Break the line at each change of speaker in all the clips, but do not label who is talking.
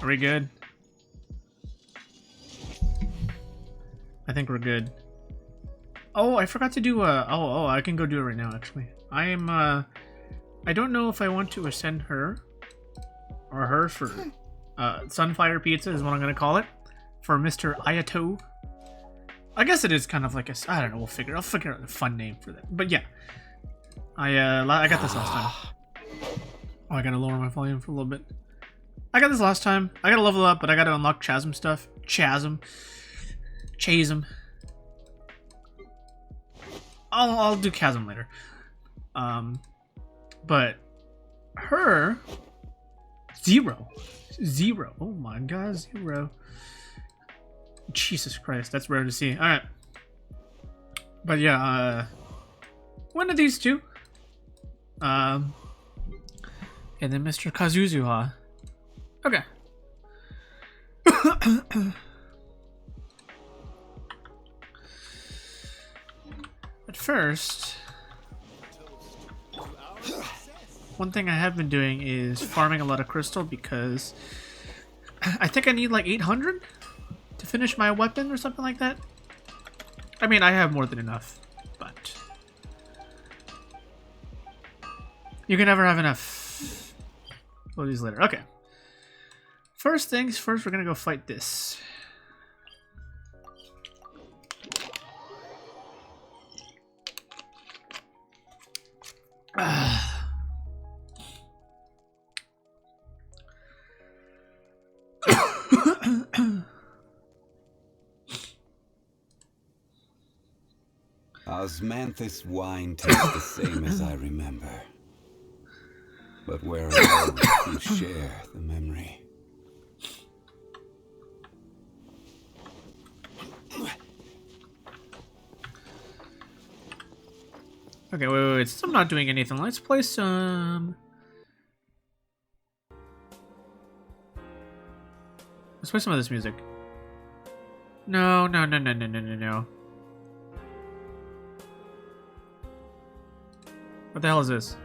Are we good? I think we're good. Oh, I forgot to do I can go do it right now actually. I don't know if I want to ascend her or her for Sunfire Pizza is what I'm gonna call it for Mr. Ayato. I guess it is kind of like a, I don't know, I'll figure out a fun name for that. But yeah. I got this last time. Oh, I gotta lower my volume for a little bit. I got this last time. I gotta level up, but I gotta unlock Chasm stuff. Chasm. I'll do Chasm later. But her 0. Oh my god, 0. Jesus Christ, that's rare to see. Alright. But yeah, one of these two. And then Mr. Kazuzuha. Okay. At first, one thing I have been doing is farming a lot of crystal because I think I need like 800 to finish my weapon or something like that. I mean, I have more than enough, but you can never have enough. We'll do these later. Okay. First things first, we're gonna go fight this.
Osmanthus wine tastes the same as I remember. But where are those who share the memory?
Okay, wait. Since I'm not doing anything, let's play some... Let's play some of this music. No. What the hell is this?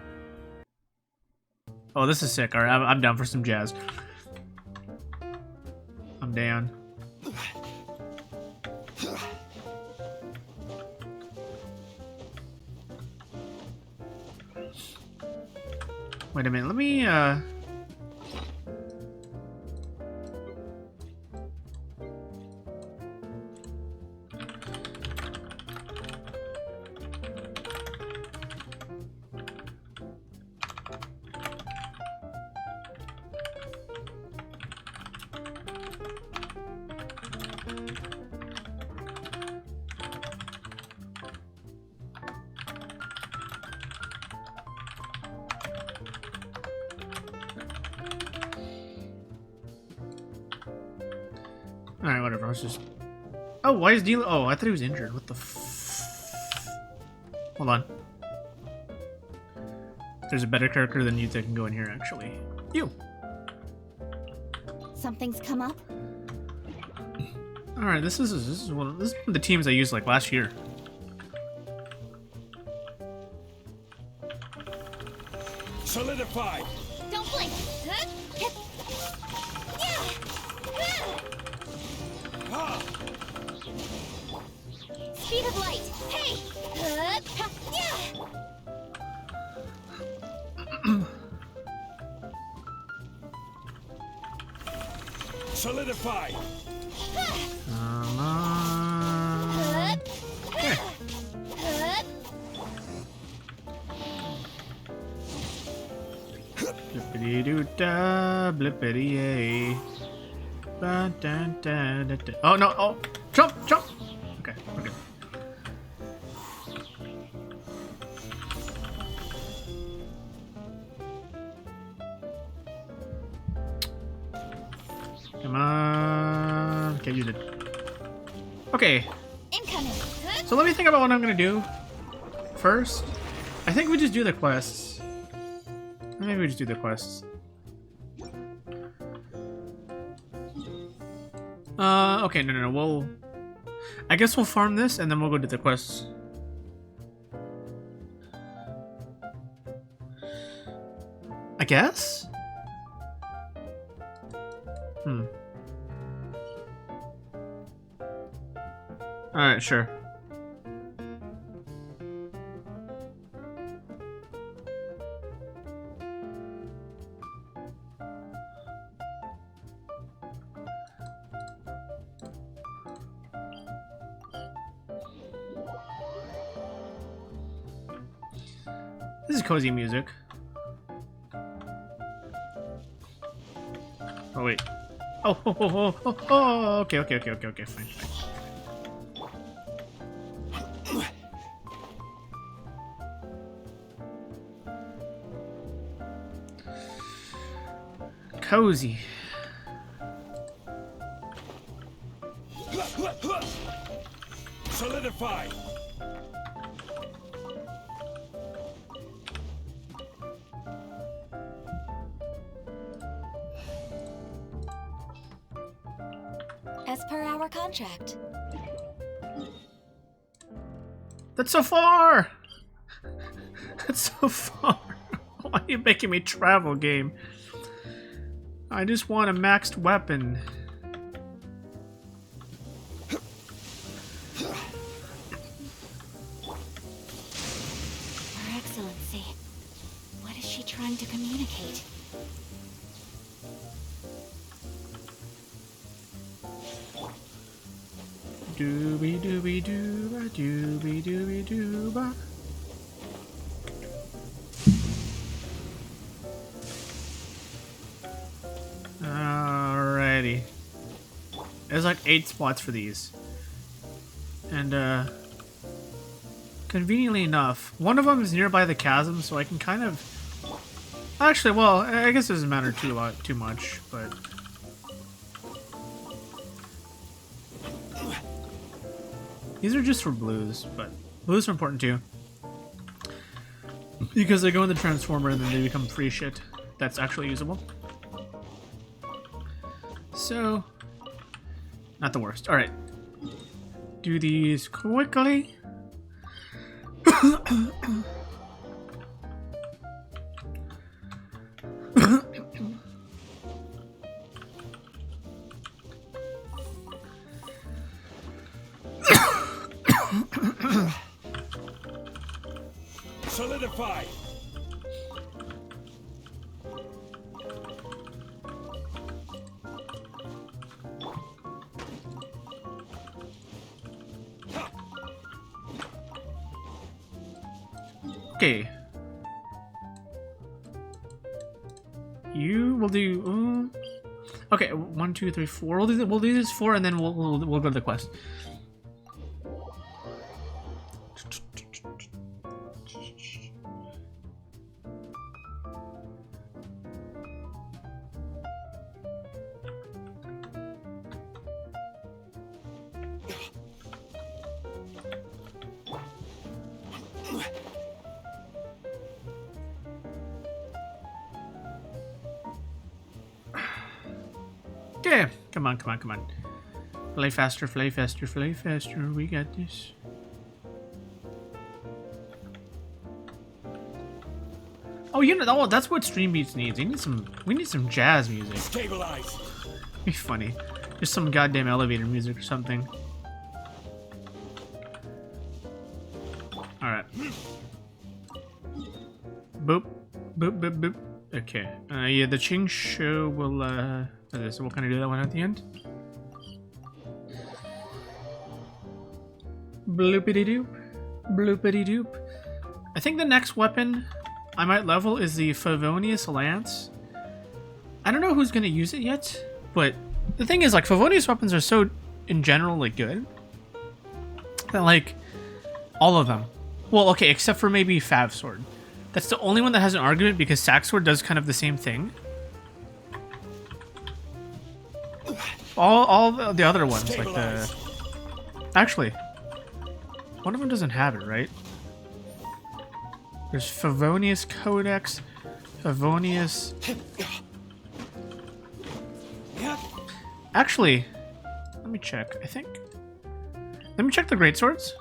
Oh, this is sick. Alright, I'm down for some jazz. I'm down. Wait a minute, let me, Alright, whatever, I was just... Oh, why is Deal... Oh, I thought he was injured. What the Hold on. There's a better character than you that can go in here, actually. You!
Something's come up?
Alright, this is one of the teams I used, like, last year.
Solidify!
Don't blink! Speed of light! Hey!
Solidify!
Come on. Here. Blippity doo da, blippity yay. Ba, da, da, da, da. Oh no! Oh, jump! Okay, okay. Come on! Can't use it. Okay.
Incoming!
So let me think about what I'm gonna do first. I think we just do the quests. Maybe we just do the quests. Okay, no. I guess we'll farm this and then we'll go do the quests. I guess? Alright, sure. This is cozy music. Oh wait. Oh, okay, fine. Cozy.
Solidify.
As per our contract.
That's so far! That's so far. Why are you making me travel, game? I just want a maxed weapon.
Her Excellency. What is she trying to communicate?
Doobie doobie dooba doobie doobie dooba. Alrighty. There's like 8 spots for these. And conveniently enough, one of them is nearby the chasm, so I can kind of actually, well, I guess it doesn't matter too much, but these are just for blues, but blues are important too. Because they go in the transformer and then they become free shit that's actually usable. So, not the worst. Alright. Do these quickly.
Solidify.
Okay. You will do. Okay, 1, 2, 3, 4. We'll do this 4, and then we'll go to the quest. Okay, come on. Play faster, play faster. We got this. Oh, you know, oh, that's what Stream Beats needs. We need some jazz music.
Stabilize.
Be funny. Just some goddamn elevator music or something. Alright. Boop. Boop. Okay. Yeah, the Ching Show will, so we'll kind of do that one at the end. Bloopity doop. I think the next weapon I might level is the Favonius Lance. I don't know who's gonna use it yet, but the thing is, like, Favonius weapons are so, in general, like, good. That, like, all of them. Well, okay, except for maybe Fav Sword. That's the only one that has an argument because Sack Sword does kind of the same thing. All the other ones, like the... Actually, one of them doesn't have it, right? There's Favonius Codex, Favonius... Actually, let me check, I think. Let me check the Great Swords.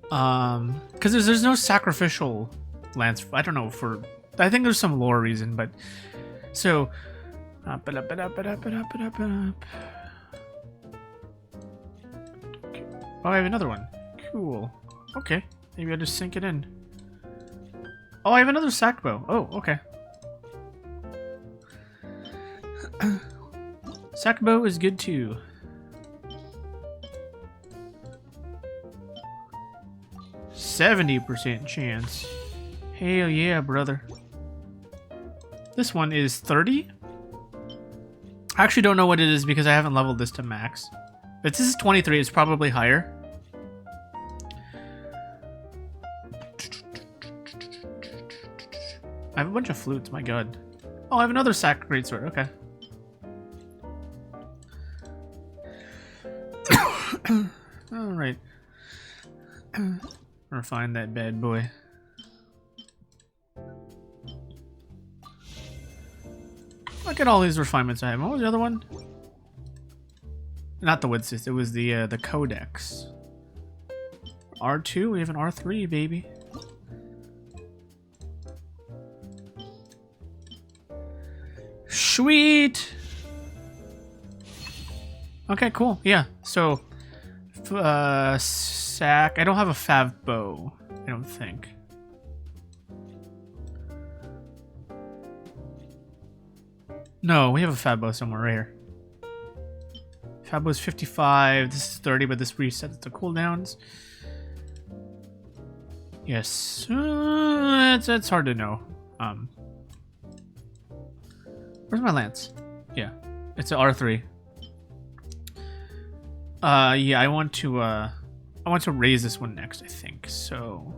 Because there's no sacrificial lance. I don't know, I think there's some lore reason, but so Oh, I have another one. Cool. Okay. Maybe I'll just sink it in. Oh, I have another sack bow. Oh, okay. Sack bow is good too. %70 chance. Hell yeah, brother. This one is 30? I actually don't know what it is because I haven't leveled this to max. But this is 23, it's probably higher. I have a bunch of flutes, my god. Oh, I have another sack greatsword, okay. Alright. Refine that bad boy. Look at all these refinements I have. What was the other one? Not the Woodsith, it was the Codex. R2, we have an R3, baby. Sweet! Okay, cool. Yeah, so... sack. I don't have a fav bow, I don't think. No, we have a fab bow somewhere right here. Fab bow is 55. This is 30, but this resets the cooldowns. Yes, it's hard to know. Where's my lance? Yeah, it's an R3. Yeah, I want to raise this one next, I think. So,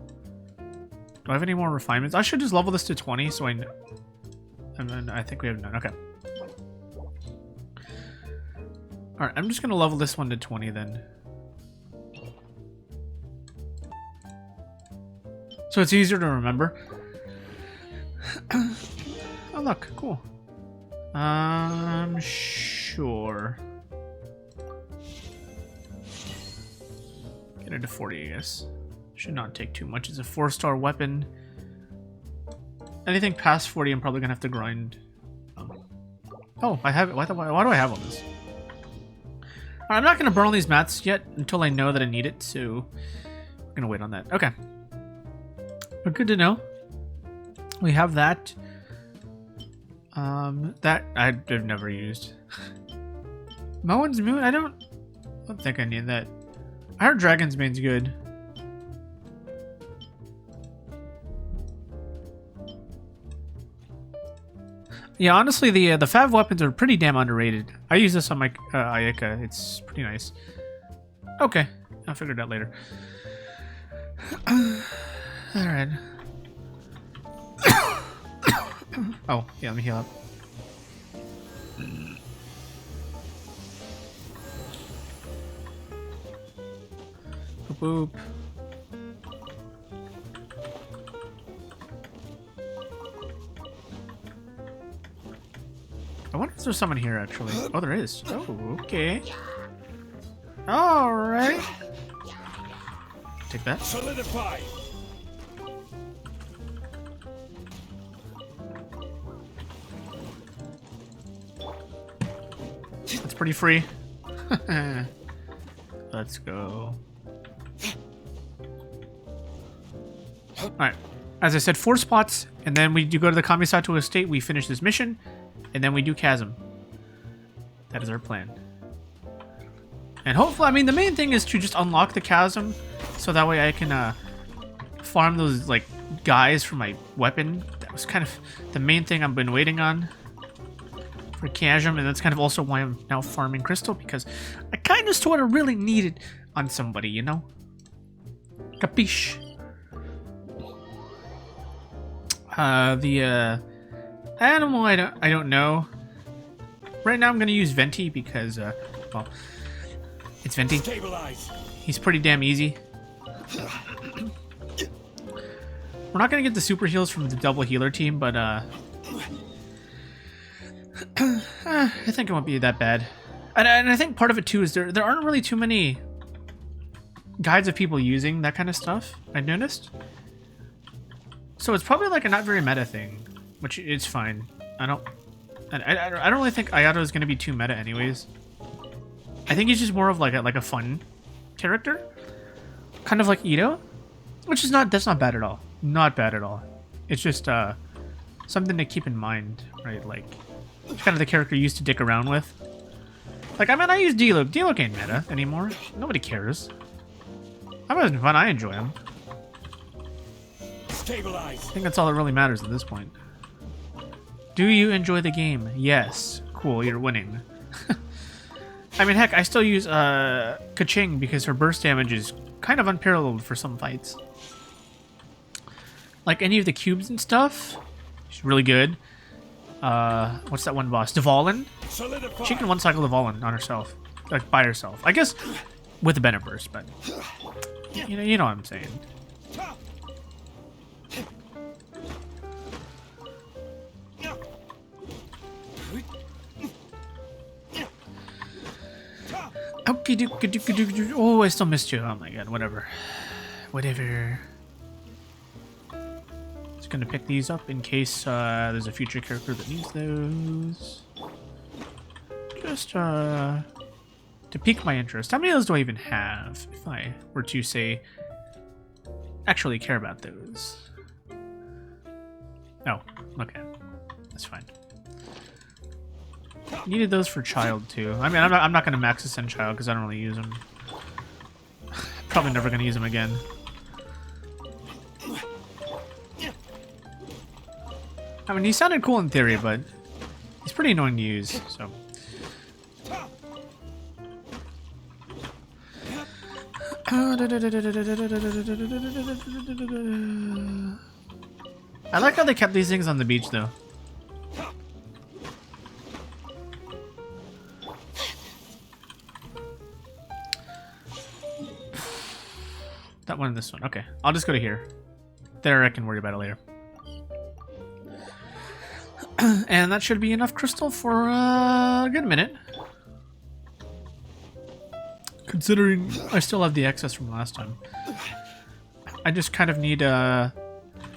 do I have any more refinements? I should just level this to 20, so I know. And then I think we have none. Okay. All right, I'm just gonna level this one to 20 then. So it's easier to remember. Oh look, cool. Sure. Get it to 40, I guess. Should not take too much. It's a 4-star weapon. Anything past 40, I'm probably gonna have to grind. Oh, I have it. Why do I have all this? Alright, I'm not gonna burn all these mats yet until I know that I need it, so I'm gonna wait on that. Okay. But good to know. We have that. That I've never used. Moen's Moon? I don't think I need that. I heard Dragon's Mane's good. Yeah, honestly, the Fav weapons are pretty damn underrated. I use this on my Ayaka. It's pretty nice. Okay, I'll figure it out later. Alright. Oh, yeah, let me heal up. Boop, boop. I wonder if there's someone here, actually. Oh, there is. Oh, okay. Alright. Take that.
Solidify.
That's pretty free. Let's go. Alright. As I said, 4 spots, and then we do go to the Kamisato estate, we finish this mission, and then we do Chasm. That is our plan. And hopefully, I mean, the main thing is to just unlock the Chasm, so that way I can farm those, like, guys for my weapon. That was kind of the main thing I've been waiting on for Chasm, and that's kind of also why I'm now farming Crystal, because I kind of sort of really need it on somebody, you know? Capiche? The animal, I don't know. Right now I'm gonna use Venti because, well, it's Venti.
Stabilize.
He's pretty damn easy. We're not gonna get the super heals from the double healer team, but I think it won't be that bad. And I think part of it too is there aren't really too many guides of people using that kind of stuff, I noticed. So it's probably like a not very meta thing, which is fine. I don't really think Ayato is going to be too meta anyways. I think he's just more of like a fun character. kind of like Itto, which is not, that's not bad at all. Not bad at all. It's just something to keep in mind, right? Like, it's kind of the character you used to dick around with. Like, I mean, I use D-Look. D-Look ain't meta anymore. Nobody cares. I'm having fun. I enjoy him.
Stabilize.
I think that's all that really matters at this point. Do you enjoy the game? Yes. Cool, you're winning. I mean, heck, I still use Kaching because her burst damage is kind of unparalleled for some fights. Like any of the cubes and stuff, she's really good. What's that one boss? Dvalin? She can one-cycle Dvalin on herself. Like, by herself. I guess with a Bennett burst, but... You know what I'm saying. Oh, I still missed you. Oh my god, whatever. Whatever. Just gonna pick these up in case there's a future character that needs those. Just to pique my interest. How many of those do I even have? If I were to say actually care about those. Oh, okay. That's fine. Needed those for Child too. I mean, I'm not gonna max ascend Child because I don't really use them. Probably never gonna use them again. I mean, he sounded cool in theory, but he's pretty annoying to use. So. I like how they kept these things on the beach though. That one and this one. Okay, I'll just go to here. There, I can worry about it later. And that should be enough crystal for a good minute. Considering I still have the excess from last time. I just kind of need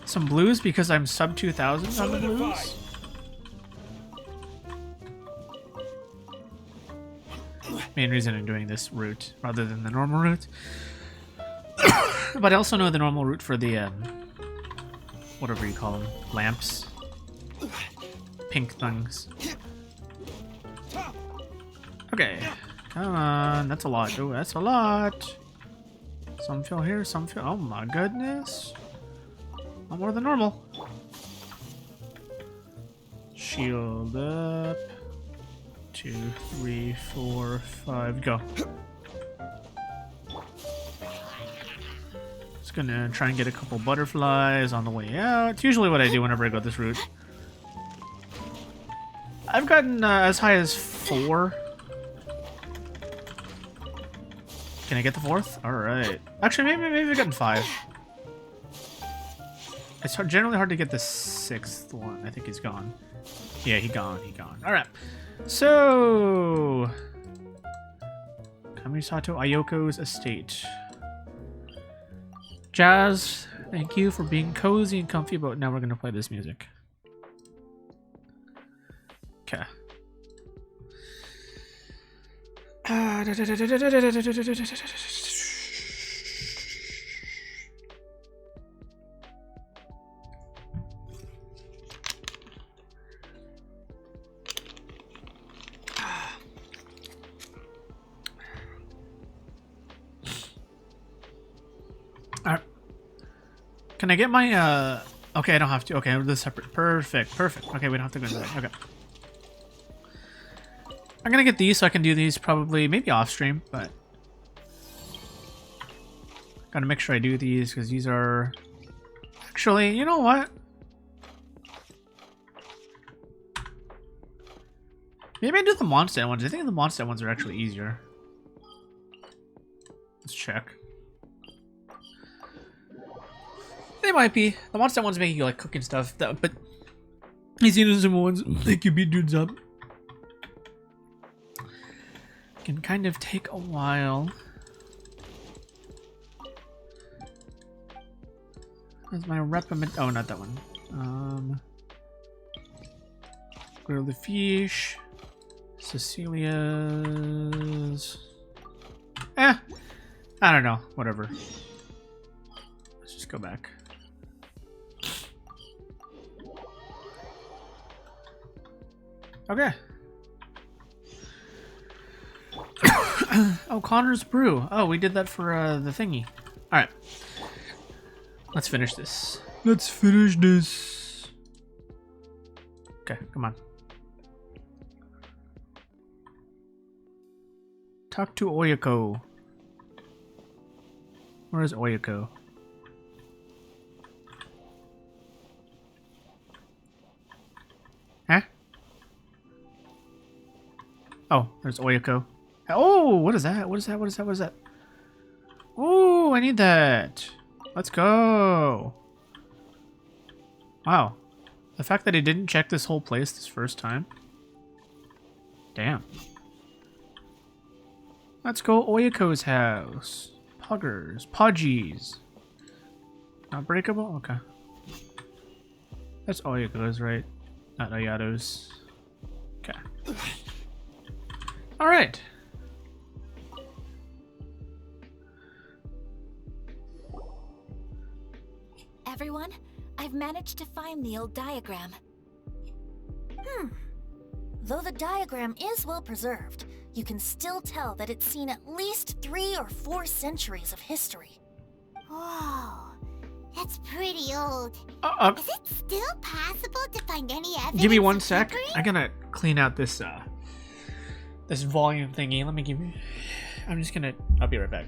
some blues because I'm sub 2,000 on the blues. Main reason I'm doing this route rather than the normal route. But I also know the normal route for the, whatever you call them, lamps. Pink things. Okay. Come on, that's a lot. Oh, that's a lot. Some fill here, some fill. Oh my goodness. A lot more than normal. Shield up. 2, 3, 4, 5, go. Just gonna try and get a couple butterflies on the way out. It's usually what I do whenever I go this route. I've gotten as high as 4. Can I get the 4th? Alright. Actually, maybe I've gotten 5. It's generally hard to get the 6th one. I think he's gone. Yeah, he gone. Alright. So... Kamisato Ayoko's estate. Jazz, thank you for being cozy and comfy, but now we're going to play this music. Okay. Can I get my, okay, I don't have to. Okay, we're separate. Perfect. Okay, we don't have to go into that. Okay. I'm gonna get these so I can do these probably, maybe off stream, but... Gotta make sure I do these, because these are... Actually, you know what? Maybe I do the Mondstadt ones. I think the Mondstadt ones are actually easier. Let's check. They might be. The Mondstadt ones make you like cooking stuff, but these Inazuma ones make you beat dudes up. Can kind of take a while. That's my recommend. Oh, not that one. Grill the fish. Cecilia's. I don't know. Whatever. just go back. Okay. Oh, Connor's brew. Oh, we did that for the thingy. All right. Let's finish this. Let's finish this. Okay, come on. Talk to Oyako. Where is Oyako? Huh? Oh, there's Oyako. Oh, what is that? What is that? What is that? What is that? Oh, I need that. Let's go. Wow. The fact that he didn't check this whole place this first time. Damn. Let's go Oyako's house. Puggers. Pudgies. Not breakable? Okay. That's Oyako's, right? Not Ayato's. Okay. Alright.
Everyone, I've managed to find the old diagram. Though the diagram is well preserved, you can still tell that it's seen at least 3 or 4 centuries of history.
Whoa, that's pretty old. Is it still possible to find any evidence?
Give me one
of
sec.
tinkering?
I gotta clean out this this volume thingy. Let me give you. I'll be right back.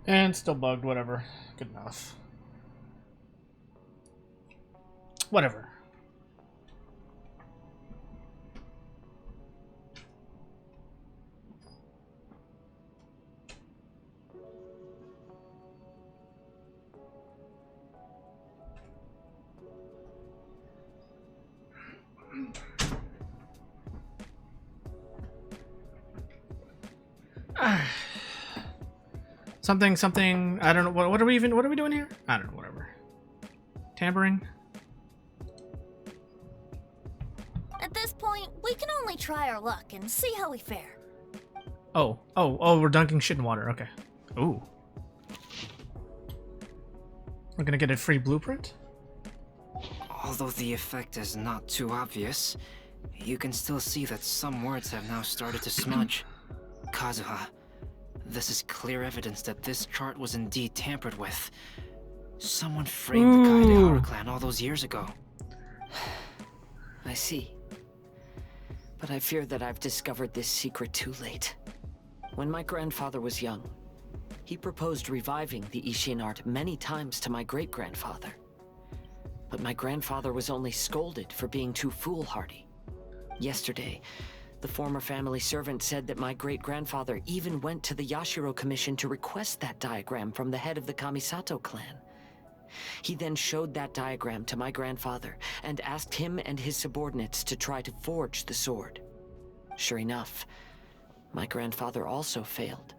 And still bugged, whatever. Good enough. Whatever. Something, I don't know, what are we doing here? I don't know, whatever. Tampering?
At this point, we can only try our luck and see how we fare.
Oh, we're dunking shit in water, okay. Ooh. We're gonna get a free blueprint?
Although the effect is not too obvious, you can still see that some words have now started to smudge. Kazuha, this is clear evidence that this chart was indeed tampered with. Someone framed the Kaede clan all those years ago.
I see. But I fear that I've discovered this secret too late. When my grandfather was young, he proposed reviving the Ishin art many times to my great-grandfather. But my grandfather was only scolded for being too foolhardy. Yesterday, the former family servant said that my great-grandfather even went to the Yashiro Commission to request that diagram from the head of the Kamisato clan. He then showed that diagram to my grandfather and asked him and his subordinates to try to forge the sword. Sure enough, my grandfather also failed.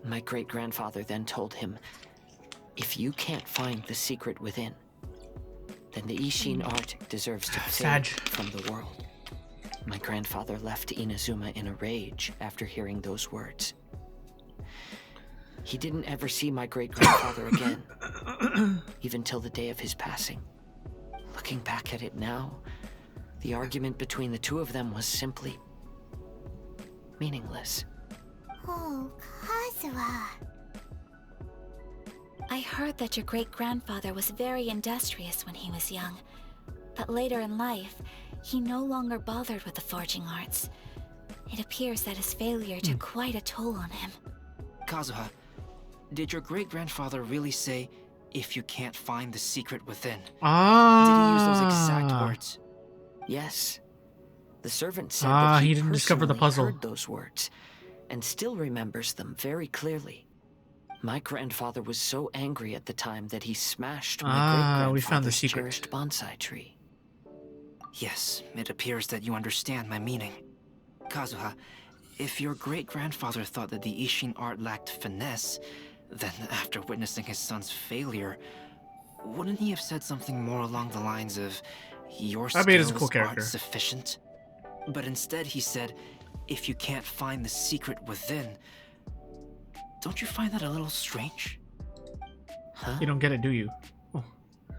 My great-grandfather then told him, if you can't find the secret within, then the Ishin art deserves to fade from the world. My grandfather left Inazuma in a rage after hearing those words. He didn't ever see my great-grandfather again, even till the day of his passing. Looking back at it now, the argument between the two of them was simply meaningless.
Oh, Kazuha.
I heard that your great-grandfather was very industrious when he was young, but later in life, he no longer bothered with the forging arts. It appears that his failure took quite a toll on him.
Kazuha, did your great-grandfather really say, if you can't find the secret within? Did he use those exact words?
Yes. The servant said that
he didn't discover the puzzle.
Heard those words, and still remembers them very clearly. My grandfather was so angry at the time that he smashed my great-grandfather's
we found the secret.
cherished bonsai tree.
Yes, it appears that you understand my meaning. Kazuha, if your great-grandfather thought that the Ishin art lacked finesse, then after witnessing his son's failure, wouldn't he have said something more along the lines of, your skills aren't sufficient? But instead he said, if you can't find the secret within. Don't you find that a little strange?
Huh?
You don't get it, do you?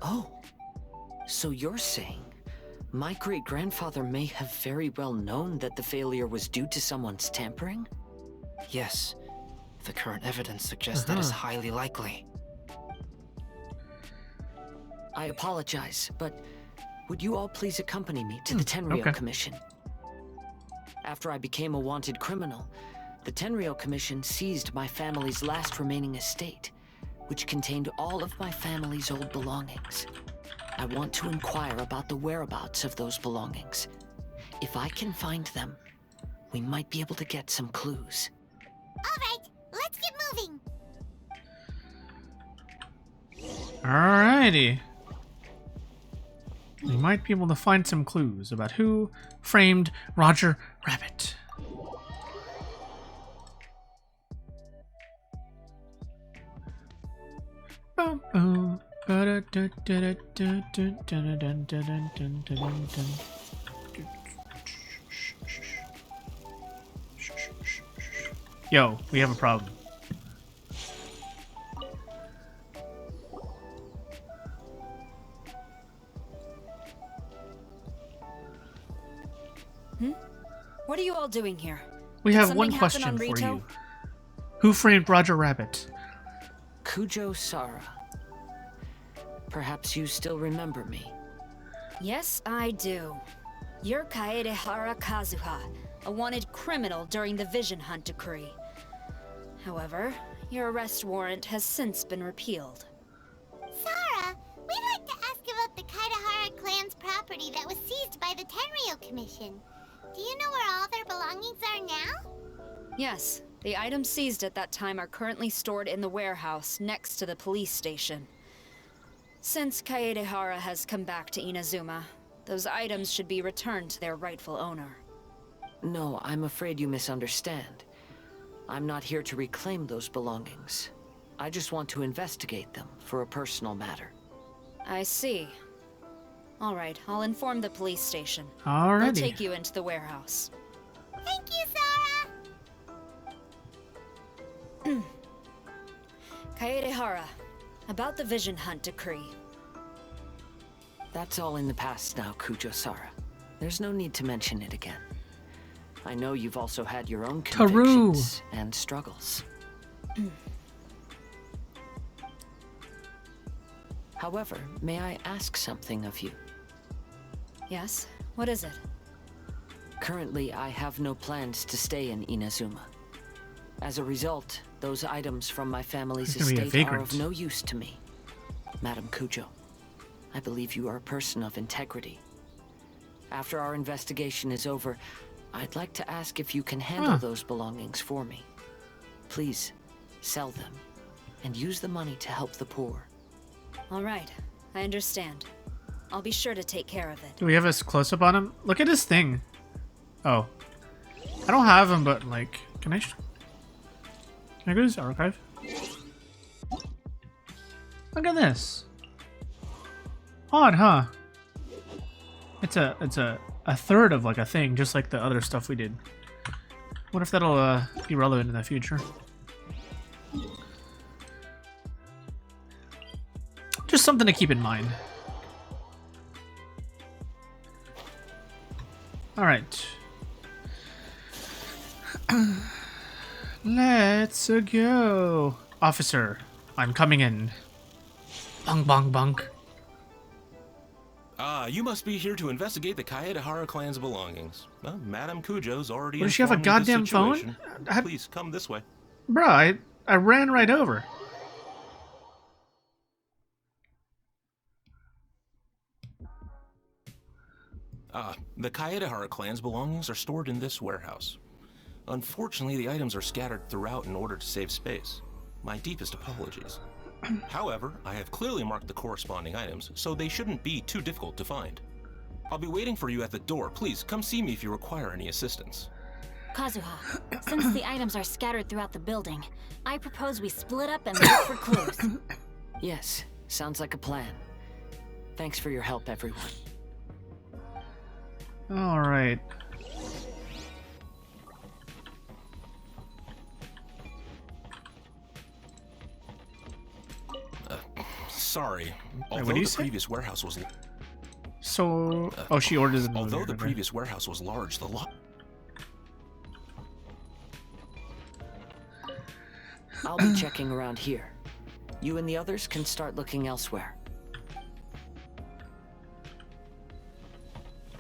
Oh. So you're saying my great-grandfather may have very well known that the failure was due to someone's tampering?
Yes. The current evidence suggests that is highly likely.
I apologize, but would you all please accompany me to the Tenryou Commission? After I became a wanted criminal, the Tenryou Commission seized my family's last remaining estate, which contained all of my family's old belongings. I want to inquire about the whereabouts of those belongings. If I can find them, we might be able to get some clues.
Alright, let's get moving.
Alrighty. We might be able to find some clues about who framed Roger Rabbit. Yo, we have a problem.
What are you all doing here?
We have one question for you. Who framed Roger Rabbit?
Kujo Sara. Perhaps you still remember me.
Yes, I do. You're Kaedehara Kazuha, a wanted criminal during the Vision Hunt decree. However, your arrest warrant has since been repealed.
Sara, we'd like to ask about the Kaedehara clan's property that was seized by the Tenryou Commission. Do you know where all their belongings are now?
Yes, the items seized at that time are currently stored in the warehouse next to the police station. Since Kaedehara has come back to Inazuma, those items should be returned to their rightful owner.
No, I'm afraid you misunderstand. I'm not here to reclaim those belongings. I just want to investigate them for a personal matter.
I see. All right, I'll inform the police station.
Alrighty.
I'll take you into the warehouse.
Thank you, Sara!
Kaedehara, about the Vision Hunt decree.
That's all in the past now, Kujo Sara. There's no need to mention it again. I know you've also had your own convictions and struggles. However, may I ask something of you?
Yes? What is it?
Currently, I have no plans to stay in Inazuma. As a result, those items from my family's estate are of no use to me. Madam Kujo, I believe you are a person of integrity. After our investigation is over, I'd like to ask if you can handle those belongings for me. Please, sell them, and use the money to help the poor.
All right, I understand. I'll be sure to take care of it.
Do we have a close-up on him? Look at his thing. Oh. I don't have him, but, like, can I... There goes archive. Look at this. Odd, huh? It's a third of like a thing, just like the other stuff we did. What if that'll be relevant in the future? Just something to keep in mind. Alright. Let's go. Officer, I'm coming in. Bong bong bong.
You must be here to investigate the Kaedehara clan's belongings. Well, Madame Kujo's already
Does she have a
informed me of the
goddamn phone?
situation. Please, come this way.
Bruh, I ran right over.
The Kaedehara clan's belongings are stored in this warehouse. Unfortunately, the items are scattered throughout in order to save space. My deepest apologies. However, I have clearly marked the corresponding items, so they shouldn't be too difficult to find. I'll be waiting for you at the door. Please, come see me if you require any assistance.
Kazuha, since the items are scattered throughout the building, I propose we split up and look for clues.
Yes, sounds like a plan. Thanks for your help, everyone.
Alright.
Sorry.
what
Although
do you
the
say?
previous warehouse was
So... oh, she orders it.
although the previous warehouse was large, the lot...
I'll be checking around here. You and the others can start looking elsewhere.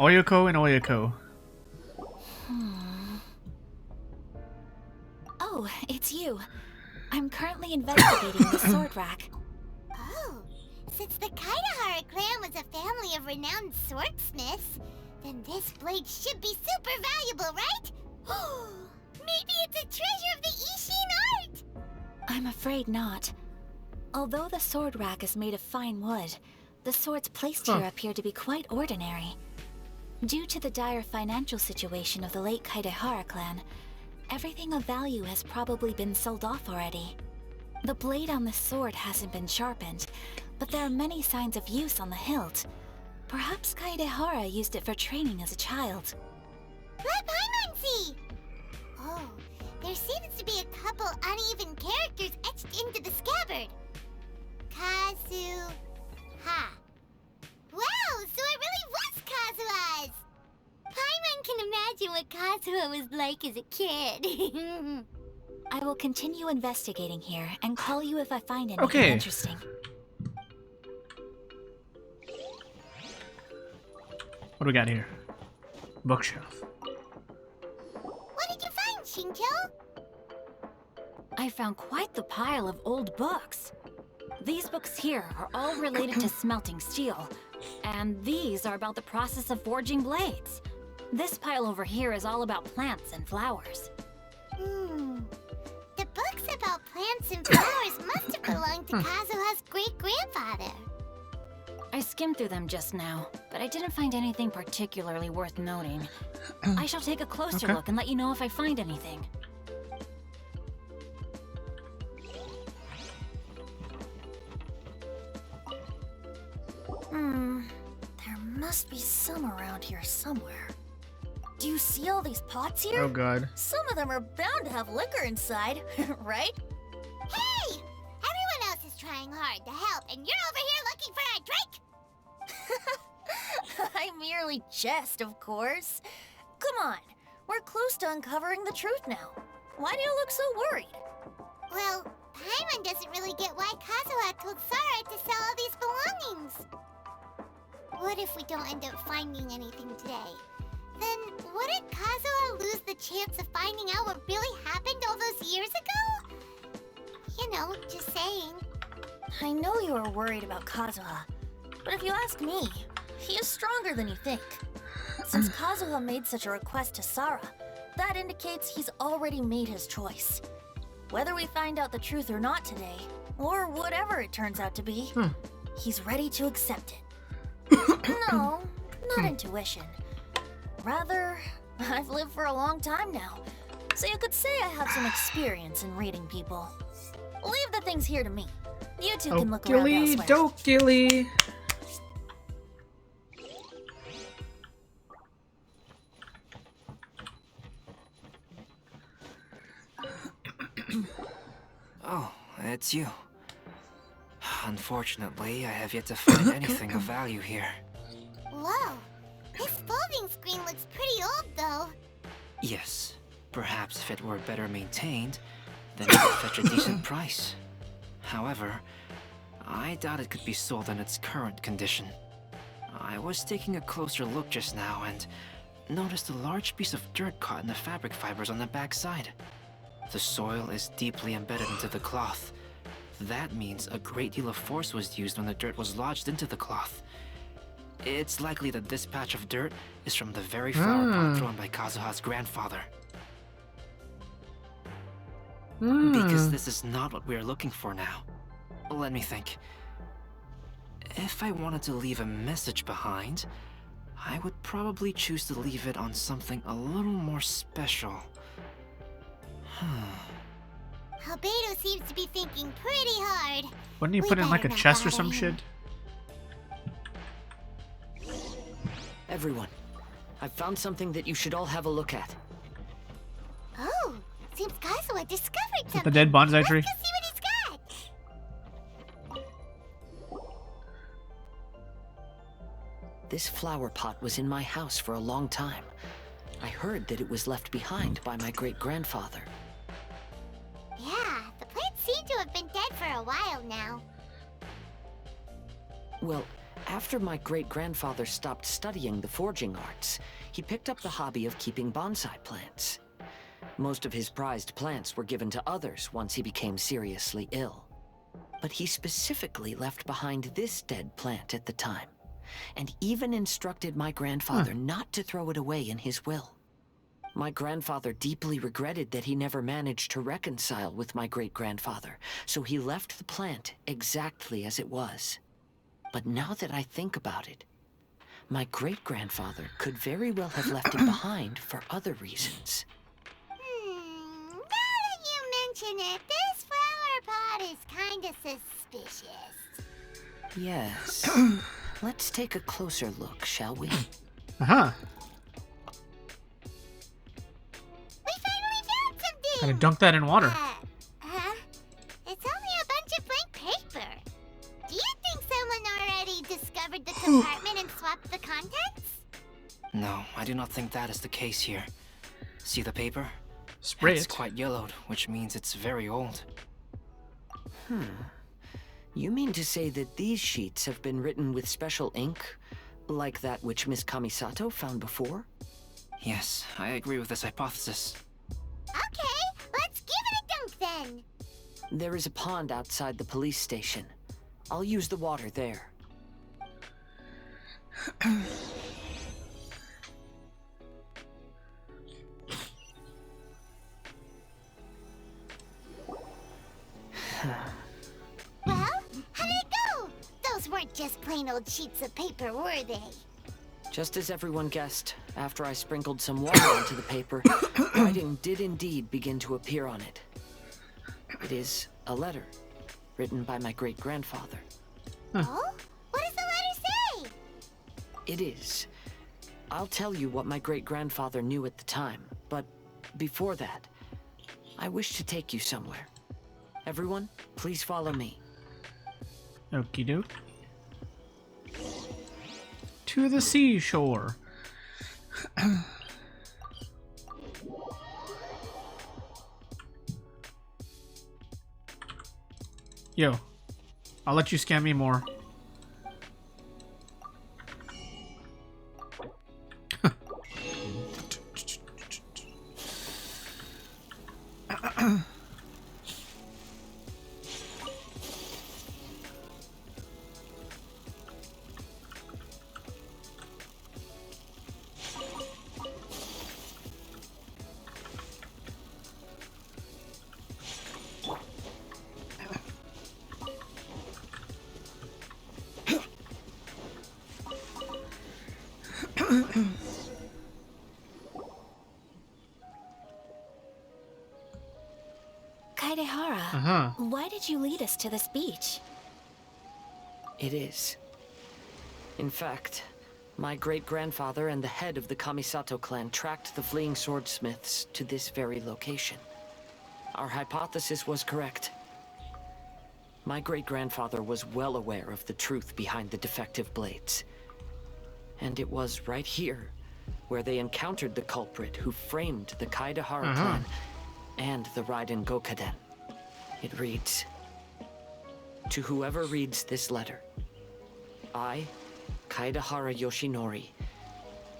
Oyoko and Oyoko.
Oh, it's you. I'm currently investigating the sword rack.
Oh, since the Kaedehara clan was a family of renowned swordsmiths, then this blade should be super valuable, right? Maybe it's a treasure of the Ishin art!
I'm afraid not. Although the sword rack is made of fine wood, the swords placed here appear to be quite ordinary. Due to the dire financial situation of the late Kaedehara clan, everything of value has probably been sold off already. The blade on the sword hasn't been sharpened, but there are many signs of use on the hilt. Perhaps Kaedehara used it for training as a child.
Let Paimon see! Oh, there seems to be a couple uneven characters etched into the scabbard. Kazu-ha. Wow, so it really was Kazuha's! Paimon can imagine what Kazuha was like as a kid.
I will continue investigating here and call you if I find anything
Okay.
interesting.
What do we got here? Bookshelf.
What did you find, Shinjo?
I found quite the pile of old books. These books here are all related to smelting steel, and these are about the process of forging blades. This pile over here is all about plants and flowers.
The books about plants and flowers must have belonged to Kazuha's great-grandfather.
I skimmed through them just now, but I didn't find anything particularly worth noting. I shall take a closer look and let you know if I find anything.
There must be some around here somewhere. Do you see all these pots here?
Oh god.
Some of them are bound to have liquor inside, right?
Hey! Everyone else is trying hard to help, and you're over here looking for a drink?
I merely jest, of course. Come on, we're close to uncovering the truth now. Why do you look so worried?
Well, Paimon doesn't really get why Kazuha told Sara to sell all these belongings. What if we don't end up finding anything today? Then wouldn't Kazuha lose the chance of finding out what really happened all those years ago? You know, just saying.
I know you are worried about Kazuha, but if you ask me, he is stronger than you think. Since Kazuha made such a request to Sara, that indicates he's already made his choice. Whether we find out the truth or not today, or whatever it turns out to be, he's ready to accept it. No, not intuition. Rather, I've lived for a long time now, So you could say I have some experience in reading people. Leave the things here to me. You two can look around
Okily
elsewhere.
dokily.
Oh, it's you. Unfortunately, I have yet to find anything of value here.
Whoa, this folding screen looks pretty old though.
Yes, perhaps if it were better maintained, then it would fetch a decent price. However, I doubt it could be sold in its current condition. I was taking a closer look just now and noticed a large piece of dirt caught in the fabric fibers on the back side. The soil is deeply embedded into the cloth. That means a great deal of force was used when the dirt was lodged into the cloth. It's likely that this patch of dirt is from the very flower pot thrown by Kazuha's grandfather. Because this is not what we are looking for now. Let me think. If I wanted to leave a message behind, I would probably choose to leave it on something a little more special.
Albedo seems to be thinking pretty hard.
Wouldn't he
We
put it in like a
better not
chest or
bother
some
him.
shit?
Everyone, I've found something that you should all have a look at.
Oh, seems Kazuha discovered something.
The dead bonsai tree?
Let's go see what he's got.
This flower pot was in my house for a long time. I heard that it was left behind by my great-grandfather.
Yeah, the plants seem to have been dead for a while now.
Well, after my great-grandfather stopped studying the forging arts, he picked up the hobby of keeping bonsai plants. Most of his prized plants were given to others once he became seriously ill. But he specifically left behind this dead plant at the time, and even instructed my grandfather not to throw it away in his will. My grandfather deeply regretted that he never managed to reconcile with my great-grandfather, so he left the plant exactly as it was. But now that I think about it, my great-grandfather could very well have left it behind for other reasons.
Now that you mention it, this flower pot is kinda suspicious.
Yes. Let's take a closer look, shall we?
Uh-huh.
We finally found something!
Gotta dunk that in water.
It's only a bunch of blank paper. Do you think someone already discovered the compartment and swapped the contents?
No, I do not think that is the case here. See the paper?
Spray
It's
it.
quite yellowed, which means it's very old.
You mean to say that these sheets have been written with special ink, like that which Miss Kamisato found before?
Yes, I agree with this hypothesis.
Okay, let's give it a dunk then.
There is a pond outside the police station. I'll use the water there.
Well, how did it go? Those weren't just plain old sheets of paper, were they?
Just as everyone guessed, after I sprinkled some water onto the paper, writing did indeed begin to appear on it. It is a letter, written by my great-grandfather.
Oh? What does the letter say?
It is. I'll tell you what my great-grandfather knew at the time, but before that, I wish to take you somewhere. Everyone, please follow me.
Okie doke. To the seashore. Yo, I'll let you scam me more. Uh-huh.
Why did you lead us to this beach?
It is. In fact, my great-grandfather and the head of the Kamisato clan tracked the fleeing swordsmiths to this very location. Our hypothesis was correct. My great-grandfather was well aware of the truth behind the defective blades. And it was right here where they encountered the culprit who framed the Kaedehara clan and the Raiden Gokaden. It reads, "To whoever reads this letter, I, Kaedehara Yoshinori,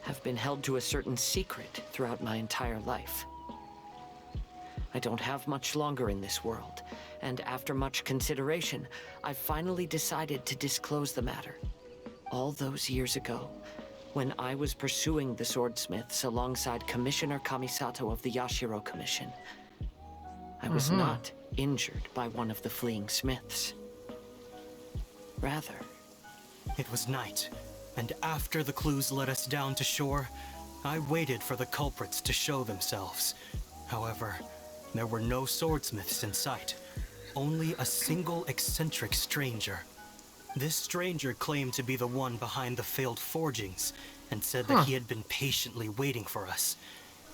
have been held to a certain secret throughout my entire life. I don't have much longer in this world, and after much consideration, I finally decided to disclose the matter. All those years ago, when I was pursuing the swordsmiths alongside Commissioner Kamisato of the Yashiro Commission, I was not injured by one of the fleeing smiths. Rather,
it was night, and after the clues led us down to shore, I waited for the culprits to show themselves. However, there were no swordsmiths in sight, only a single eccentric stranger. This stranger claimed to be the one behind the failed forgings, and said that he had been patiently waiting for us.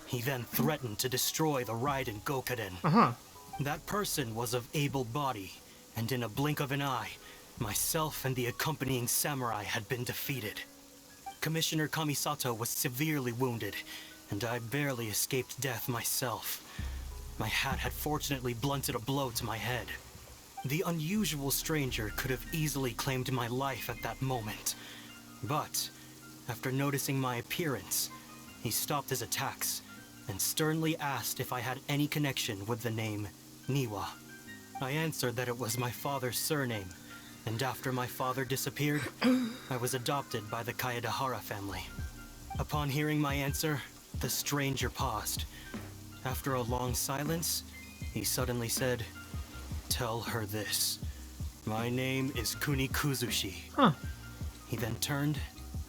He then threatened to destroy the Raiden Gokaden. That person was of able body, and in a blink of an eye, myself and the accompanying samurai had been defeated. Commissioner Kamisato was severely wounded, and I barely escaped death myself. My hat had fortunately blunted a blow to my head. The unusual stranger could have easily claimed my life at that moment. But, after noticing my appearance, he stopped his attacks and sternly asked if I had any connection with the name Niwa. I answered that it was my father's surname, and after my father disappeared, I was adopted by the Kaedehara family. Upon hearing my answer, the stranger paused. After a long silence, he suddenly said, "Tell her this. My name is Kunikuzushi." He then turned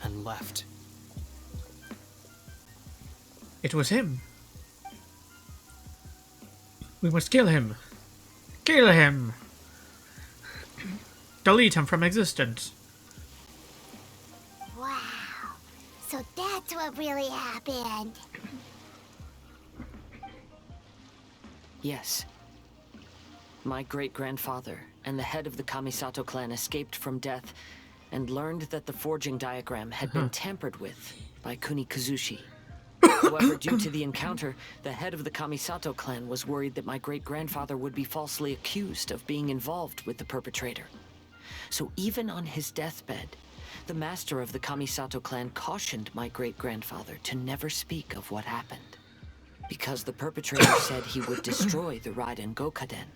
and left.
It was him. We must kill him. Kill him! Delete him from existence.
Wow. So that's what really happened.
Yes. My great-grandfather and the head of the Kamisato clan escaped from death and learned that the forging diagram had been tampered with by Kunikuzushi. However, due to the encounter, the head of the Kamisato clan was worried that my great-grandfather would be falsely accused of being involved with the perpetrator. So even on his deathbed, the master of the Kamisato clan cautioned my great-grandfather to never speak of what happened, because the perpetrator said he would destroy the Raiden Gokaden.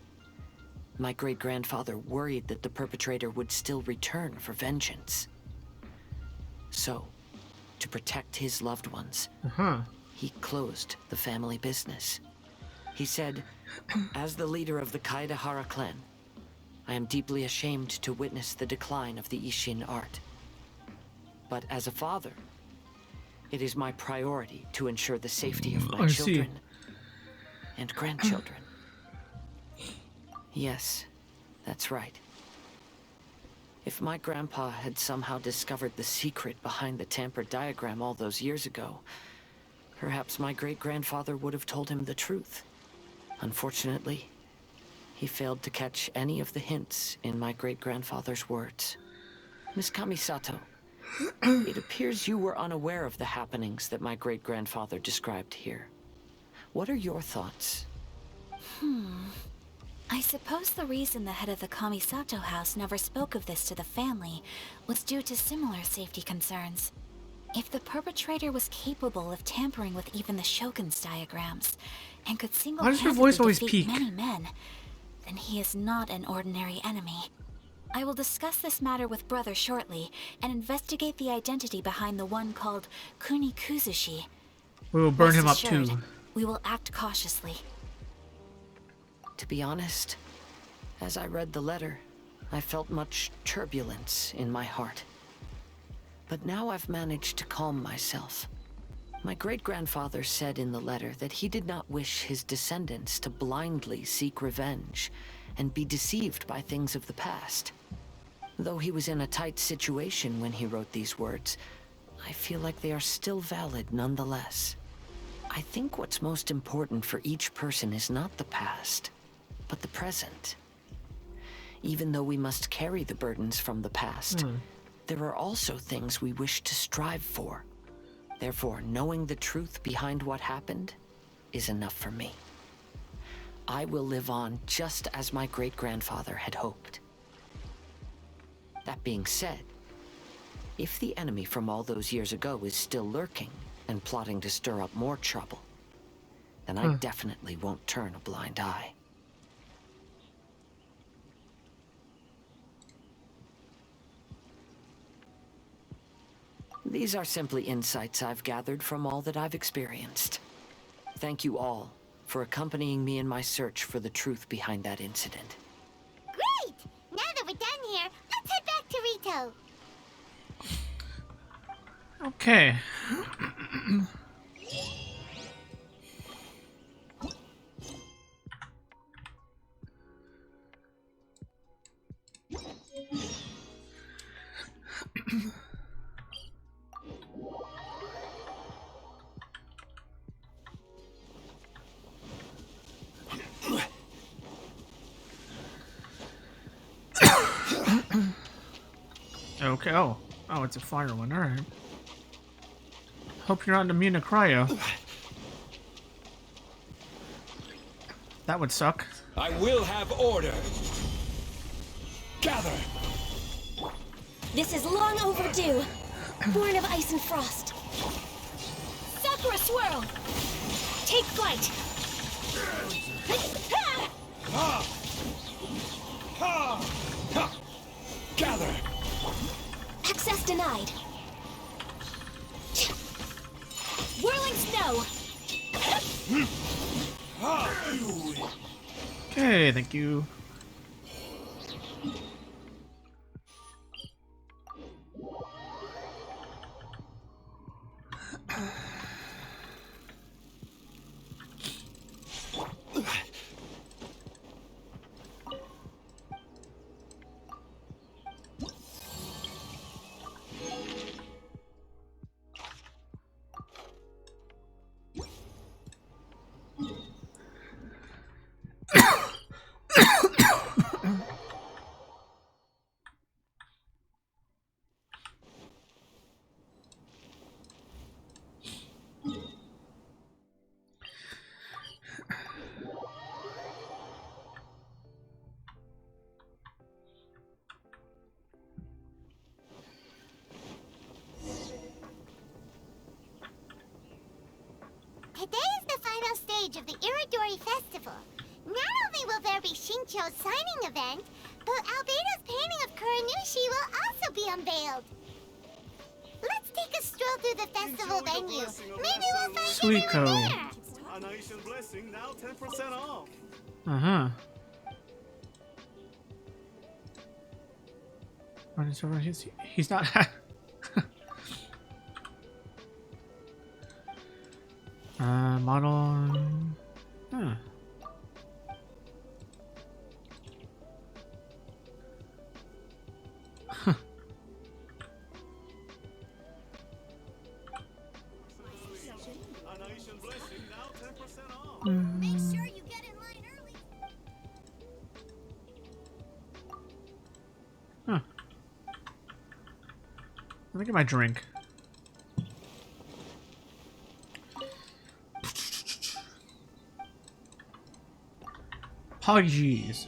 My great-grandfather worried that the perpetrator would still return for vengeance. So, to protect his loved ones, he closed the family business. He said, "As the leader of the Kaedehara clan, I am deeply ashamed to witness the decline of the Isshin art. But as a father, it is my priority to ensure the safety of my children and grandchildren." Yes, that's right. If my grandpa had somehow discovered the secret behind the tampered diagram all those years ago, perhaps my great-grandfather would have told him the truth. Unfortunately, he failed to catch any of the hints in my great-grandfather's words. Miss Kamisato, it appears you were unaware of the happenings that my great-grandfather described here. What are your thoughts?
I suppose the reason the head of the Kamisato house never spoke of this to the family was due to similar safety concerns. If the perpetrator was capable of tampering with even the Shogun's diagrams, and could single-handedly defeat many men, then he is not an ordinary enemy. I will discuss this matter with Brother shortly, and investigate the identity behind the one called Kunikuzushi.
We will burn him up too.
We will act cautiously.
To be honest, as I read the letter, I felt much turbulence in my heart. But now I've managed to calm myself. My great-grandfather said in the letter that he did not wish his descendants to blindly seek revenge and be deceived by things of the past. Though he was in a tight situation when he wrote these words, I feel like they are still valid nonetheless. I think what's most important for each person is not the past, but the present. Even though we must carry the burdens from the past, there are also things we wish to strive for. Therefore, knowing the truth behind what happened is enough for me. I will live on just as my great-grandfather had hoped. That being said, if the enemy from all those years ago is still lurking and plotting to stir up more trouble, then I definitely won't turn a blind eye. These are simply insights I've gathered from all that I've experienced. Thank you all for accompanying me in my search for the truth behind that incident.
Great! Now that we're done here, let's head back to Rito.
Okay. Okay, oh, it's a fire one, alright. Hope you're not immune to cryo. That would suck.
I will have order. Gather.
This is long overdue. Born of ice and frost. Sakura swirl. Take flight.
Gather.
Access denied. Whirling snow.
Okay, thank you.
Today is the final stage of the Iridori Festival. Not only will there be Shincho's signing event, but Albedo's painting of Kuranushi will also be unveiled. Let's take a stroll through the festival venue. Maybe we'll find
Suiko.
everyone there.
Anation Blessing now 10% off.
Uh-huh. Running over, he's not. Model. Huh. Huh.
Anation Blessing now 10% off.
Make sure you get in line early.
Huh. Let me get my drink. Apologies.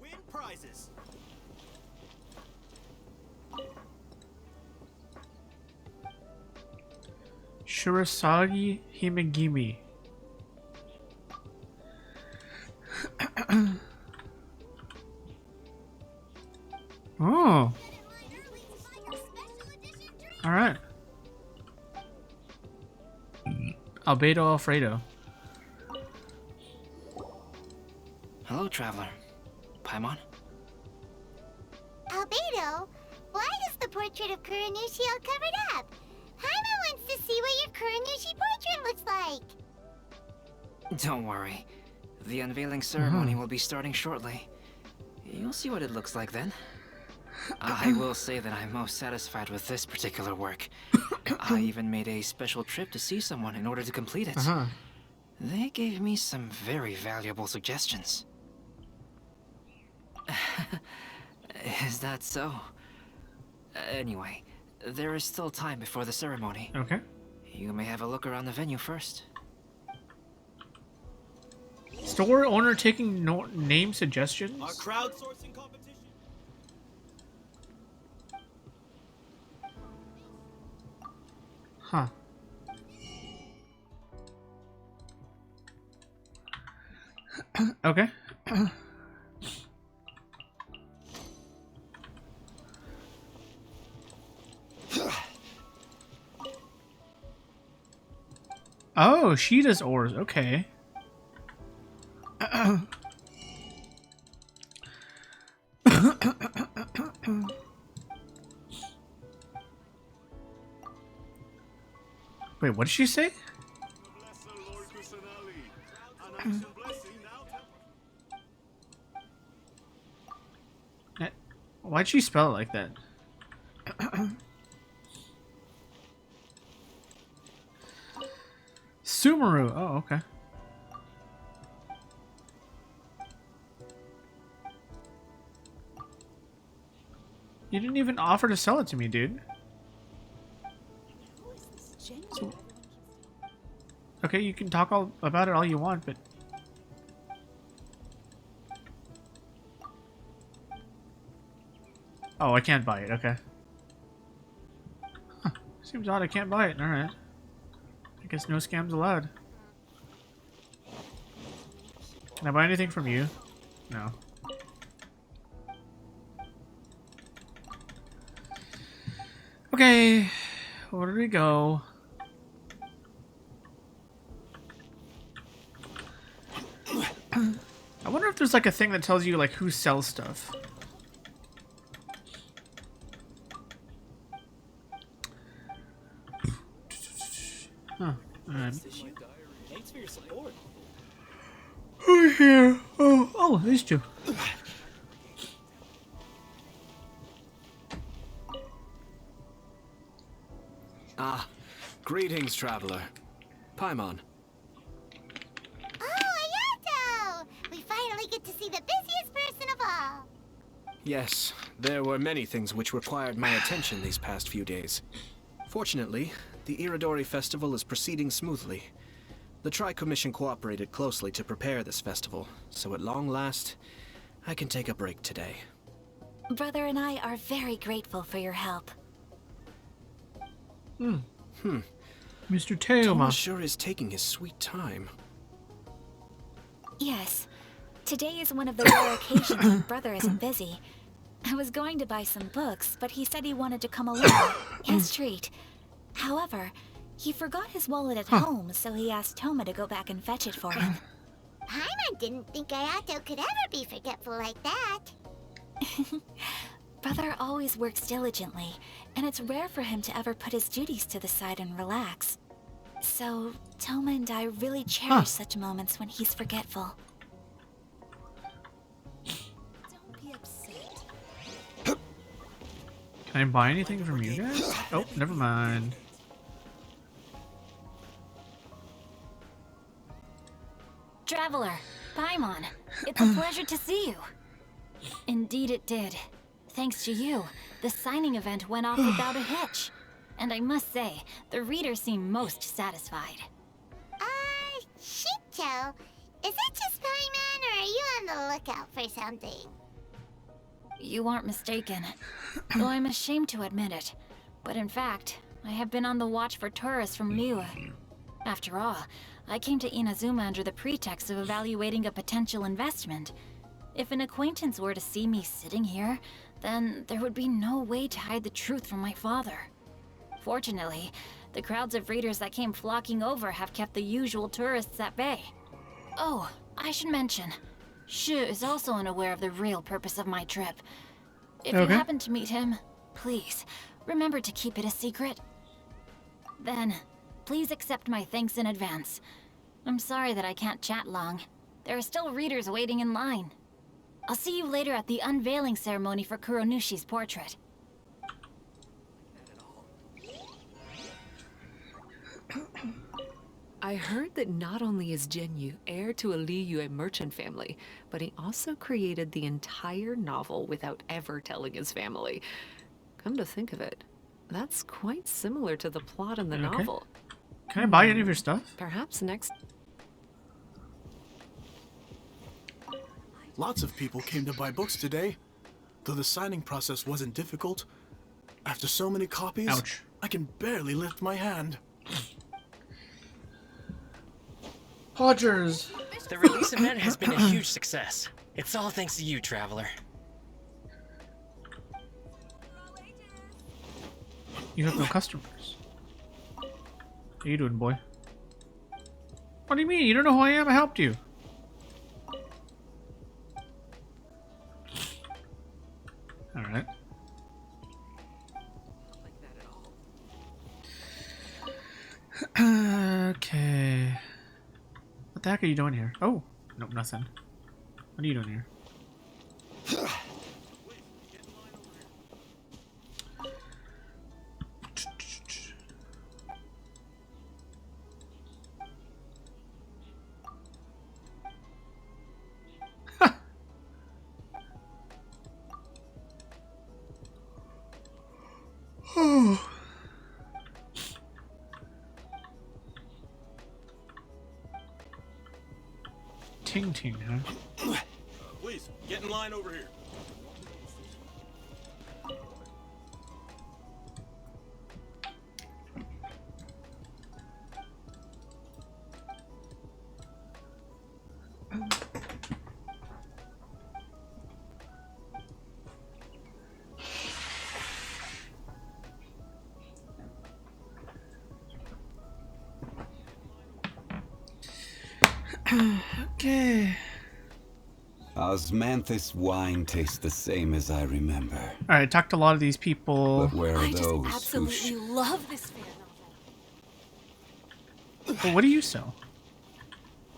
Win prizes.
Shirasagi Himegimi. Oh. Alright. Albedo Alfredo.
Hello, traveler. Paimon?
Albedo, why is the portrait of Kuranushi all covered up? Paimon wants to see what your Kuranushi portrait looks like.
Don't worry. The unveiling ceremony will be starting shortly. You'll see what it looks like then. I will say that I'm most satisfied with this particular work. I even made a special trip to see someone in order to complete it. They gave me some very valuable suggestions. Is that so? Anyway, there is still time before the ceremony.
Okay.
You may have a look around the venue first.
Store owner taking name suggestions?
Our crowdsourcing competition.
Huh. Okay. Oh, she does ores. Okay. Wait, what did she say? Why'd she spell it like that? Sumeru. Oh, okay. You didn't even offer to sell it to me, dude. So, okay, you can talk all about it all you want, but... Oh, I can't buy it. Okay. Huh. Seems odd I can't buy it. Alright. I guess no scams allowed. Can I buy anything from you? No. Okay. Where do we go? I wonder if there's like a thing that tells you like who sells stuff. Huh. Alright.
Thanks for your support.
Who's here? Oh, these two.
Ah, greetings, traveler. Paimon.
Oh, Ayato! We finally get to see the busiest person of all.
Yes, there were many things which required my attention these past few days. Fortunately, the Iridori festival is proceeding smoothly. The Tri-Commission cooperated closely to prepare this festival, so at long last, I can take a break today.
Brother and I are very grateful for your help.
Mr. Thoma
sure is taking his sweet time.
Yes. Today is one of the rare occasions when Brother isn't busy. I was going to buy some books, but he said he wanted to come along. His treat. However, he forgot his wallet at home, so he asked Thoma to go back and fetch it for him.
Paimon didn't think Ayato could ever be forgetful like that.
Brother always works diligently, and it's rare for him to ever put his duties to the side and relax. So, Thoma and I really cherish such moments when he's forgetful.
Don't be upset.
Can I buy anything from you guys? Oh, never mind.
Traveler, Paimon, it's a pleasure to see you. Indeed it did. Thanks to you, the signing event went off without a hitch. And I must say, the readers seem most satisfied.
Shito, is that just Paimon, or are you on the lookout for something?
You aren't mistaken, though I'm ashamed to admit it. But in fact, I have been on the watch for tourists from Liyue. After all, I came to Inazuma under the pretext of evaluating a potential investment. If an acquaintance were to see me sitting here, then there would be no way to hide the truth from my father. Fortunately, the crowds of readers that came flocking over have kept the usual tourists at bay. Oh, I should mention, Shu is also unaware of the real purpose of my trip. If you happen to meet him, please, remember to keep it a secret. Then, please accept my thanks in advance. I'm sorry that I can't chat long. There are still readers waiting in line. I'll see you later at the unveiling ceremony for Kuronushi's portrait.
I heard that not only is Ganyu heir to a Liyue merchant family, but he also created the entire novel without ever telling his family. Come to think of it, that's quite similar to the plot in the novel.
Can I buy any of your stuff?
Perhaps next...
Lots of people came to buy books today. Though the signing process wasn't difficult, after so many copies,
ouch,
I can barely lift my hand.
Podgers!
The release event has been a huge success. It's all thanks to you, Traveler.
You have no customers. How you doing, boy? What do you mean? You don't know who I am? I helped you. Alright. Okay. What the heck are you doing here? Oh, nope, nothing. What are you doing here? Ting ting, huh?
Please, get in line over here.
Okay.
Osmanthus wine tastes the same as I remember.
Alright, I talked to a lot of these people.
But where are
I
those
just absolutely love this fan novel.
Oh, what do you sell?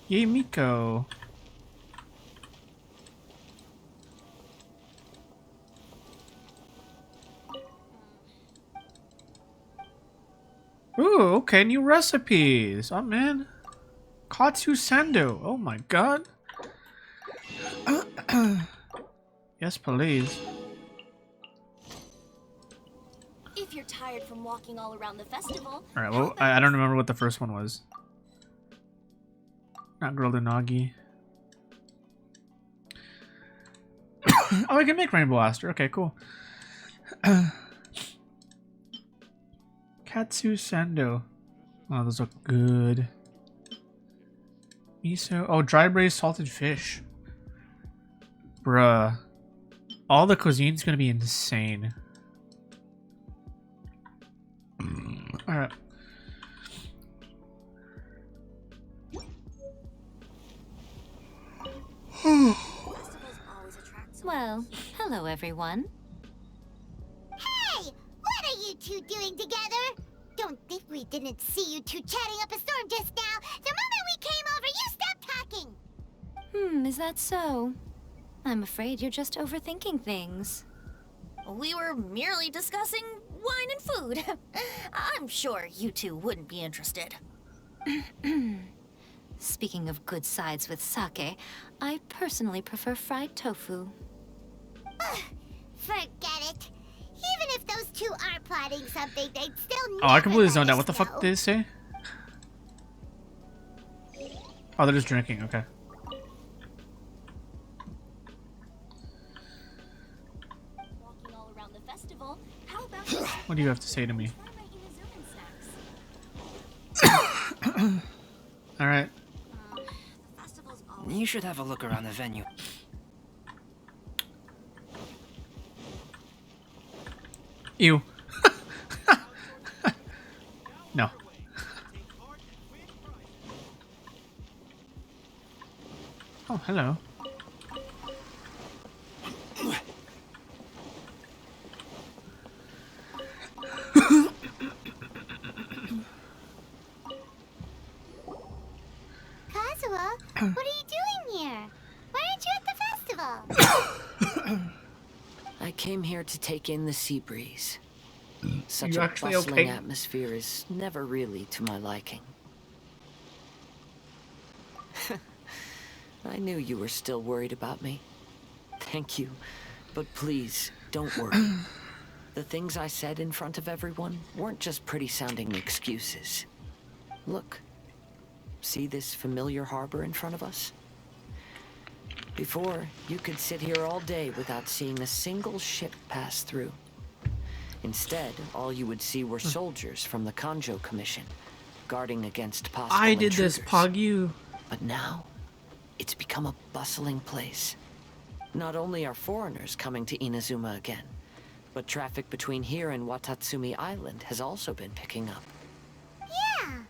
Yay, Miko. Ooh, okay, new recipes. Oh, man. Katsu Sando. Oh, my God. Yes, please.
If you're tired from walking all around the festival...
Alright, well, I don't remember what the first one was. Not grilled unagi. Oh, I can make Rainbow Aster. Okay, cool. Katsu Sando. Oh, those look good. Miso. Oh, dry braised salted fish. Bruh. All the cuisine's gonna be insane. Alright.
Well, hello everyone.
Hey! What are you two doing together? Don't think we didn't see you two chatting up a storm just now. The moment we came over, you stopped talking.
Is that so? I'm afraid you're just overthinking things.
We were merely discussing wine and food. I'm sure you two wouldn't be interested.
Speaking of good sides with sake, I personally prefer fried tofu.
Forget it. Even if those two are plotting something, they'd still
Oh, I completely
never
zoned
let
out. What the
us
fuck
know.
did they say? Oh, they're just drinking. Okay.
Walking all around the festival. How about
What do you have to say to me? Alright.
You should have a look around the venue.
Ew. No. Oh, hello.
all?
I came here to take in the sea breeze. Such
You
a
actually
bustling
okay?
atmosphere is never really to my liking. I knew you were still worried about me. Thank you, but please, don't worry. The things I said in front of everyone weren't just pretty-sounding excuses. Look. See this familiar harbor in front of us? Before, you could sit here all day without seeing a single ship pass through. Instead, all you would see were soldiers from the Kanjo Commission, guarding against possible
I did
intruders.
this, Pogyu.
But now, it's become a bustling place. Not only are foreigners coming to Inazuma again, but traffic between here and Watatsumi Island has also been picking up.
Yeah,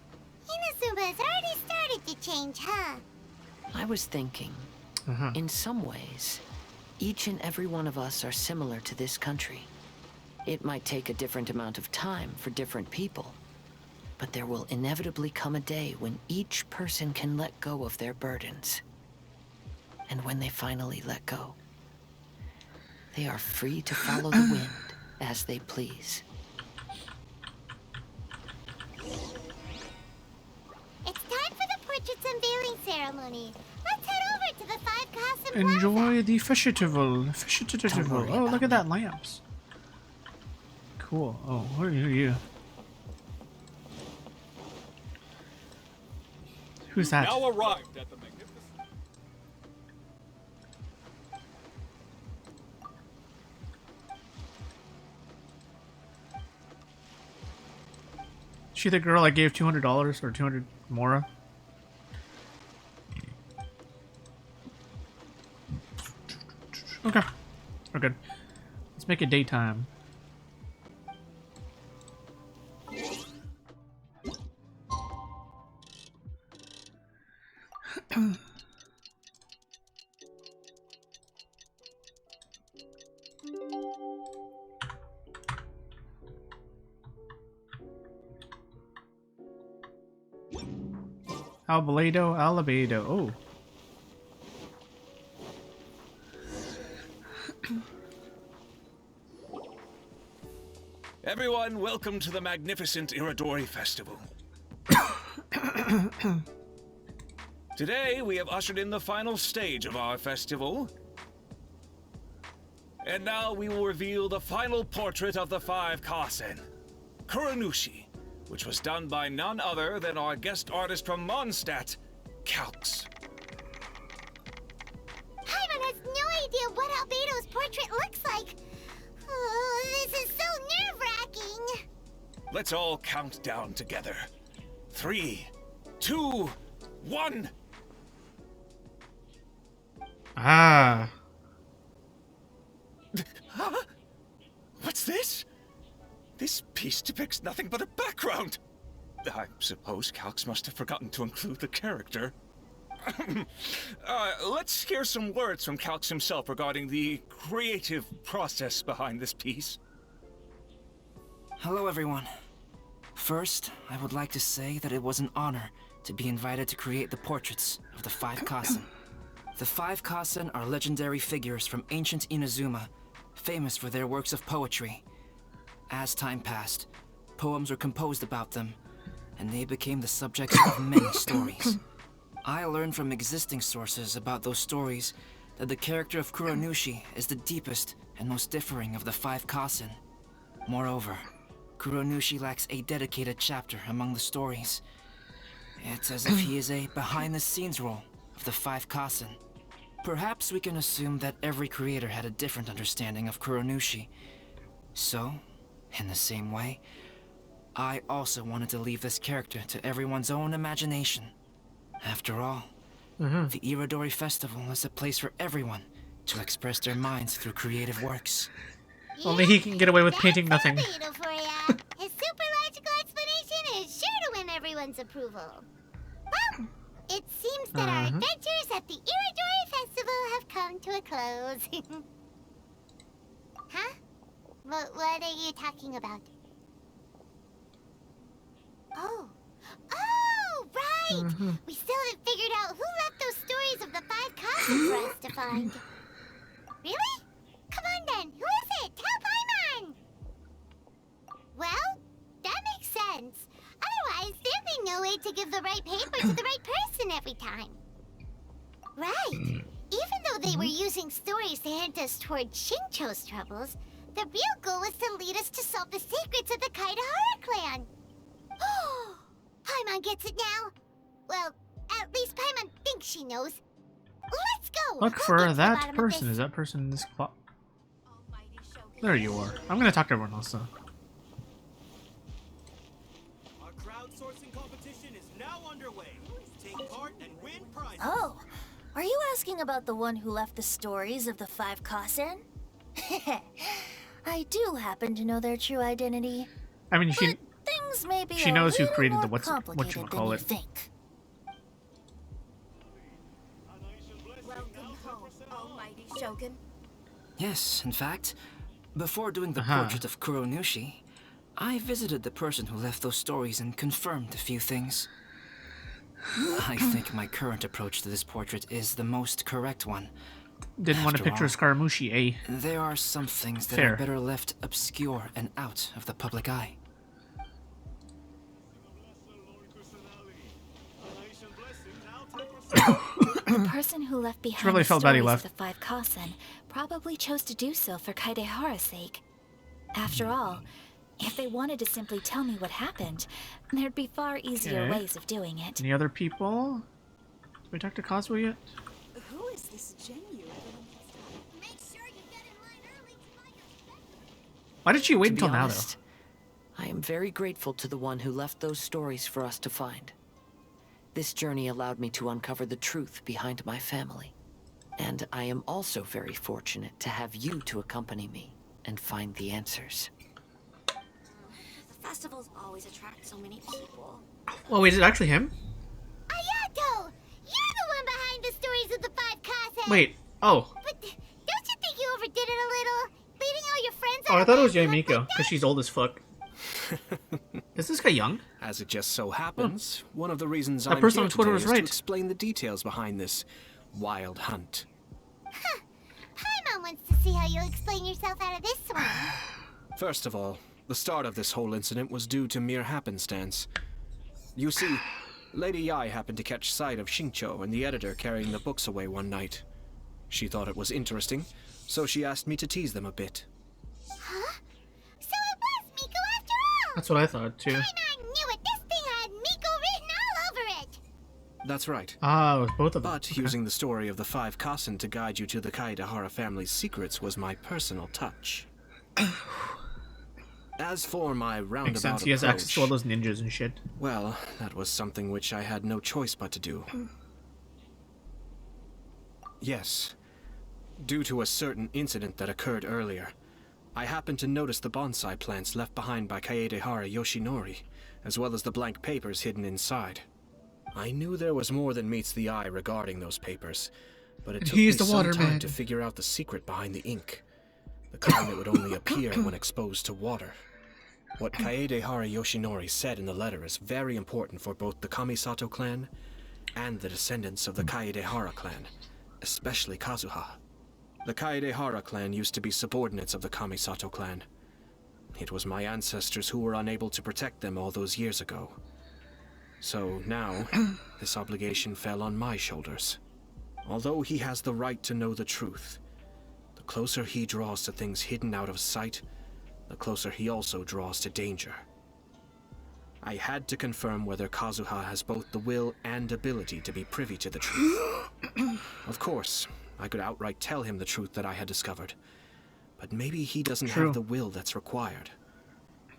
Inazuma has already started to change, huh?
I was thinking, in some ways, each and every one of us are similar to this country. It might take a different amount of time for different people, but there will inevitably come a day when each person can let go of their burdens. And when they finally let go, they are free to follow the wind as they please.
It's time for the portrait's unveiling ceremony. Let's head over to the Five Castle Plaza.
Enjoy the festival. Oh, look at that lamps. Cool. Oh, who are you? Who's that?
Now arrived at the magnificent.
She the girl I gave $200 or 200 Mora? Okay, we're good. Let's make it daytime. Albedo. Oh.
Everyone, welcome to the magnificent Iridori Festival. Today, we have ushered in the final stage of our festival. And now we will reveal the final portrait of the Five Kasen, Kuronushi, which was done by none other than our guest artist from Mondstadt, Calx.
Paimon has no idea what Albedo's portrait looks like. Oh, this is so nerve-wracking.
Let's all count down together. 3, 2, 1.
Ah.
Huh? What's this? This piece depicts nothing but a background. I suppose Calx must have forgotten to include the character. Let's hear some words from Calx himself regarding the creative process behind this piece.
Hello, everyone. First, I would like to say that it was an honor to be invited to create the portraits of the Five Kasen. The Five Kasen are legendary figures from ancient Inazuma, famous for their works of poetry. As time passed, poems were composed about them, and they became the subjects of many stories. I learned from existing sources about those stories that the character of Kuronushi is the deepest and most differing of the Five Kasen. Moreover, Kuronushi lacks a dedicated chapter among the stories. It's as if he is a behind-the-scenes role of the Five Kasen. Perhaps we can assume that every creator had a different understanding of Kuronushi. So, in the same way, I also wanted to leave this character to everyone's own imagination. After all, the Iridori Festival is a place for everyone to express their minds through creative works.
Only he can get away with painting nothing.
For ya. His super logical explanation is sure to win everyone's approval. Well, it seems that our adventures at the Iridori Festival have come to a close. Huh? What are you talking about? Oh, right! We still haven't figured out who left those stories of the Five Kasen for us to find. Really? Come on then, who is it? Tell Paimon! Well, that makes sense. Otherwise, there'd be no way to give the right paper to the right person every time. Right. Even though they were using stories to hint us toward Shincho's troubles, the real goal was to lead us to solve the secrets of the Kaidahara clan. Oh, Paimon gets it now. Well, at least Paimon thinks she knows. Let's go!
Look for that person. Is that person in this clock? There you are. I'm gonna talk to everyone else though.
Our crowdsourcing competition is now underway. Take part and win prizes.
Oh, are you asking about the one who left the stories of the 5 Kasen? I do happen to know their true identity.
I mean,
Things may be
she knows who
little
created
more
the whatchamacallit.
think.
Welcome home, almighty Shogun.
Yes, in fact, before doing the portrait of Kuronushi, I visited the person who left those stories and confirmed a few things. I think my current approach to this portrait is the most correct one.
Didn't want a picture of Scaramucci, eh?
There are some things that
Fair.
are better left obscure and out of the public eye.
The person who left behind
really
the
felt bad he
stories
left.
of the 5 Kasen probably chose to do so for Kaidehara's sake. After all, if they wanted to simply tell me what happened, there'd be far easier
Okay.
ways of doing it.
Any other people? Did we talk to Kazuha yet?
Who is this Ganyu?
Why did she wait
To be
until now
honest, I am very grateful to the one who left those stories for us to find. This journey allowed me to uncover the truth behind my family. And I am also very fortunate to have you to accompany me and find the answers.
The festivals always attract so many people.
though? Oh, wait, is it actually him?
Ayato! You're the one behind the stories of the 5 Kasen!
Wait. Oh.
But don't you think you overdid it a little? Leading all your friends
Oh,
on
I
a
thought it was
bad
Young
trip
Miko,
like
because she's old as fuck. Is this guy young?
As it just so happens, one of the reasons
That
I'm
person
here
on Twitter
today
was
is
right.
to explain the details behind this wild hunt.
Paimon wants to see how you'll explain yourself out of this one.
First of all, the start of this whole incident was due to mere happenstance. You see, Lady Yai happened to catch sight of Shincho and the editor carrying the books away one night. She thought it was interesting, so she asked me to tease them a bit.
Huh? So it was Miko after all!
That's what I thought, too.
Paimon knew it! This thing had Miko written all over it!
That's right.
Ah, it was both of them.
But
Okay.
using the story of the 5 Kasen to guide you to the Kaidahara family's secrets was my personal touch. As for my roundabout
Makes sense.
approach,
He has access to all those ninjas and shit.
well, that was something which I had no choice but to do. Yes. Due to a certain incident that occurred earlier, I happened to notice the bonsai plants left behind by Kaedehara Yoshinori, as well as the blank papers hidden inside. I knew there was more than meets the eye regarding those papers, but it took me
He's the
some
water
time
man.
to figure out the secret behind the ink. The kind that would only appear when exposed to water. What Kaedehara Yoshinori said in the letter is very important for both the Kamisato clan and the descendants of the Kaedehara clan, especially Kazuha. The Kaedehara clan used to be subordinates of the Kamisato clan. It was my ancestors who were unable to protect them all those years ago. So now, this obligation fell on my shoulders. Although he has the right to know the truth, the closer he draws to things hidden out of sight, the closer he also draws to danger. I had to confirm whether Kazuha has both the will and ability to be privy to the truth. Of course, I could outright tell him the truth that I had discovered, but maybe he doesn't
True.
have the will that's required.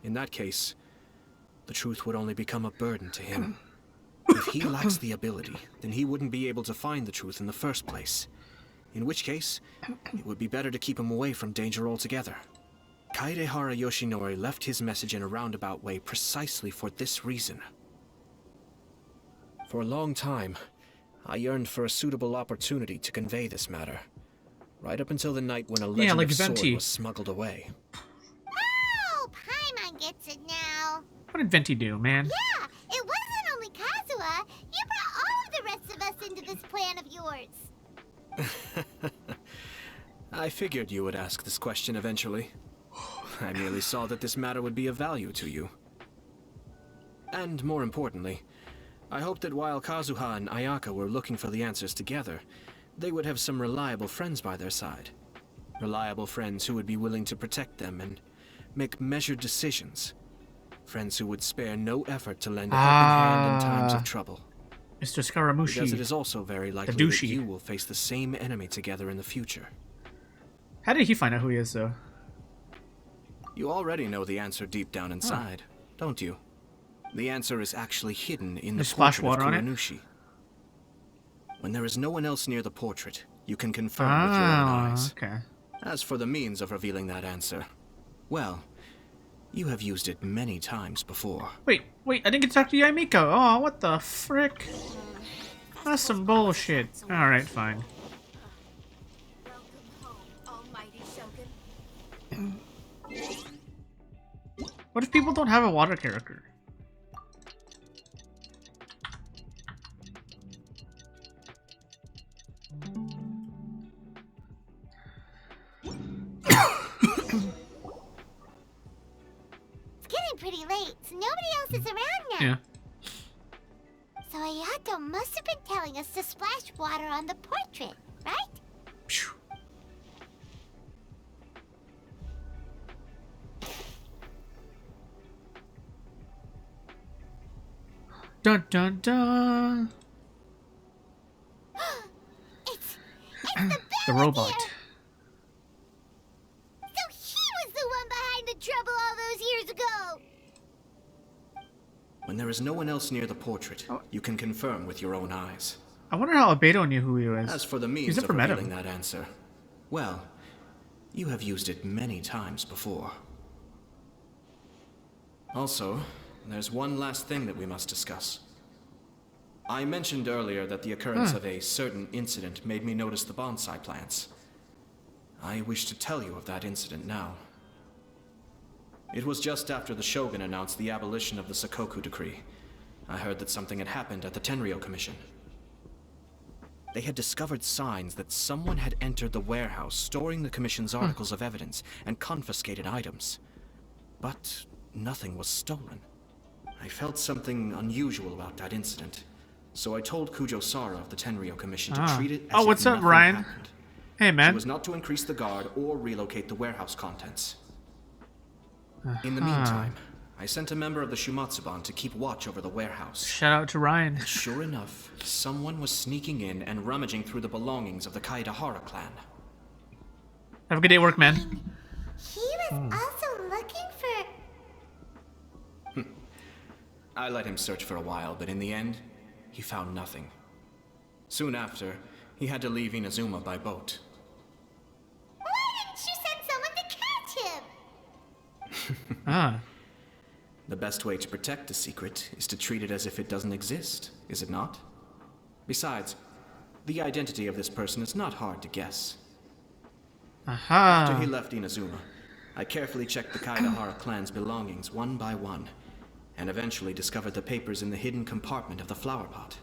In that case, the truth would only become a burden to him. If he lacks the ability, then he wouldn't be able to find the truth in the first place. In which case, it would be better to keep him away from danger altogether. Kaedehara Yoshinori left his message in a roundabout way precisely for this reason. For a long time, I yearned for a suitable opportunity to convey this matter, right up until the night when a legend
like
of sword
Venti.
was smuggled away.
Oh, Paimon gets it now.
What did Venti do, man?
Yeah, it wasn't only Kazuha. You brought all of the rest of us into this plan of yours.
I figured you would ask this question eventually. I merely saw that this matter would be of value to you. And more importantly, I hoped that while Kazuha and Ayaka were looking for the answers together, they would have some reliable friends by their side. Reliable friends who would be willing to protect them and make measured decisions. Friends who would spare no effort to lend a helping hand in times of trouble.
Mr. Scaramucci.
Because it is also very likely that you will face the same enemy together in the future.
How did he find out who he is, though?
You already know the answer deep down inside, don't you? The answer is actually hidden in the portrait of Kuranushi. When there is no one else near the portrait, you can confirm with your own eyes.
Okay.
As for the means of revealing that answer, well, you have used it many times before.
Wait, I didn't get to talk to Miko. Oh, what the frick? That's some bullshit. Alright, fine. What if people don't have a water character?
Pretty late, so nobody else is around now.
Yeah.
So Ayato must have been telling us to splash water on the portrait, right?
Dun dun dun.
It's the
robot.
So he was the one behind the trouble all those years ago.
When there is no one else near the portrait, you can confirm with your own eyes.
I wonder how Albedo knew who he was.
As for the means of revealing that answer, well, you have used it many times before. Also, there's one last thing that we must discuss. I mentioned earlier that the occurrence of a certain incident made me notice the bonsai plants. I wish to tell you of that incident now. It was just after the Shogun announced the abolition of the Sakoku decree. I heard that something had happened at the Tenryou Commission. They had discovered signs that someone had entered the warehouse storing the Commission's articles of evidence and confiscated items. But nothing was stolen. I felt something unusual about that incident, so I told Kujo-Sara of the Tenryou Commission to treat it as if
what's up,
nothing
Ryan?
happened.
Hey, man.
She was not to increase the guard or relocate the warehouse contents. In the meantime, I sent a member of the Shumatsuban to keep watch over the warehouse.
Shout out to Ryan.
Sure enough, someone was sneaking in and rummaging through the belongings of the Kaedahara clan.
Have a good day at work, man.
He was also looking for...
I let him search for a while, but in the end, he found nothing. Soon after, he had to leave Inazuma by boat.
Why didn't you send someone to catch him?
The best way to protect a secret is to treat it as if it doesn't exist, is it not? Besides, the identity of this person is not hard to guess. After he left Inazuma, I carefully checked the Kaedahara clan's belongings one by one, and eventually discovered the papers in the hidden compartment of the flower pot.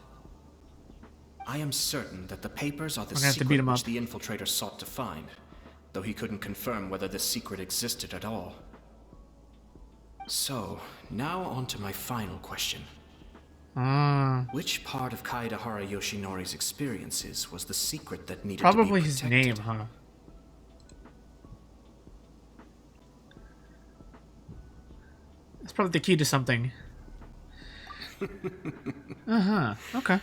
I am certain that the papers are the secret which the infiltrator sought to find, though he couldn't confirm whether this secret existed at all. So, now on to my final question. Which part of Kaedahara Yoshinori's experiences was the secret that needed to be protected?
Probably his name, huh? That's probably the key to something. Okay.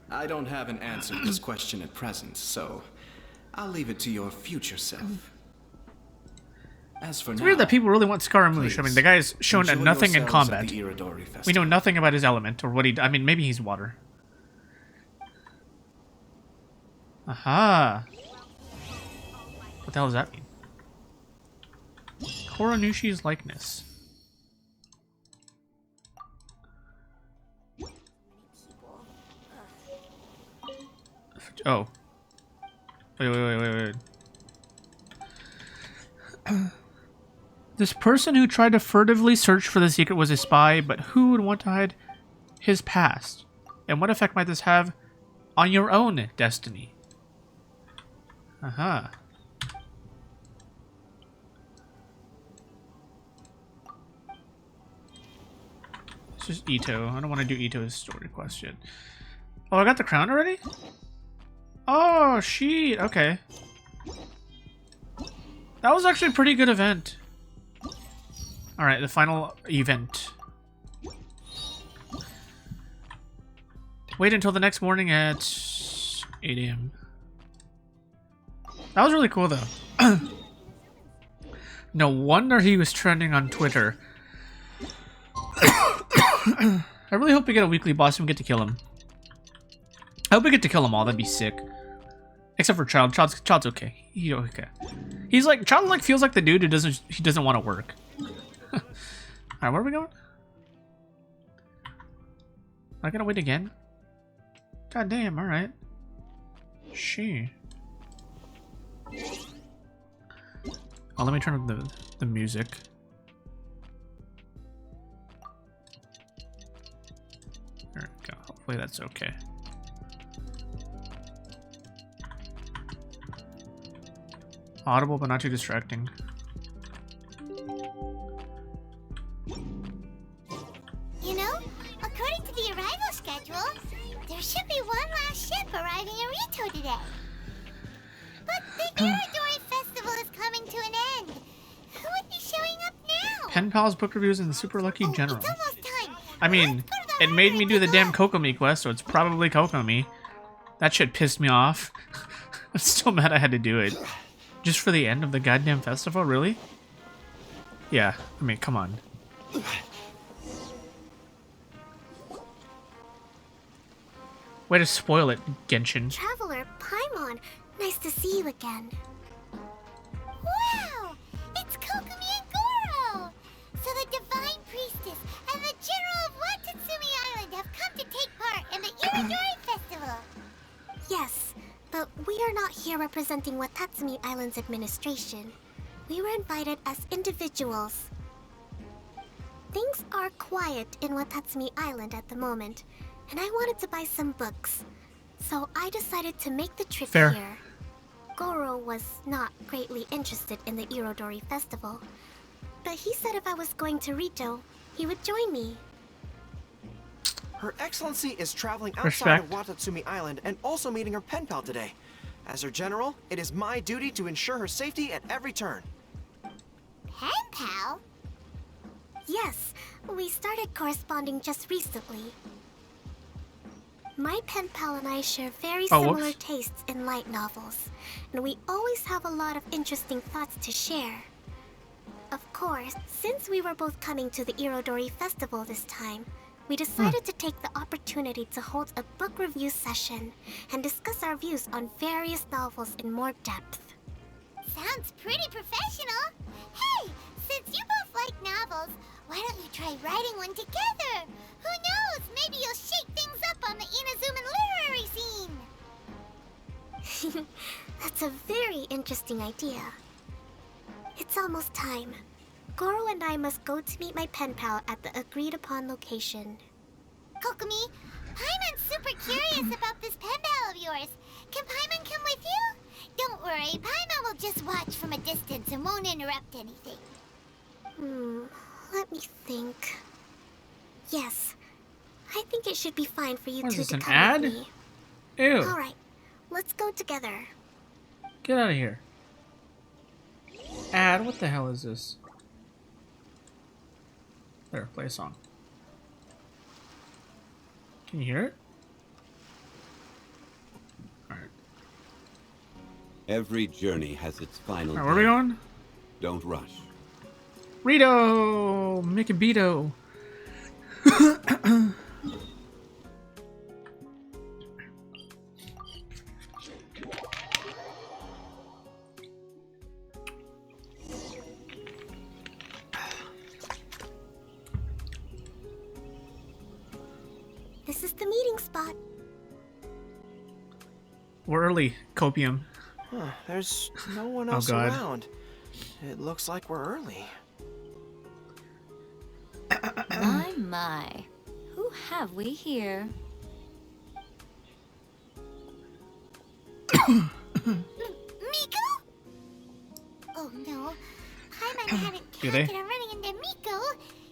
I don't have an answer to this question at present, so I'll leave it to your future self. As for
It's
now,
weird that people really want Scaramouche. I mean, the guy's shown
enjoy
nothing in
yourselves at
combat.
the Iridori Festival.
We know nothing about his element or what he. I mean, maybe he's water. Aha. What the hell does that mean? Koronushi's likeness. Oh. Wait. This person who tried to furtively search for the secret was a spy, but who would want to hide his past? And what effect might this have on your own destiny? just Itto. I don't want to do Itto's story quest yet. Oh, I got the crown already? Oh, shit. Okay. That was actually a pretty good event. Alright, the final event. Wait until the next morning at 8 AM. That was really cool, though. No wonder he was trending on Twitter. I really hope we get a weekly boss and we get to kill him. I hope we get to kill them all. That'd be sick. Except for Child. Child's okay. He's okay. He's like Child. Like feels like the dude who doesn't want to work. All right, where are we going? I gotta wait again. God damn. All right. She. Oh, let me turn up the music. There we go. Hopefully that's okay. Audible, but not too distracting.
You know, according to the arrival schedule, there should be one last ship arriving in Rito today. But the Irodori Festival is coming to an end. Who would be showing up now?
Pen Pals book reviews and the Super Lucky General.
It's almost time.
I mean, it made me do the damn Kokomi quest, so it's probably Kokomi. That shit pissed me off. I'm still mad I had to do it. Just for the end of the goddamn festival, really? Yeah, I mean, come on. Way to spoil it, Genshin.
Traveler Paimon, nice to see you again. Wow! It's Kokomi and Goro! So the Divine Priestess and the General of Watatsumi Island have come to take part in the Irodori Festival! Yes, but we are not here representing Watatsumi Island's administration. We were invited as individuals. Things are quiet in Watatsumi Island at the moment, and I wanted to buy some books. So I decided to make the trip here. Goro was not greatly interested in the Irodori Festival, but he said if I was going to Rito, he would join me.
Her Excellency is traveling outside of Watatsumi Island and also meeting her pen pal today. As her general, it is my duty to ensure her safety at every turn.
Pen pal? Yes, we started corresponding just recently. My pen pal and I share very similar tastes in light novels, and we always have a lot of interesting thoughts to share. Of course, since we were both coming to the Irodori Festival this time, we decided to take the opportunity to hold a book review session and discuss our views on various novels in more depth. Sounds pretty professional. Hey, since you both like novels, why don't you try writing one together? Who knows? Maybe you'll shake things up on the Inazuman literary scene. That's a very interesting idea. It's almost time. Goro and I must go to meet my pen pal at the agreed-upon location. Kokomi, Paimon's super curious about this pen pal of yours. Can Paimon come with you? Don't worry, Paimon will just watch from a distance and won't interrupt anything. Let me think. Yes, I think it should be fine for you two to come with me.
Ew.
Alright, let's go together.
Get out of here. Ad, what the hell is this? There, play a song. Can you hear it? Alright.
Every journey has its final.
Alright, where are we going?
Don't rush.
Rito! Mikibito!
This is the meeting spot.
We're early, Copium.
Huh, there's no one else around. It looks like we're early.
My. Who have we here?
Miko? Oh no. Paimon hadn't
Do they?
counted on running into Miko.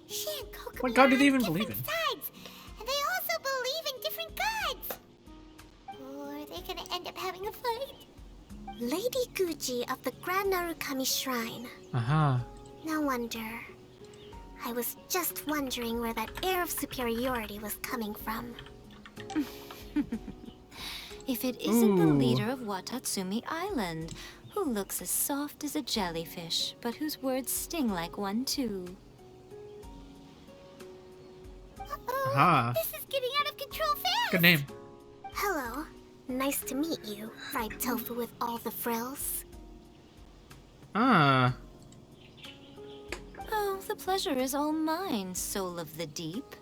She and Kokomi
What god do they even
are on
believe in?
different
effigy of the Grand Narukami Shrine.
Uh-huh.
No wonder. I was just wondering where that air of superiority was coming from.
If it isn't the leader of Watatsumi Island, who looks as soft as a jellyfish, but whose words sting like one too.
Aha.
This is getting out of control fast!
Good name.
Hello. Nice to meet you, fried tofu with all the frills.
Ah.
Oh, the pleasure is all mine, soul of the deep.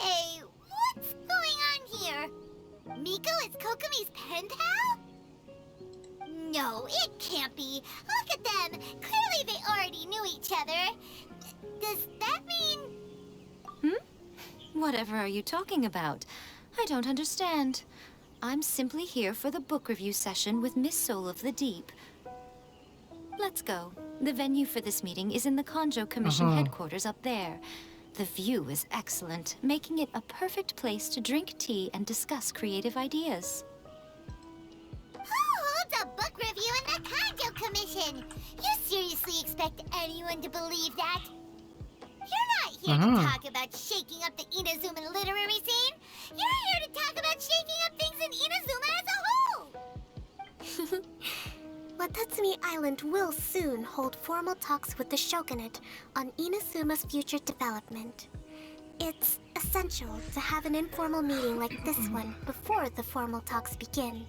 Hey, what's going on here? Miko is Kokomi's pen pal? No, it can't be. Look at them. Clearly they already knew each other. Does that mean...
Whatever are you talking about? I don't understand. I'm simply here for the book review session with Miss Soul of the Deep. Let's go. The venue for this meeting is in the Konjo Commission headquarters up there. The view is excellent, making it a perfect place to drink tea and discuss creative ideas.
Who holds a book review in the Konjo Commission? You seriously expect anyone to believe that? You're not here to talk about shaking up the Inazuma literary scene. You're here to talk about shaking up things in Inazuma as a whole.
Watatsumi Island will soon hold formal talks with the Shogunate on Inazuma's future development. It's essential to have an informal meeting like this one before the formal talks begin.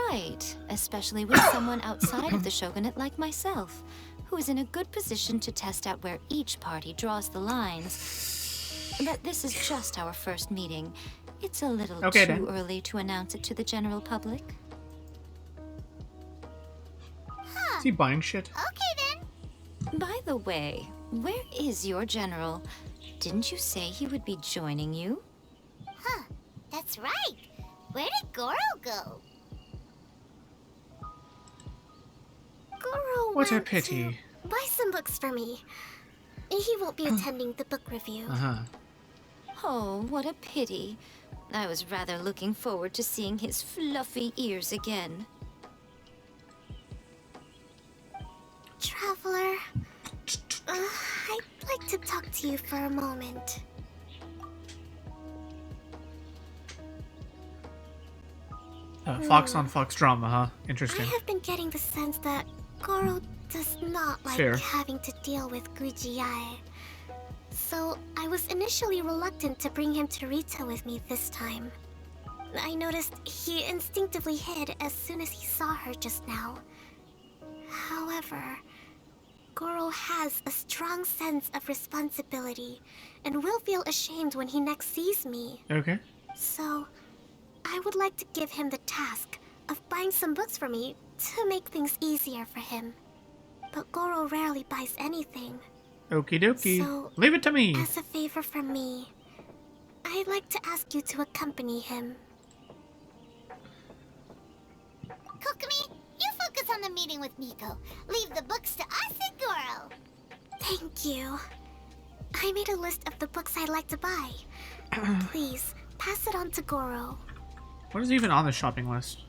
Right, especially with someone outside of the Shogunate like myself, who is in a good position to test out where each party draws the lines. But this is just our first meeting. It's a little too early to announce it to the general public.
Is he buying shit?
Okay then.
By the way, where is your general? Didn't you say he would be joining you?
Huh, that's right. Where did Goro go?
Goro
What a
went
pity.
to buy some books for me. He won't be attending the book review.
Oh, what a pity. I was rather looking forward to seeing his fluffy ears again.
Traveler, I'd like to talk to you for a moment.
Fox on Fox drama, huh? Interesting.
I have been getting the sense that Goro does not like having to deal with Gujiai. So I was initially reluctant to bring him to Rita with me this time. I noticed he instinctively hid as soon as he saw her just now. However, Goro has a strong sense of responsibility and will feel ashamed when he next sees me.
Okay.
So, I would like to give him the task of buying some books for me to make things easier for him. But Goro rarely buys anything.
Okie dokie.
So,
leave it to me.
As a favor from me, I'd like to ask you to accompany him.
Kokomi, you focus on the meeting with Miko. Leave the books to us and Goro.
Thank you. I made a list of the books I'd like to buy. Please, pass it on to Goro.
What is even on the shopping list?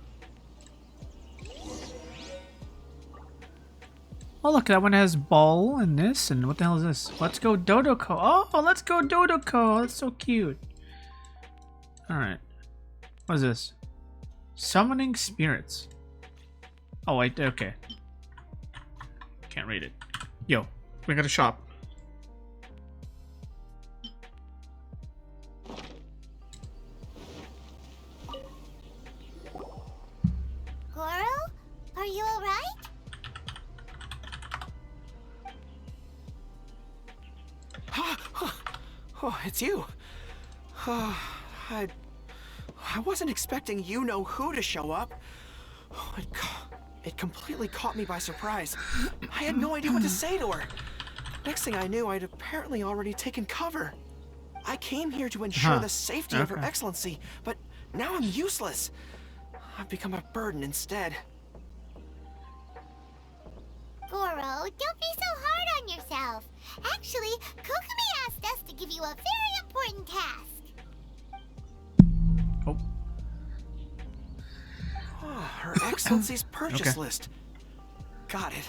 Oh look, that one has Baal and this, and what the hell is this? Let's go Dodoko. Oh, let's go Dodoko. That's so cute. Alright. What is this? Summoning spirits. Oh, wait, okay. Can't read it. Yo, we gotta shop.
Goro? Are you alright?
Oh, it's you. I wasn't expecting you-know-who to show up. Oh, it completely caught me by surprise. I had no idea what to say to her. Next thing I knew, I'd apparently already taken cover. I came here to ensure the safety of Her Excellency, but now I'm useless. I've become a burden instead.
Goro, don't be so hard on yourself. Actually, Kokumi asked us to give you a very important task.
Oh, Her Excellency's purchase list. Got it.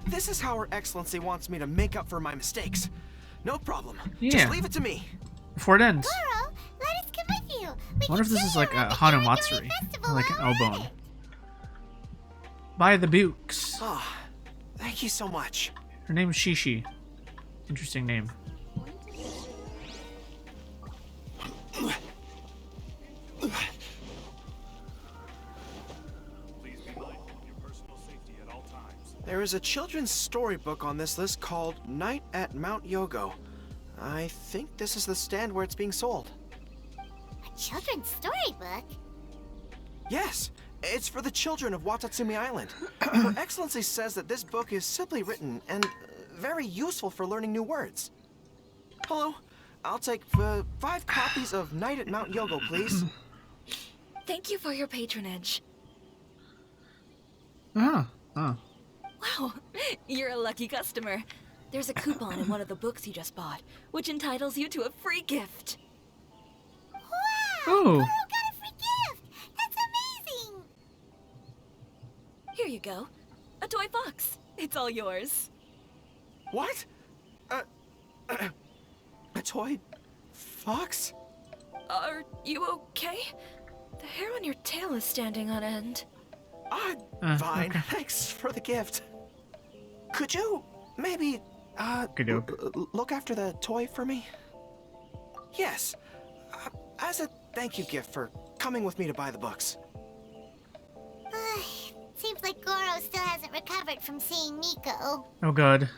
This is how Her Excellency wants me to make up for my mistakes. No problem. Just leave it to me.
Before it ends.
Goro, let us come with you.
I wonder if this is like a Hanamatsuri. Like an Obon. Buy the books.
Oh, thank you so much.
Her name's Shishi. Interesting name.
There is a children's storybook on this list called Night at Mount Yogo. I think this is the stand where it's being sold.
A children's storybook?
Yes, it's for the children of Watatsumi Island. Her Excellency says that this book is simply written and very useful for learning new words. Hello, I'll take 5 copies of Night at Mount Yogo, please.
Thank you for your patronage.
Oh.
Wow, you're a lucky customer. There's a coupon in one of the books you just bought, which entitles you to a free gift.
Wow!
Oh.
Goro got a free gift! That's amazing!
Here you go. A toy fox. It's all yours.
What? A toy fox?
Are you okay? The hair on your tail is standing on end.
Fine.
Okay.
Thanks for the gift. Could you maybe look after the toy for me? Yes. As a thank you gift for coming with me to buy the books.
Seems like Goro still hasn't recovered from seeing Miko.
Oh god.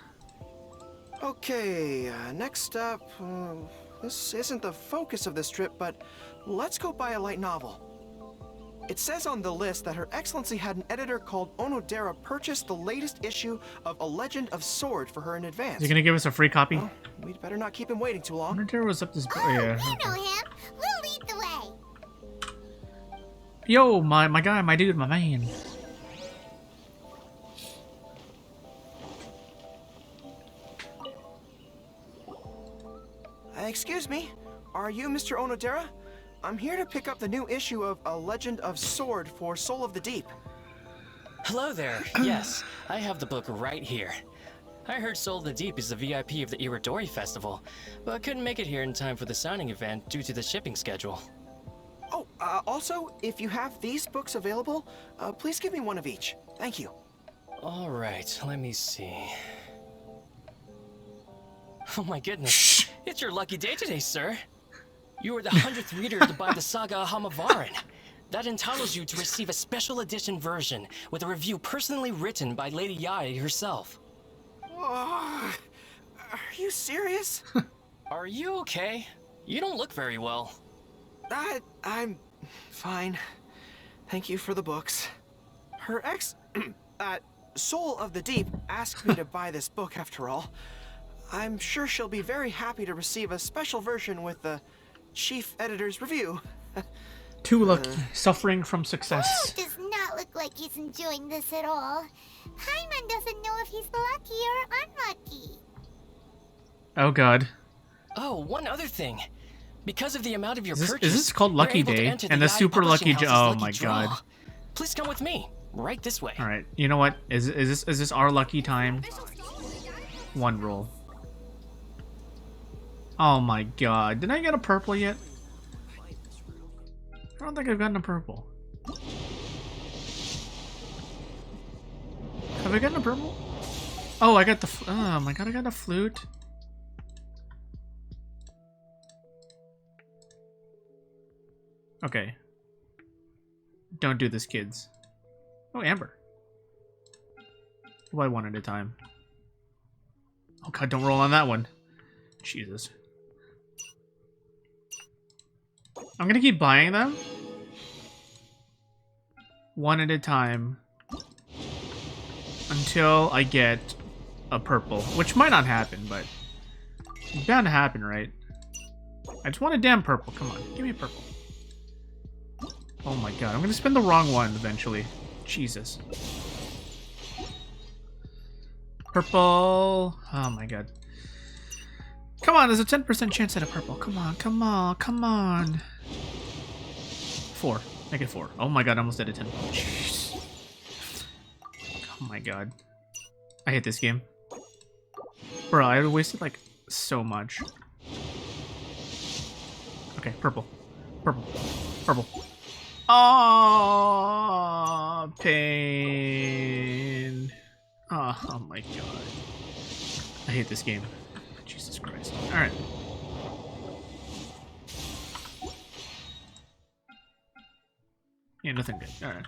Okay, next up, this isn't the focus of this trip, but let's go buy a light novel. It says on the list that Her Excellency had an editor called Onodera purchase the latest issue of A Legend of Sword for her in advance.
Is he gonna give us a free copy?
Well, we'd better not keep him waiting too long.
Onodera was up this.
Oh,
yeah.
you know him. We'll lead the way.
Yo, my guy, my dude, my man.
Excuse me, are you Mr. Onodera? I'm here to pick up the new issue of A Legend of Sword for Soul of the Deep.
Hello there. Yes, I have the book right here. I heard Soul of the Deep is the VIP of the Iridori Festival, but couldn't make it here in time for the signing event due to the shipping schedule.
Oh, also, if you have these books available, please give me one of each. Thank you.
All right, let me see. Oh my goodness, it's your lucky day today, sir. You are the 100th reader to buy the Saga of Hamavaran. That entitles you to receive a special edition version with a review personally written by Lady Yae herself.
Are you serious?
Are you okay? You don't look very well.
I'm fine. Thank you for the books. Her Soul of the Deep asked me to buy this book after all. I'm sure she'll be very happy to receive a special version with the chief editor's review.
Too lucky. Suffering from success.
Goro does not look like he's enjoying this at all. Paimon doesn't know if he's lucky or unlucky.
Oh god.
Oh, one other thing. Because of the amount of your
Is
purchase,
this called Lucky
you're able to
Day?
enter
And the
Yae
super lucky
Publishing
oh
House's
my
lucky draw.
god.
Please come with me. Right this way.
Alright, you know what? Is this our lucky time? One roll. Oh my god. Did I get a purple yet? I don't think I've gotten a purple. Have I gotten a purple? Oh, I got the oh my god, I got a flute. Okay. Don't do this, kids. Oh, Amber. Why one at a time? Oh god, don't roll on that one. Jesus. I'm gonna keep buying them. One at a time. Until I get a purple. Which might not happen, but it's bound to happen, right? I just want a damn purple. Come on, give me a purple. Oh my god, I'm gonna spend the wrong one eventually. Jesus. Purple. Oh my god. Come on, there's a 10% chance at a purple. Come on, come on, come on. 4. Make it 4. Oh my god, I almost did a 10. Jeez. Oh my god. I hate this game. Bro, I wasted like so much. Okay, purple. Purple. Purple. Oh, pain. Oh my god. I hate this game. Jesus Christ. Alright. Yeah, nothing good. Alright.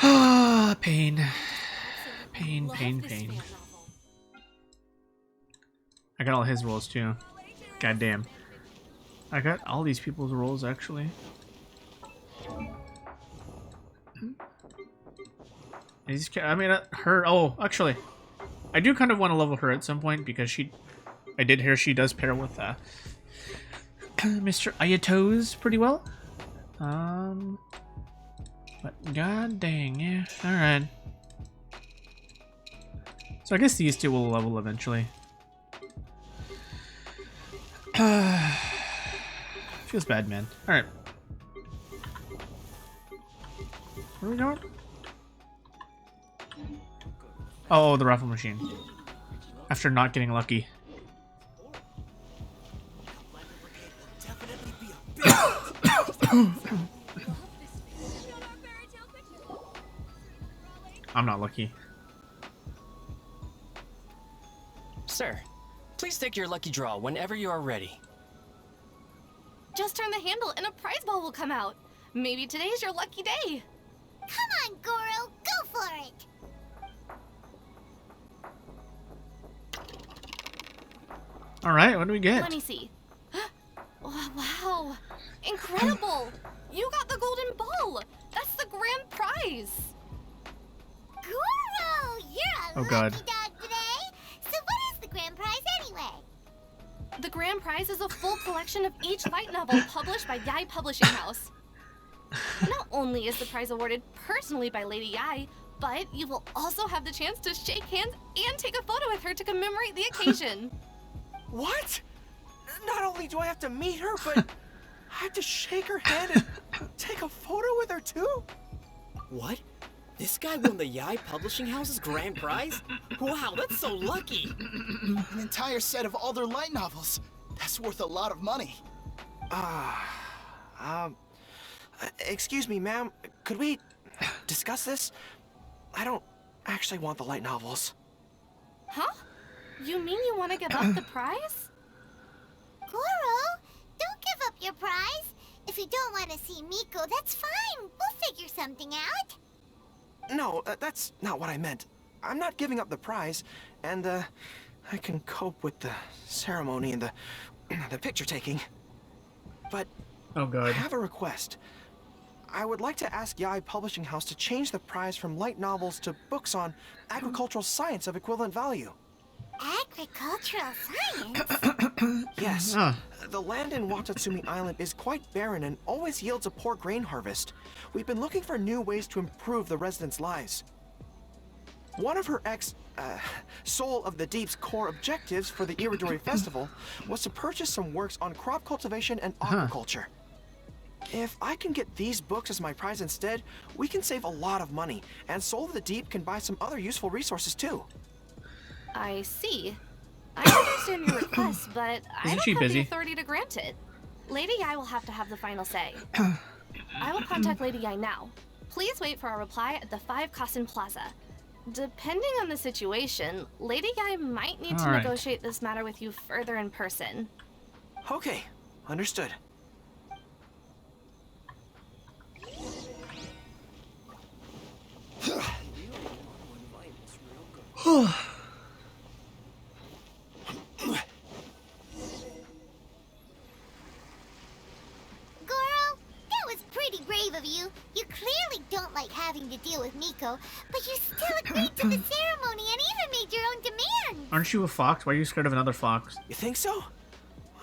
Ah, pain. Pain, pain, pain. I got all his rolls too. God damn. I got all these people's rolls actually. I mean, her. Oh, actually, I do kind of want to level her at some point because I did hear she does pair with Mr. Ayato's pretty well. But god dang, yeah. All right. So I guess these two will level eventually. Feels bad, man. All right. Where are we going? Oh, the raffle machine. After not getting lucky. I'm not lucky.
Sir, please take your lucky draw whenever you are ready.
Just turn the handle and a prize ball will come out. Maybe today's your lucky day.
Come on, Goro, go for it.
All right, what do we get?
Let me see. Oh, wow, incredible! You got the golden ball. That's the grand prize.
Goro, you're a lucky dog today. So what is the grand prize anyway?
The grand prize is a full collection of each light novel published by Yae Publishing House. Not only is the prize awarded personally by Lady Yae, but you will also have the chance to shake hands and take a photo with her to commemorate the occasion.
What? Not only do I have to meet her, but I have to shake her hand and take a photo with her too?
What? This guy won the Yae Publishing House's grand prize? Wow, that's so lucky!
An entire set of all their light novels. That's worth a lot of money.
Excuse me, ma'am. Could we discuss this? I don't actually want the light novels.
Huh? You mean you want to give up the prize?
Goro, don't give up your prize. If you don't want to see Miko, that's fine. We'll figure something out.
No, that's not what I meant. I'm not giving up the prize, and I can cope with the ceremony and the picture taking. But
oh god,
I have a request. I would like to ask Yae Publishing House to change the prize from light novels to books on agricultural science of equivalent value.
Agricultural science?
Yes. The land in Watatsumi Island is quite barren and always yields a poor grain harvest. We've been looking for new ways to improve the residents' lives. One of her Soul of the Deep's core objectives for the Iridori Festival was to purchase some works on crop cultivation and aquaculture. If I can get these books as my prize instead, we can save a lot of money, and Soul of the Deep can buy some other useful resources too.
I see. I understand your request, but I don't have the authority to grant it. Lady Yae will have to have the final say. I will contact Lady Yae now. Please wait for our reply at the 5 Kasen Plaza. Depending on the situation, Lady Yae might need to negotiate this matter with you further in person.
Okay, understood.
Brave of you. You clearly don't like having to deal with Miko, but you still agreed to the ceremony and even made your own demands.
Aren't you a fox? Why are you scared of another fox?
You think so?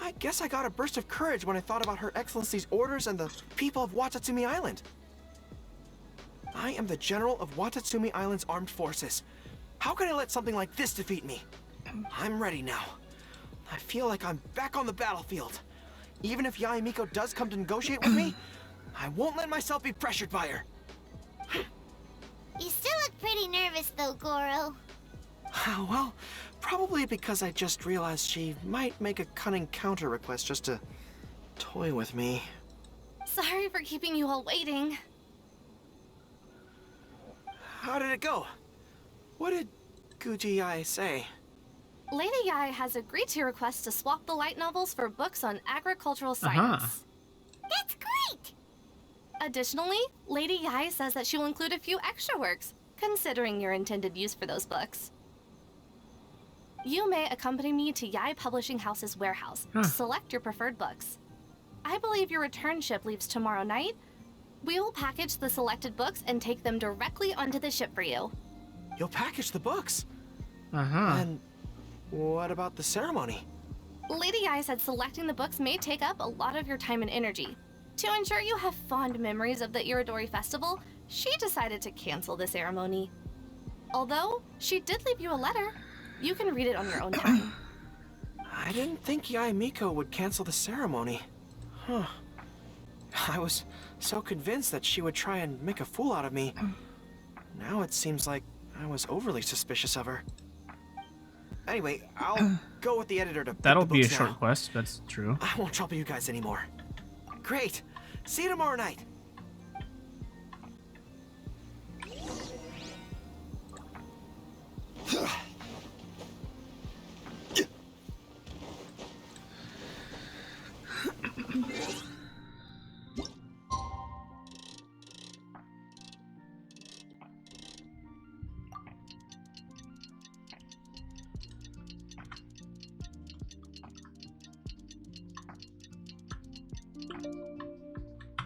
I guess I got a burst of courage when I thought about Her Excellency's orders and the people of Watatsumi Island. I am the General of Watatsumi Island's armed forces. How can I let something like this defeat me? I'm ready now. I feel like I'm back on the battlefield. Even if Yae Miko does come to negotiate with me, I won't let myself be pressured by her.
You still look pretty nervous though, Goro.
Well, probably because I just realized she might make a cunning counter request just to toy with me.
Sorry for keeping you all waiting.
How did it go? What did Guji Yae say?
Lady Yae has agreed to your request to swap the light novels for books on agricultural science.
That's great!
Additionally, Lady Yae says that she will include a few extra works, considering your intended use for those books. You may accompany me to Yae Publishing House's warehouse to select your preferred books. I believe your return ship leaves tomorrow night. We will package the selected books and take them directly onto the ship for you.
You'll package the books?
Uh-huh.
And what about the ceremony?
Lady Yae said selecting the books may take up a lot of your time and energy. To ensure you have fond memories of the Irodori Festival, she decided to cancel the ceremony. Although, she did leave you a letter. You can read it on your own time.
I didn't think Yae Miko would cancel the ceremony. Huh. I was so convinced that she would try and make a fool out of me. Now it seems like I was overly suspicious of her. Anyway, I'll go with the editor to pick
That'll
the
be a
books
short
now.
quest, that's true.
I won't trouble you guys anymore. Great. See you tomorrow night.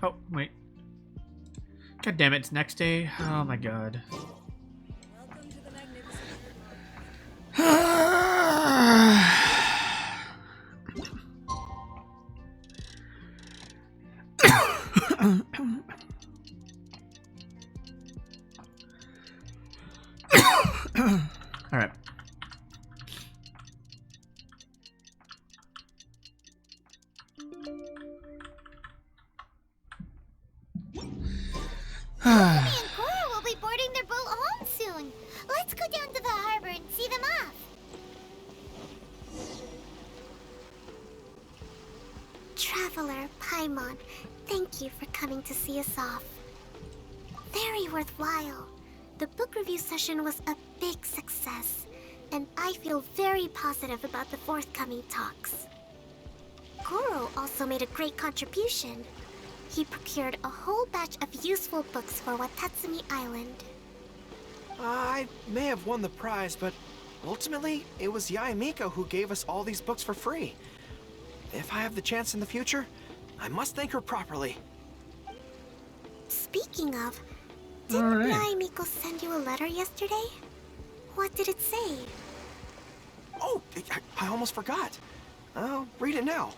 Oh, wait. God damn it, it's next day. Oh my god. All right.
Tommy and Goro will be boarding their boat home soon. Let's go down to the harbor and see them off.
Traveler, Paimon, thank you for coming to see us off. Very worthwhile. The book review session was a big success, and I feel very positive about the forthcoming talks. Goro also made a great contribution. He procured a whole batch of useful books for Watatsumi Island.
I may have won the prize, but ultimately, it was Yae Miko who gave us all these books for free. If I have the chance in the future, I must thank her properly.
Speaking of, didn't Yae Miko send you a letter yesterday? What did it say?
Oh, I almost forgot. I'll read it now.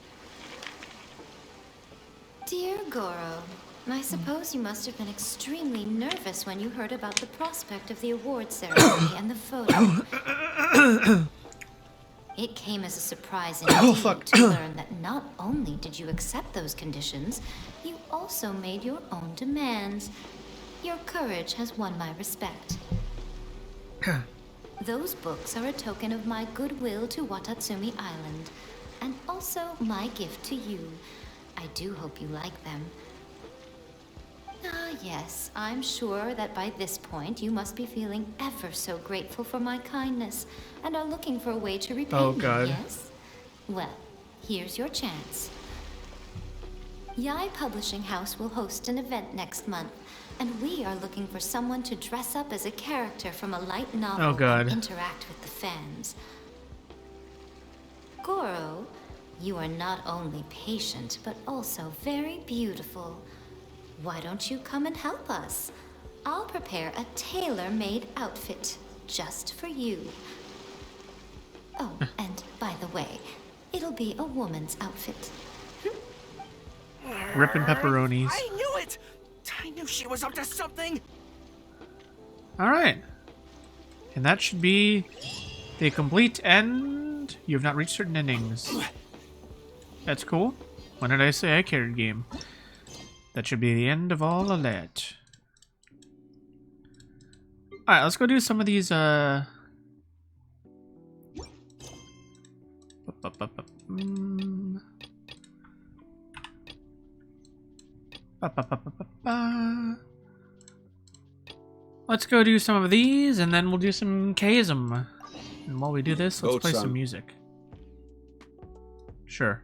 Dear Goro, I suppose you must have been extremely nervous when you heard about the prospect of the award ceremony and the photo. It came as a surprise indeed to learn that not only did you accept those conditions, you also made your own demands. Your courage has won my respect. Those books are a token of my goodwill to Watatsumi Island, and also my gift to you. I do hope you like them. Ah, yes, I'm sure that by this point you must be feeling ever so grateful for my kindness and are looking for a way to repay me, yes? Well, here's your chance. Yae Publishing House will host an event next month, and we are looking for someone to dress up as a character from a light novel and interact with the fans. Goro, you are not only patient, but also very beautiful. Why don't you come and help us? I'll prepare a tailor-made outfit just for you. Oh, and by the way, it'll be a woman's outfit.
Ripping pepperonis.
I knew it! I knew she was up to something!
Alright. And that should be the complete end. You have not reached certain endings. That's cool. When did I say I carried game? That should be the end of all of that. Alright, let's go do some of these, Let's go do some of these, and then we'll do some Chasm. And while we do this, let's play some music. Sure.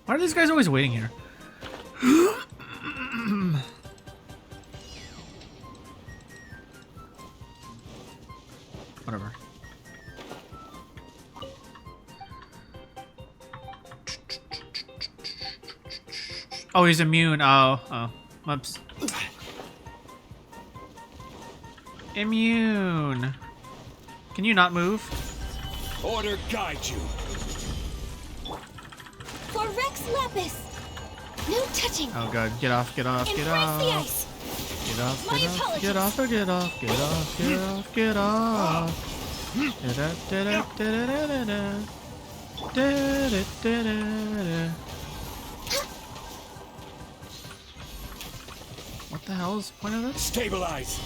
Why are these guys always waiting here? Whatever. Oh, he's immune. Oh. Whoops. Immune. Can you not move?
Order guide you.
For Rex Lapis. No touching.
Oh god, get off, get off, get off.
The ice.
Get off, get off, get off, get off, get off, get off, get off. What the hell is the point of this?
Stabilize.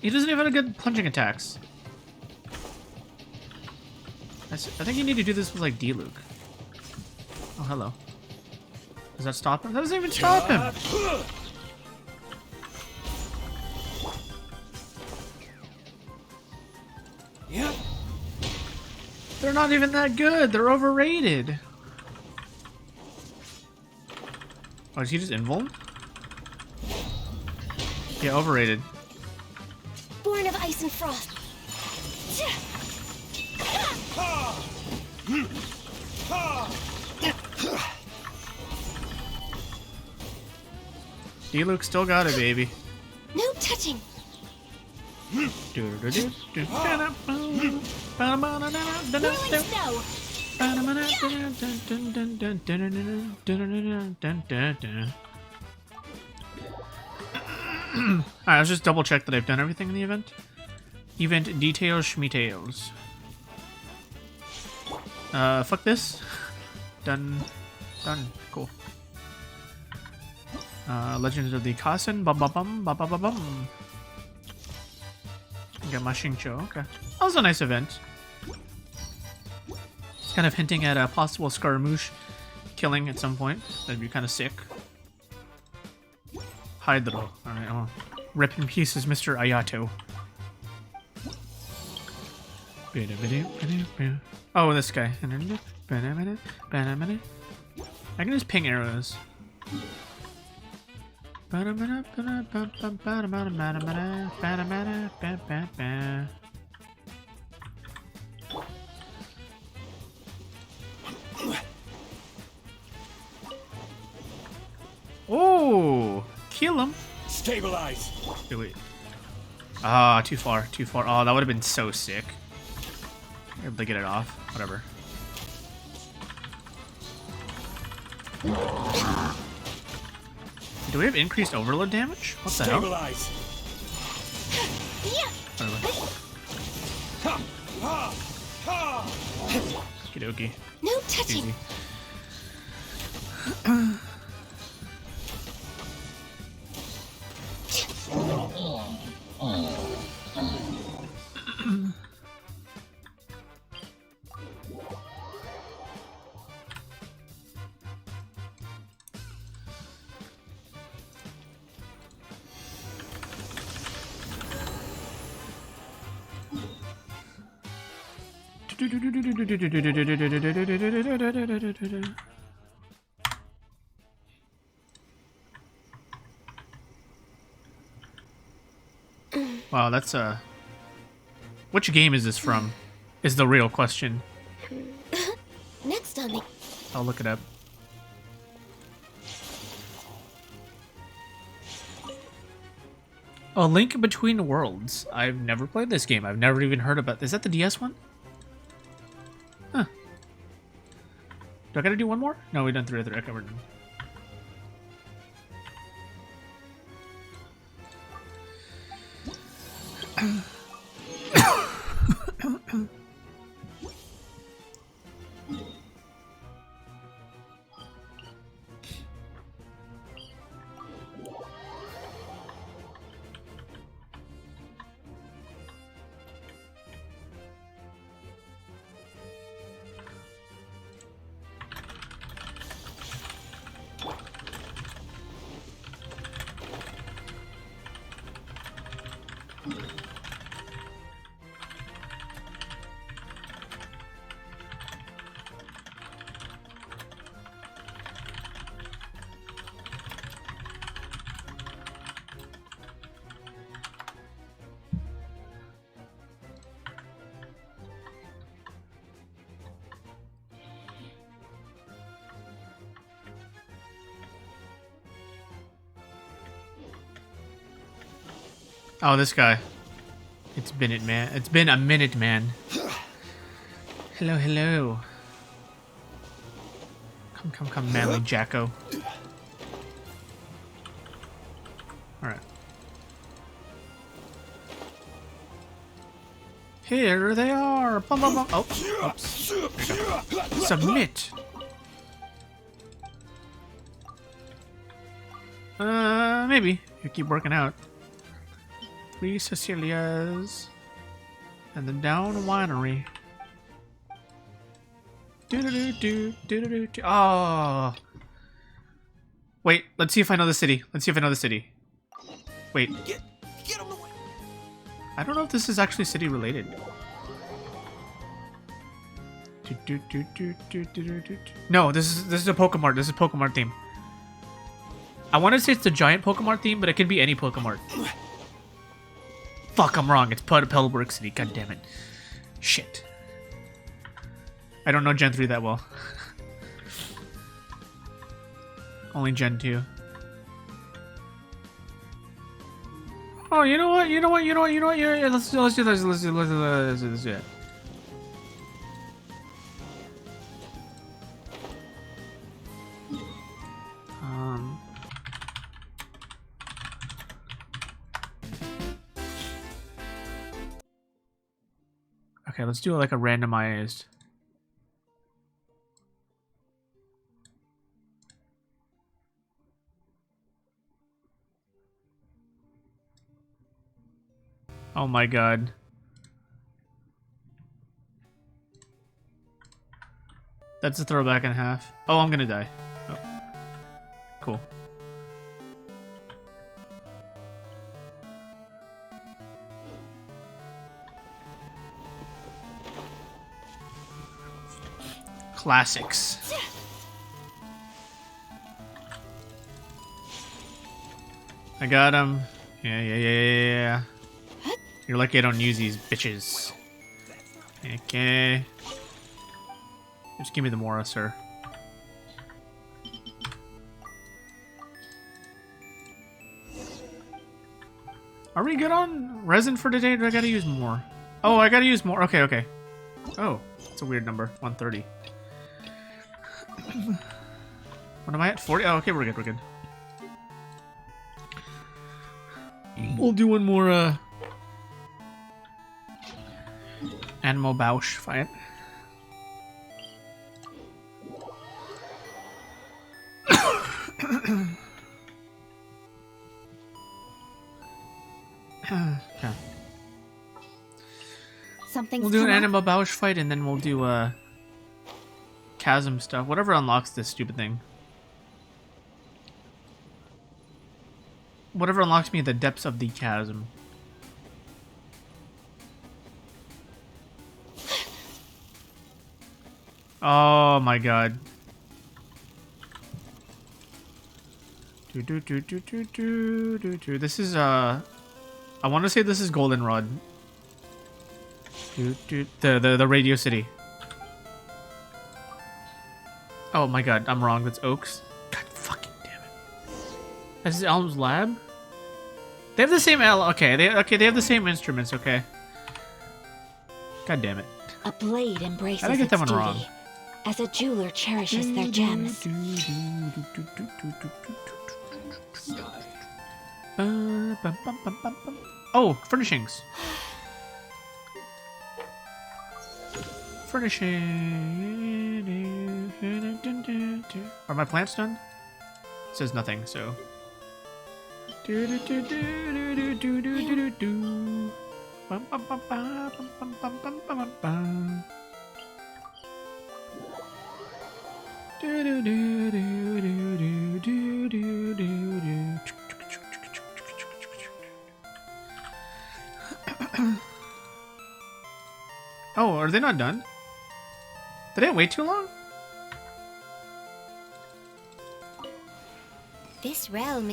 He doesn't even have good punching attacks. I think you need to do this with like D-Luke. Oh, hello. Does that stop him? That doesn't even stop him!
Yep.
They're not even that good. They're overrated. Oh, is he just invuln? Yeah, overrated.
Born of ice and frost.
D-Luke still got it, baby.
No touching.
Alright, let's just double check that I've done everything in the event. Event details, schmetails. Fuck this. Done. Done. Cool. Legends of the Kasen. Bum bum bum bum bum bum bum. Got my Shincho. Okay. That was a nice event. It's kind of hinting at a possible Scaramouche killing at some point. That'd be kind of sick. Hydro. Alright, I'll rip in pieces Mr. Ayato. Oh, this guy. I can just ping arrows. Oh, kill him.
Stabilize.
Wait. Ah, too far, too far. Oh, that would have been so sick. Able to get it off. Whatever. Do we have increased overload damage? What the hell? Okie dokie.
No touching.
Easy. Wow, that's which game is this from? Is the real question.
Next on the...
I'll look it up. A Link Between Worlds. I've never played this game. I've never even heard about. Is that the DS one? Huh. Do I gotta do one more? No, we done 3 other. Okay, we're done. Oh, this guy. It's been it, man. It's been a minute, man. Hello, hello. Come, manly Jacko. Alright. Here they are! Bum, bum, bum. Oh, oops. There you go. Submit! Maybe. You keep working out. 3 Cecilias. And the down winery. Oh. Wait, let's see if I know the city. Wait.
Get him away.
I don't know if this is actually city related. No, this is a Pokemon. This is a Pokemon theme. I want to say it's the giant Pokemon theme, but it can be any Pokemon. Fuck, I'm wrong. It's Pellwork City. God damn it. Shit. I don't know Gen 3 that well. Only Gen 2. Oh, you know what? Yeah, let's do this. Let's do it. Okay, let's do like a randomized. Oh my god. That's a throwback and a half. Oh, I'm gonna die. Oh. Cool. Classics. I got him. Yeah. You're lucky I don't use these bitches. Okay. Just give me the Mora, sir. Are we good on resin for today, or do I gotta use more? Oh, I gotta use more. Okay. Oh, that's a weird number. 130. What am I at? 40? Oh, okay, we're good. We'll do one more, Animal Bausch fight. Okay. We'll do an Animal Bausch fight, and then we'll do, Chasm stuff. Whatever unlocks this stupid thing. Whatever unlocks me at the depths of the chasm. Oh my god. This is I want to say this is Goldenrod. The Radio City. Oh my god, I'm wrong. That's Oaks. God fucking damn it. This is Elm's Lab? They have the same okay, they have the same instruments, okay. God damn it.
A blade embraces
I get that one
its
wrong.
duty, as a jeweler cherishes their gems.
Oh, furnishings. Furnishing. Are my plants done? It says nothing, so. Oh, are they not done? Did I wait too long?
This realm.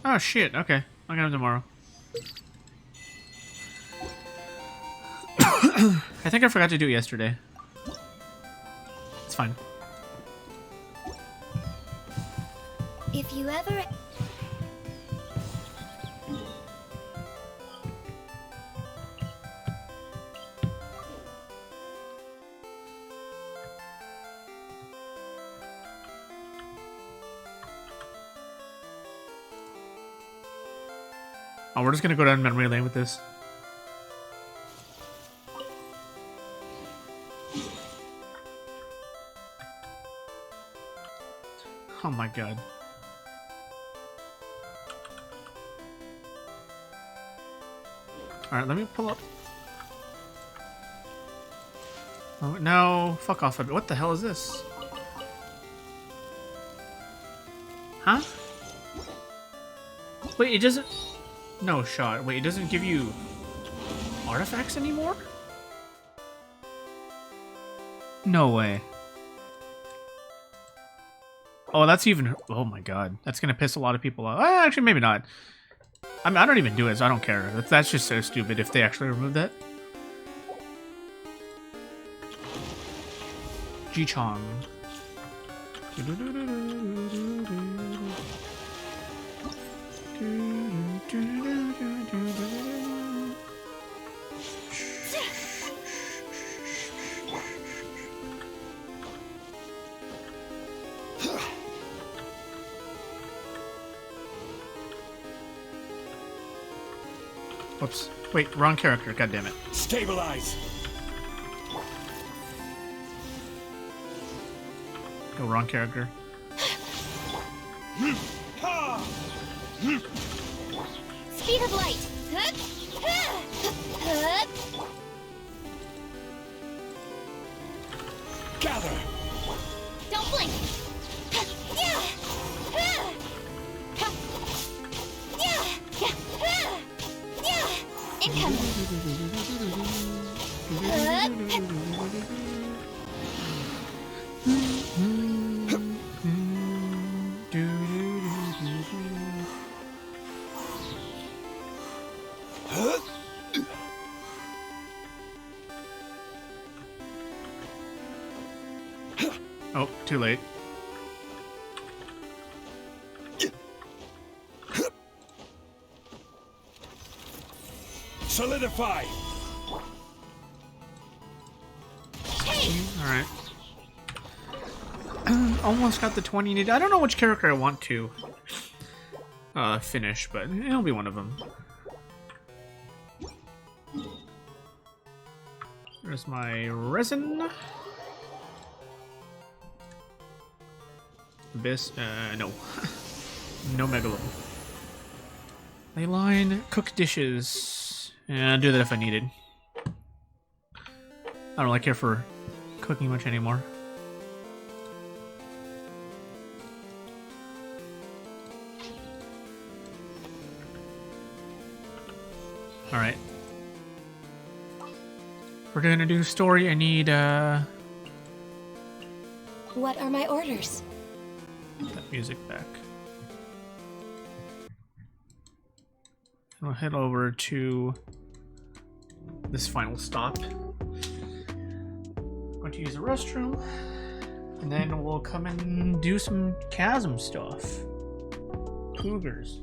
Oh shit, okay. I'll get them tomorrow. I think I forgot to do it yesterday. It's fine.
If you ever.
Oh, we're just gonna go down memory lane with this. Oh my god. Alright, let me pull up. Oh, no. Fuck off a bit. What the hell is this? Huh? Wait, it doesn't... No shot. Wait, it doesn't give you artifacts anymore? No way. Oh, that's even... Oh my god. That's gonna piss a lot of people off. Actually, maybe not. I mean, I don't even do it, so I don't care. That's just so stupid if they actually remove that. Ji-Chong. Whoops. Wait, wrong character. God damn it.
Stabilize.
Go wrong character.
Speed of light.
Gather.
Don't blink. Incoming.
Oh, too late.
Solidify.
Alright. Almost got the 20 needed. I don't know which character I want to finish, but it'll be one of them. There's my resin. Abyss, no. No Megalom. Leyline, cook dishes. Yeah, I'll do that if I needed. I don't really care for cooking much anymore. Alright. We're gonna do story. I need,
What are my orders?
that music back. I'll head over to this final stop. I'm going to use the restroom, and then we'll come and do some Chasm stuff. Cougars.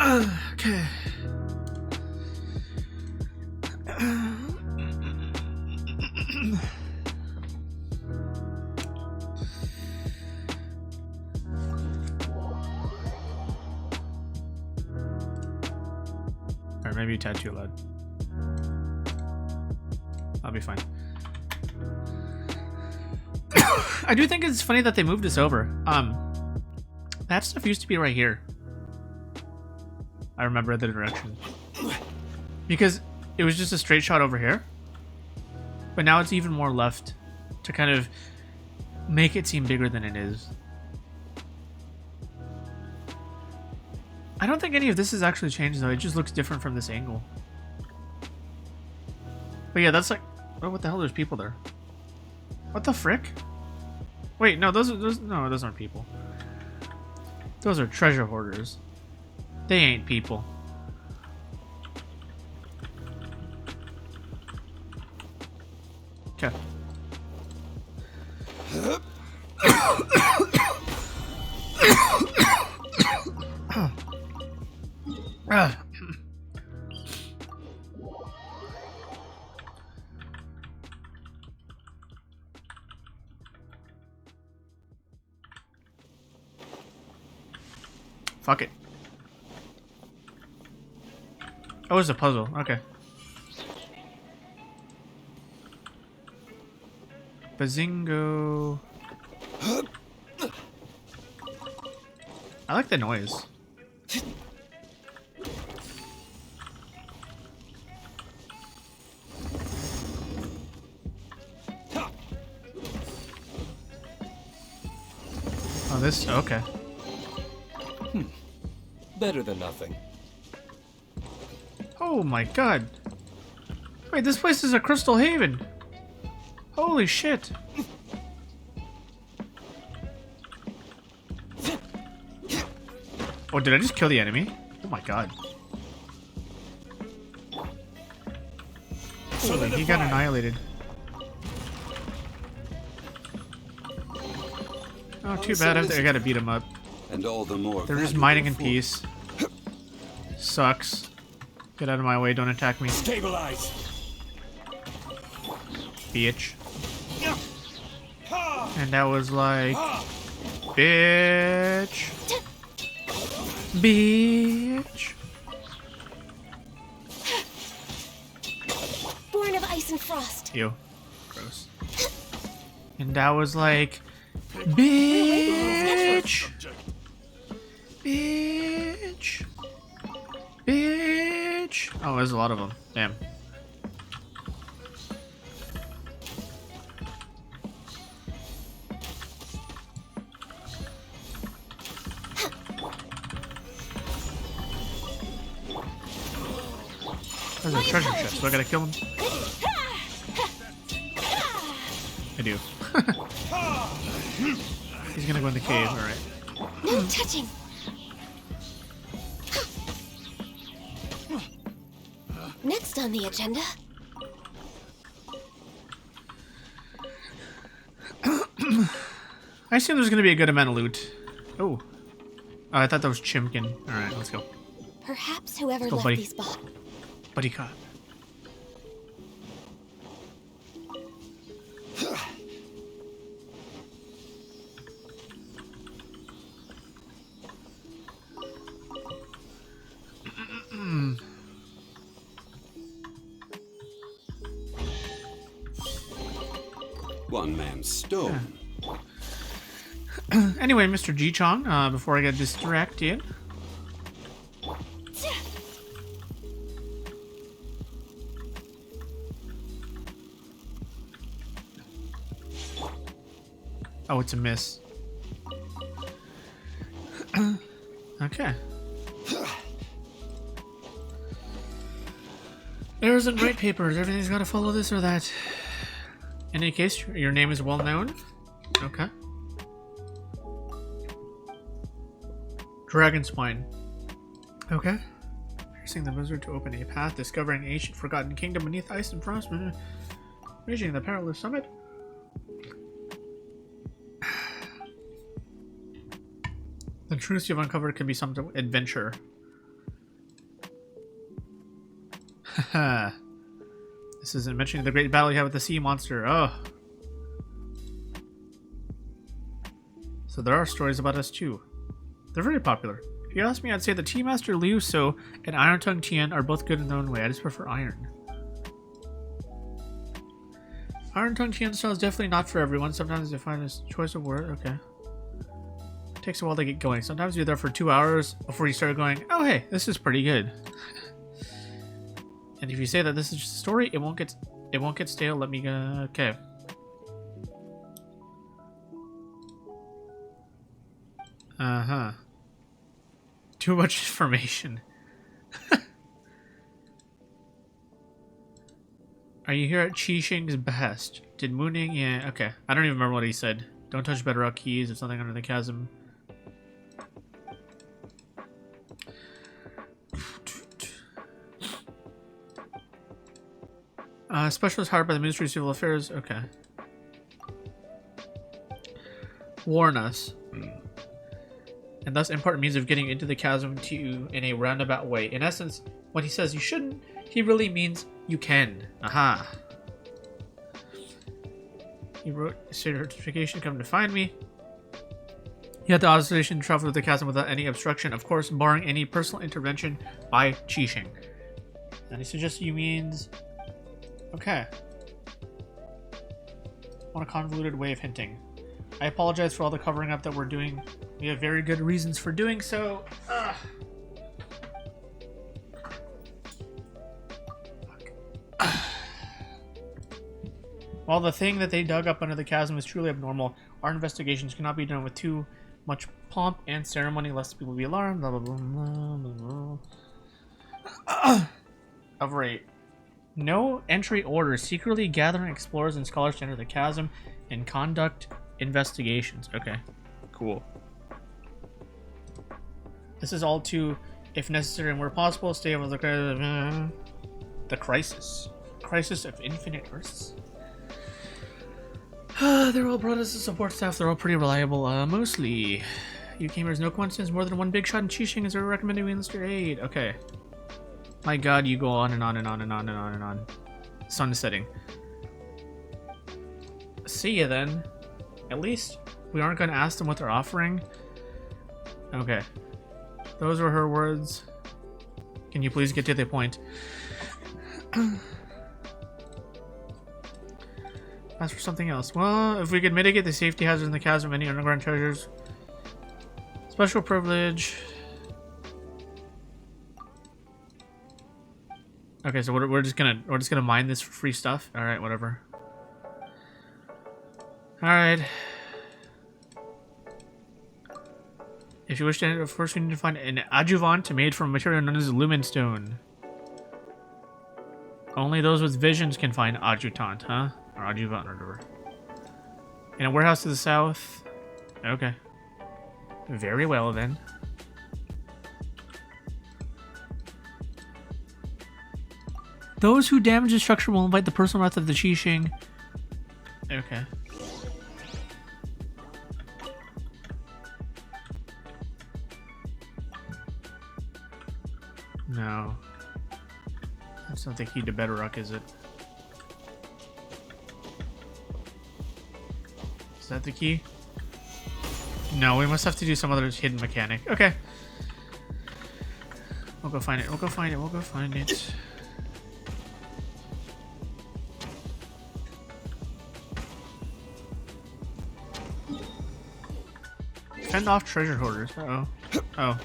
Okay. Or maybe tattoo loud. I'll be fine. I do think it's funny that they moved this over. That stuff used to be right here. I remember the direction. Because it was just a straight shot over here. But now it's even more left to kind of make it seem bigger than it is. I don't think any of this has actually changed though. It just looks different from this angle. But yeah, that's like... Oh, what the hell? There's people there. What the frick? Wait, no, those aren't people. Those are treasure hoarders. They ain't people. Okay. Fuck it. Oh, it's a puzzle. Okay. Bazingo. I like the noise. Oh, this... Okay.
Better than nothing.
Oh my god. Wait, this place is a Crystal Haven. Holy shit. Oh, did I just kill the enemy? Oh my god. Holy, he got annihilated. Oh, too bad. I gotta beat him up.
And all the more
they're just mining in peace. Sucks. Get out of my way, don't attack me.
Stabilize.
Bitch. And that was like... Bitch. Bitch.
Born of ice and frost.
Ew. Gross. And that was like... Bitch. Bitch. Bitch. Oh, there's a lot of them. Damn. There's a treasure chest, so I gotta kill him. I do. He's gonna go in the cave, alright.
No touching. Next on the agenda.
I assume there's gonna be a good amount of loot. Oh. I thought that was Chimkin. Alright, let's go.
Perhaps whoever
Let's go,
left
buddy.
these bottles.
Buddy cop.
One man's stone.
Anyway, Mr. Ji-Chong, before I get distracted. Oh, it's a miss. Okay. There isn't right papers. Everything's got to follow this or that. In any case, your name is well known. Okay. Dragon Spine. Okay. Piercing the wizard to open a path, discovering an ancient forgotten kingdom beneath ice and frost, reaching the perilous summit. The truths you've uncovered can be some adventure. Haha. This isn't mentioning the great battle you had with the sea monster. Oh. So there are stories about us too. They're very popular. If you ask me, I'd say the Tea Master Liu So and Iron Tongue Tian are both good in their own way. I just prefer Iron. Iron Tongue Tian style is definitely not for everyone. Sometimes you find this choice of word. Okay. It takes a while to get going. Sometimes you're there for 2 hours before you start going, oh hey, this is pretty good. And if you say that this is just a story, it won't get stale. Let me go. Okay. Uh-huh. Too much information. Are you here at Qixing's behest? Did Mooning? Yeah, okay. I don't even remember what he said. Don't touch bedrock keys. There's something under the chasm. Specialist hired by the Ministry of Civil Affairs. Okay. Warn us. And thus impart means of getting into the chasm to you in a roundabout way. In essence, when he says you shouldn't, he really means you can. Aha. He wrote certification, come to find me. He had the authorization to travel through the chasm without any obstruction, of course, barring any personal intervention by Qixing. And he suggests you means... Okay. On a convoluted way of hinting. I apologize for all the covering up that we're doing. We have very good reasons for doing so. While the thing that they dug up under the chasm is truly abnormal, our investigations cannot be done with too much pomp and ceremony lest people be alarmed. Blah, blah, blah, blah, blah, blah. Over 8. No entry order. Secretly gathering explorers and scholars to enter the chasm and conduct investigations. Okay, cool. This is all to, if necessary and where possible, stay over the crisis. Crisis of Infinite Earths. They're all brought us as support staff. They're all pretty reliable, mostly. You came here as no coincidence. More than one big shot in Qixing is recommended we enlist your aid. Okay. My god, you go on and on and on and on and on and on. Sun setting. See ya then. At least we aren't going to ask them what they're offering. Okay. Those were her words. Can you please get to the point? Ask for something else. Well, if we could mitigate the safety hazards in the chasm, any underground treasures. Special privilege. Okay, so we're just gonna mine this for free stuff. All right, whatever. All right. If you wish to enter, first we need to find an adjuvant made from a material known as lumen stone. Only those with visions can find adjutant, huh? Or adjuvant, or whatever. In a warehouse to the south. Okay. Very well then. Those who damage the structure will invite the personal wrath of the Qixing. Okay. No. That's not the key to Bedrock, is it? Is that the key? No, we must have to do some other hidden mechanic. Okay. We'll go find it. We'll go find it. We'll go find it. Fend off treasure hoarders. Uh-oh. Oh.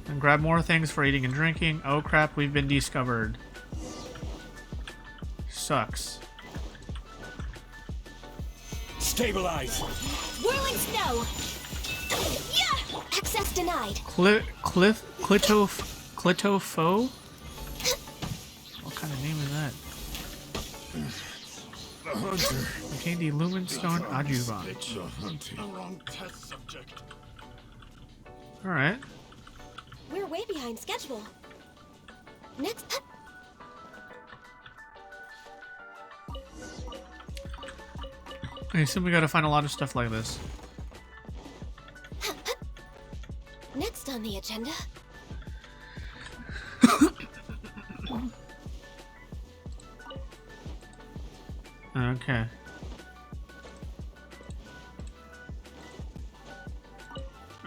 And grab more things for eating and drinking. Oh crap, we've been discovered. Sucks.
Stabilize!
Whirling snow! Yeah! Access denied.
Clitofo? What kind of name is that?
The hunter.
Obtain the Lumenstone Adjuvant.
The wrong test subject.
Alright.
We're way behind schedule. Next.
I assume we gotta find a lot of stuff like this.
Next on the agenda.
Okay.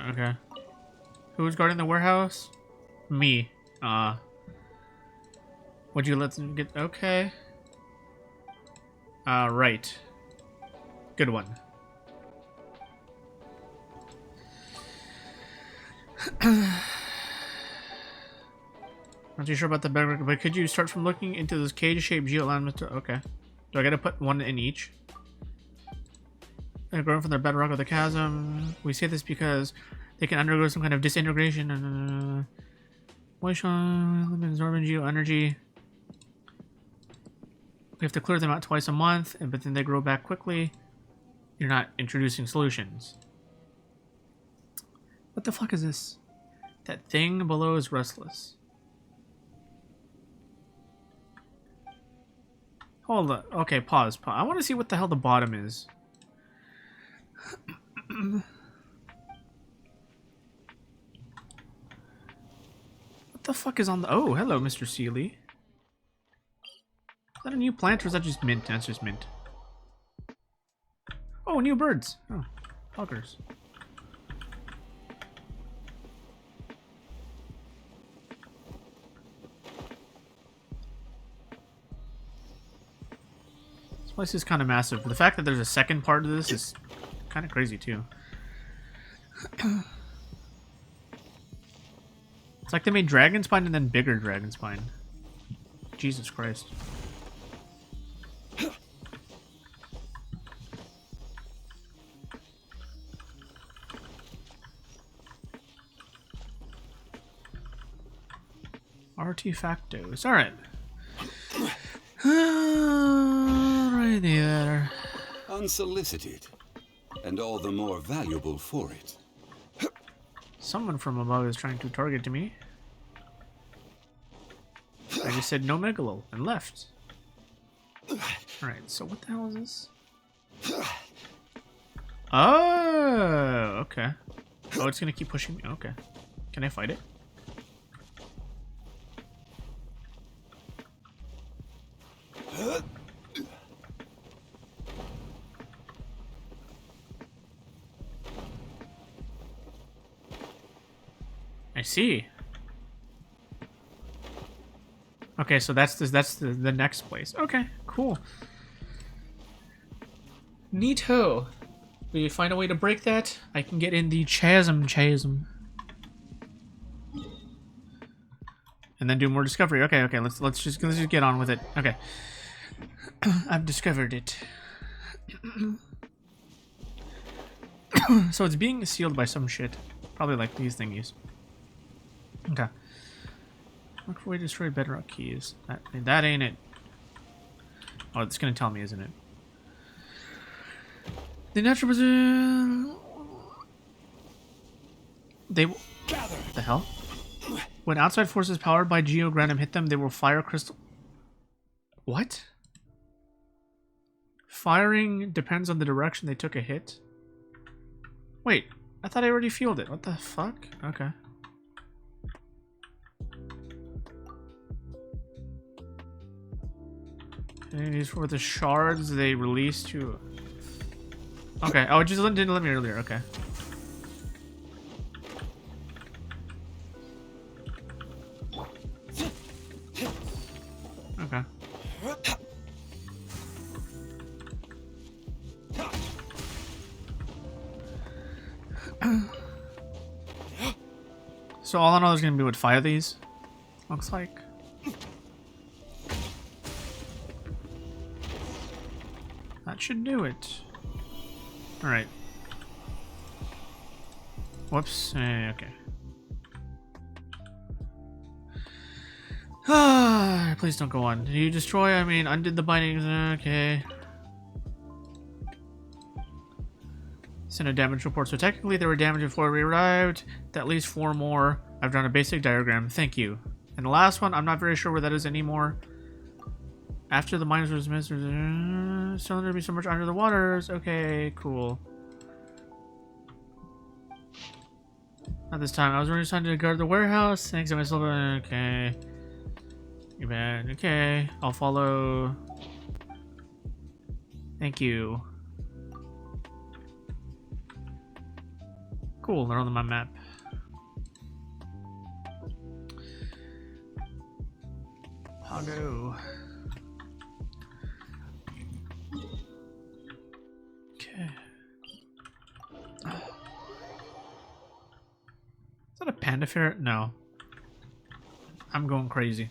Okay. Who's guarding the warehouse? Me. Would you let them get... Okay. Right. Good one. Not too sure about the bedrock, but could you start from looking into those cage-shaped geoalignments? Okay. Do I gotta put one in each? They're growing from the bedrock of the chasm. We say this because they can undergo some kind of disintegration. Moisture, absorbing geo energy. We have to clear them out twice a month, but then they grow back quickly. You're not introducing solutions. What the fuck is this? That thing below is restless. Hold on. Okay, pause. I want to see what the hell the bottom is. What the fuck is on the... Oh, hello, Mr. Seeley. Is that a new plant or is that just mint? That's just mint. Oh, new birds. Oh, fuckers. This place is kind of massive. The fact that there's a second part of this is kind of crazy too. It's like they made Dragon Spine and then bigger Dragon Spine. Jesus Christ. Artifactos. Alright. Right there.
Unsolicited. And all the more valuable for it.
Someone from above is trying to target me. I just said no Megalo and left. Alright, so what the hell is this? Oh, okay. Oh, it's gonna keep pushing me. Okay. Can I fight it? I see. Okay, so that's the next place. Okay, cool. Neato. We find a way to break that. I can get in the Chasm. And then do more discovery. Okay, let's just get on with it. Okay. I've discovered it. So it's being sealed by some shit. Probably like these thingies. Okay. Look for way to destroy bedrock keys. That ain't it. Oh, it's gonna tell me, isn't it? The natural position. The hell? When outside forces powered by Geogranum hit them, they will fire crystal. What? Firing depends on the direction they took a hit. Wait, I thought I already fueled it. What the fuck? Okay. And these were the shards they released to... Okay, oh, it just didn't let me earlier, okay. Okay. So all in all, there's gonna be, what, 5 of these? Looks like. That should do it. Alright. Whoops. Okay. Ah, please don't go on. Did you destroy? I mean, undid the bindings. Okay. Send a damage report. So technically, there were damage before we arrived. At least 4 more. I've drawn a basic diagram. Thank you. And the last one, I'm not very sure where that is anymore. After the miners was missed, cylinder be so much under the waters. Okay, cool. Not this time. I was already assigned to guard the warehouse. Thanks to myself. Okay. You bad. Okay. I'll follow. Thank you. Cool, they're on my map. Pago. Okay. Is that a panda ferret? No. I'm going crazy.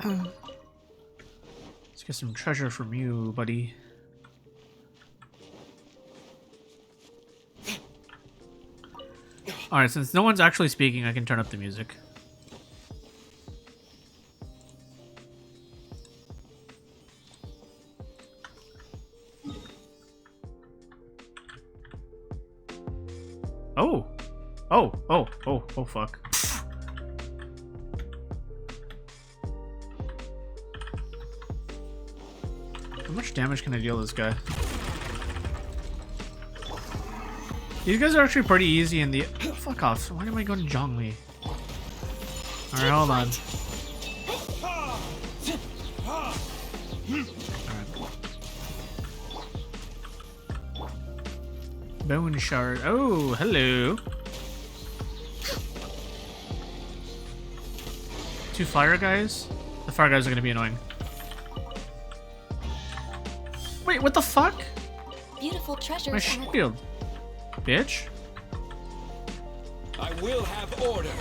Let's get some treasure from you, buddy. Alright, since no one's actually speaking, I can turn up the music. Oh! Oh, fuck. How much damage can I deal this guy? These guys are actually pretty easy in the... Fuck off. Why am I going to Zhongli? Alright, hold on. Alright. Bone shard. Oh, hello. 2 fire guys? The fire guys are going to be annoying. Wait, what the fuck?
Beautiful treasures.
My shield. Bitch.
I will have order.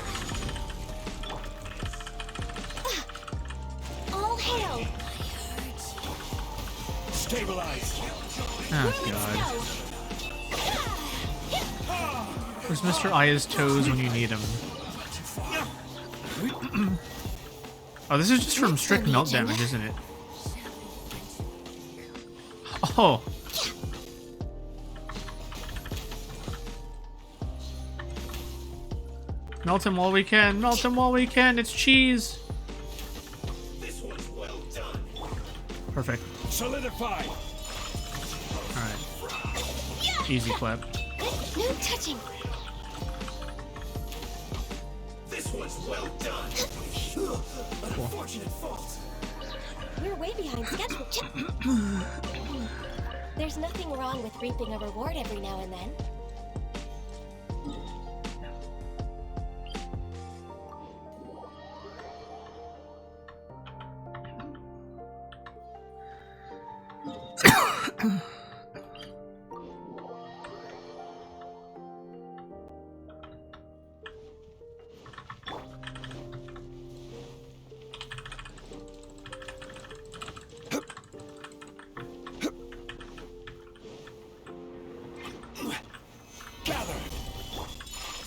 All hail.
Stabilize.
Oh god. Where's Mr. Aya's toes when you need him? Oh, this is just from strict melt damage, isn't it? Oh. Melt him while we can. Melt him while we can. It's cheese.
This one's well done.
Perfect.
Solidify.
Alright. Easy clap.
No touching.
This one's well done. Unfortunate fault.
We're way behind schedule. There's nothing wrong with reaping a reward every now and then.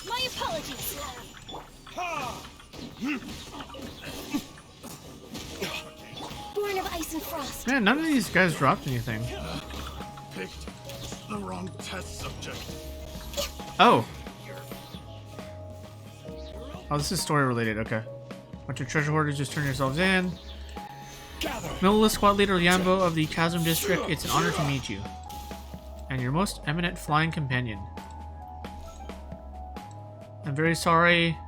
My apologies.
Born of ice and frost.
Man, none of these guys dropped anything.
Picked the wrong test subject.
Oh. Oh, this is story related. Okay. Bunch of treasure hoarders, just turn yourselves in. Militia Squad Leader Yambo of the Chasm District, it's an honor to meet you. And your most eminent flying companion. I'm very sorry.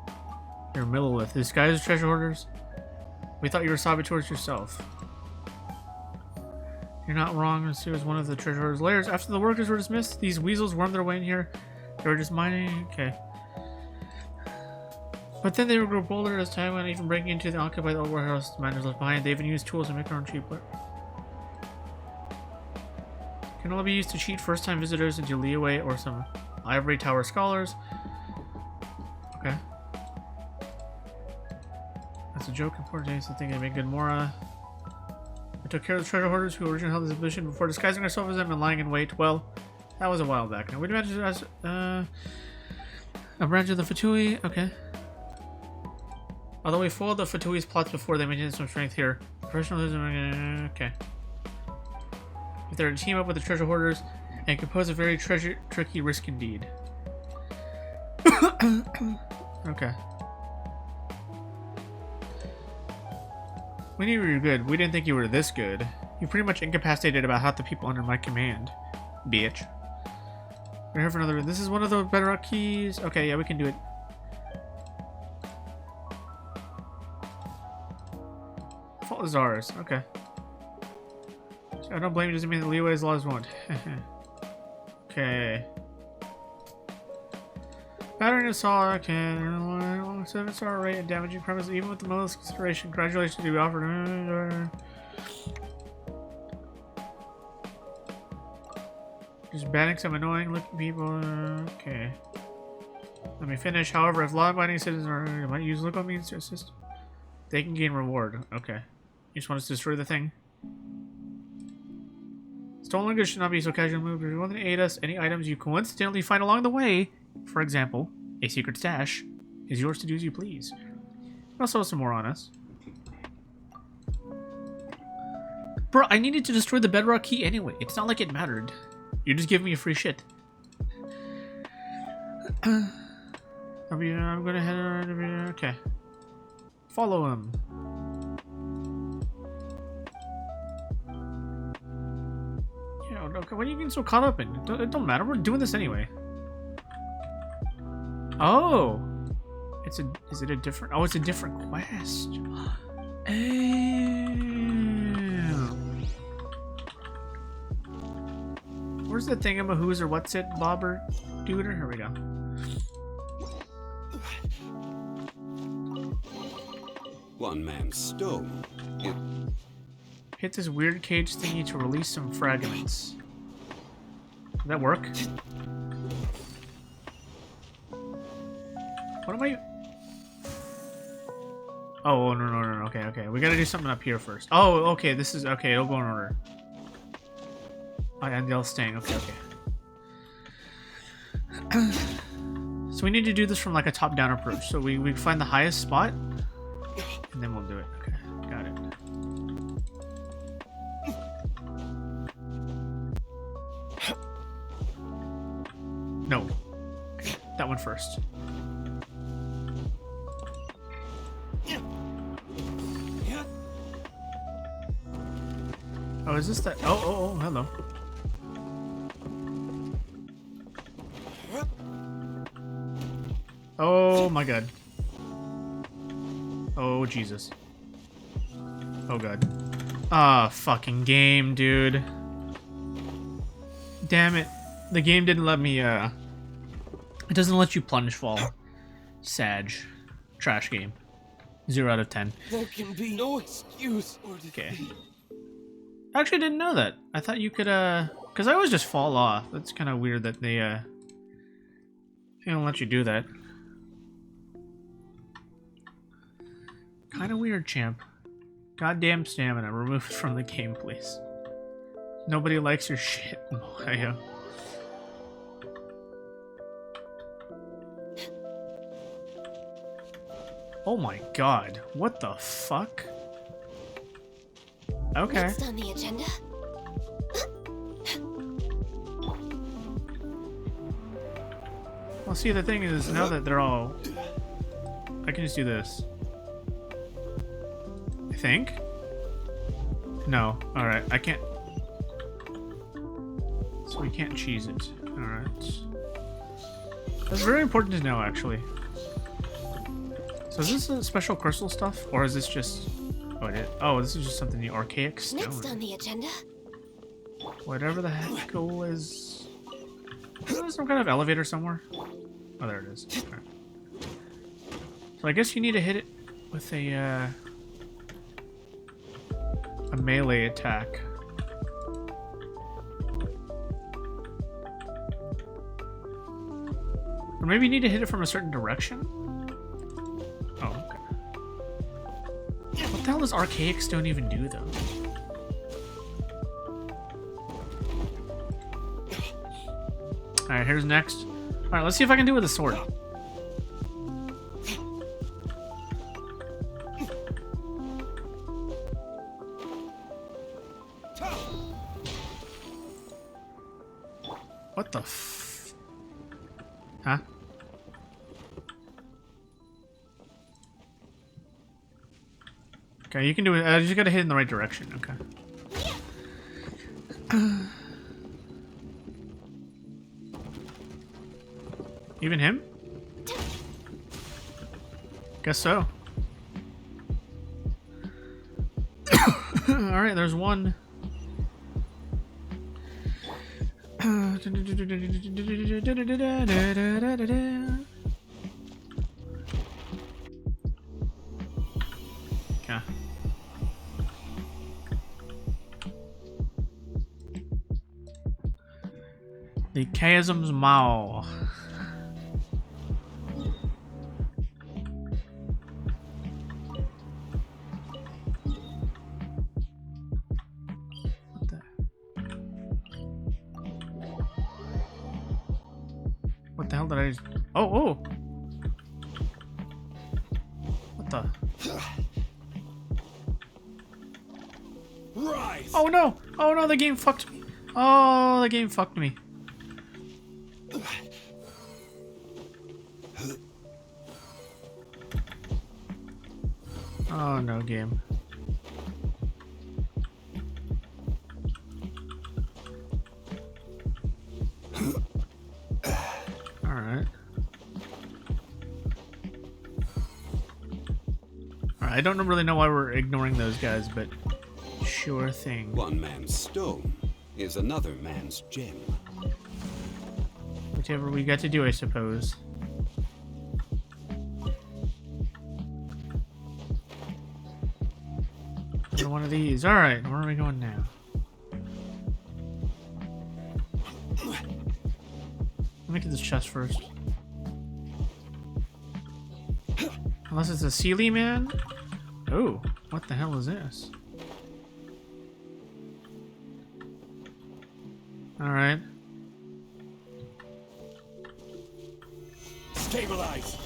You're Millilith. These guys are treasure hoarders. We thought you were saboteurs yourself. You're not wrong. This was one of the treasure hoarders' lairs. After the workers were dismissed, these weasels wormed their way in here. They were just mining. Okay. But then they would grow bolder as time went, even breaking into the occupied old warehouse the miners left behind. They even used tools to make their own cheaper. Can only be used to cheat first-time visitors into Leeway or some ivory tower scholars. Okay. That's a joke. Important things to think I make good Mora. I took care of the treasure hoarders who originally held this position before disguising ourselves as them and lying in wait. Well, that was a while back. Now, we'd imagine it as a branch of the Fatui. Okay. Although we foiled the Fatui's plots before, they maintained some strength here. Professionalism. Okay. If they're to team up with the treasure hoarders and can pose a very tricky risk indeed. Okay. We knew you were good. We didn't think you were this good. You pretty much incapacitated about half the people under my command. Bitch. We're here for another. This is one of the bedrock keys. Okay, yeah, we can do it. fault is ours. Okay. So I don't blame you, doesn't mean that leeway's laws won't. Okay. Battering assault can 7-star rate and damaging premise even with the most consideration. Congratulations, you offered. Just banning some annoying looking people. Okay. Let me finish. However, if law-abiding citizens might use local means to assist, they can gain reward. Okay. You just want us to destroy the thing? Stolen goods should not be so casually moved. If you want to aid us, any items you coincidentally find along the way, for example, a secret stash, is yours to do as you please. Also, some more on us. Bro, I needed to destroy the bedrock key anyway. It's not like it mattered. You just give me a free shit. I'm gonna head around. Okay. Follow him. Yeah, okay. What are you getting so caught up in? It don't matter. We're doing this anyway. Oh, is it a different? Oh, it's a different quest. Where's the thingamahoo's or what's it, bobber, duder? Here we go.
One man's stone. Yeah.
Hit this weird cage thingy to release some fragments. Did that work? What am I? Oh, no. Okay. We gotta do something up here first. Oh, okay. This is okay. It'll go in order. Oh, and they'll staying. Okay. So we need to do this from like a top-down approach. So we find the highest spot, and then we'll do it. Okay, got it. No, okay, that one first. Oh, is this that? Oh, hello. Oh my god. Oh Jesus. Oh god. Ah, fucking game, dude. Damn it. The game didn't let me, it doesn't let you plunge fall. Sag. Trash game. 0 out of 10.
There can be no excuse or
okay. I actually didn't know that. I thought you could, because I always just fall off. That's kind of weird that they don't let you do that. Kind of weird, champ. Goddamn stamina. Remove it from the game, please. Nobody likes your shit, Mohio. Oh my god. What the fuck? Okay.
Next on the agenda.
Well, see, the thing is, now that they're all... I can just do this. I think? No. Alright, I can't... So we can't cheese it. Alright. That's very important to know, actually. So is this a special crystal stuff? Or is this just... Oh, it is. Oh, this is just something the archaic stone.
Next on the agenda.
Whatever the heck goal is... Is there some kind of elevator somewhere? Oh, there it is. Right. So I guess you need to hit it with a melee attack. Or maybe you need to hit it from a certain direction? Oh, okay. What the hell does archaic stone even do, though? Alright, here's next. Alright, let's see if I can do it with a sword. What the f... Huh? Okay, you can do it. You just gotta hit in the right direction. Okay. Even him? Guess so. Alright, there's one. Okay. The Chasm's Mao. What the hell did I just... Oh! What the...
Rise!
Oh no! Oh no, the game fucked me. Oh, the game fucked me. Oh no, game. Alright. I don't really know why we're ignoring those guys, but sure thing.
One man's stone is another man's gem.
Whichever we got to do, I suppose. Another one of these. Alright, where are we going now? Let me get this chest first. Unless it's a Sealy man? Oh, what the hell is this? Alright.
Stabilize.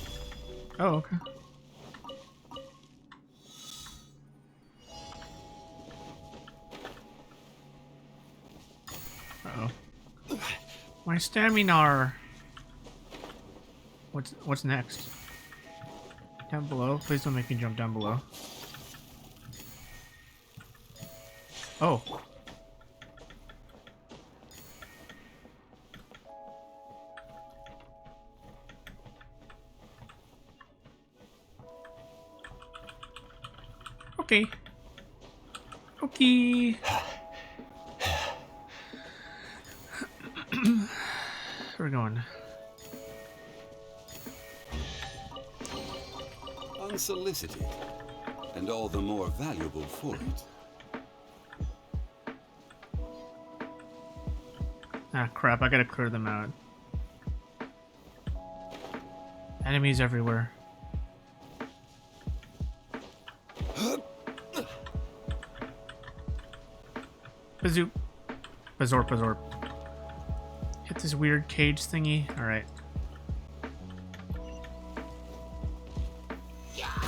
Oh, okay. Uh-oh. My stamina. What's next? Down below? Please don't make me jump down below. Oh. Okay. Okay. Where are we going?
Unsolicited, and all the more valuable for it.
Ah, crap, I gotta clear them out. Enemies everywhere. Bazoop. Bazorp, bazorp. Hit this weird cage thingy. Alright.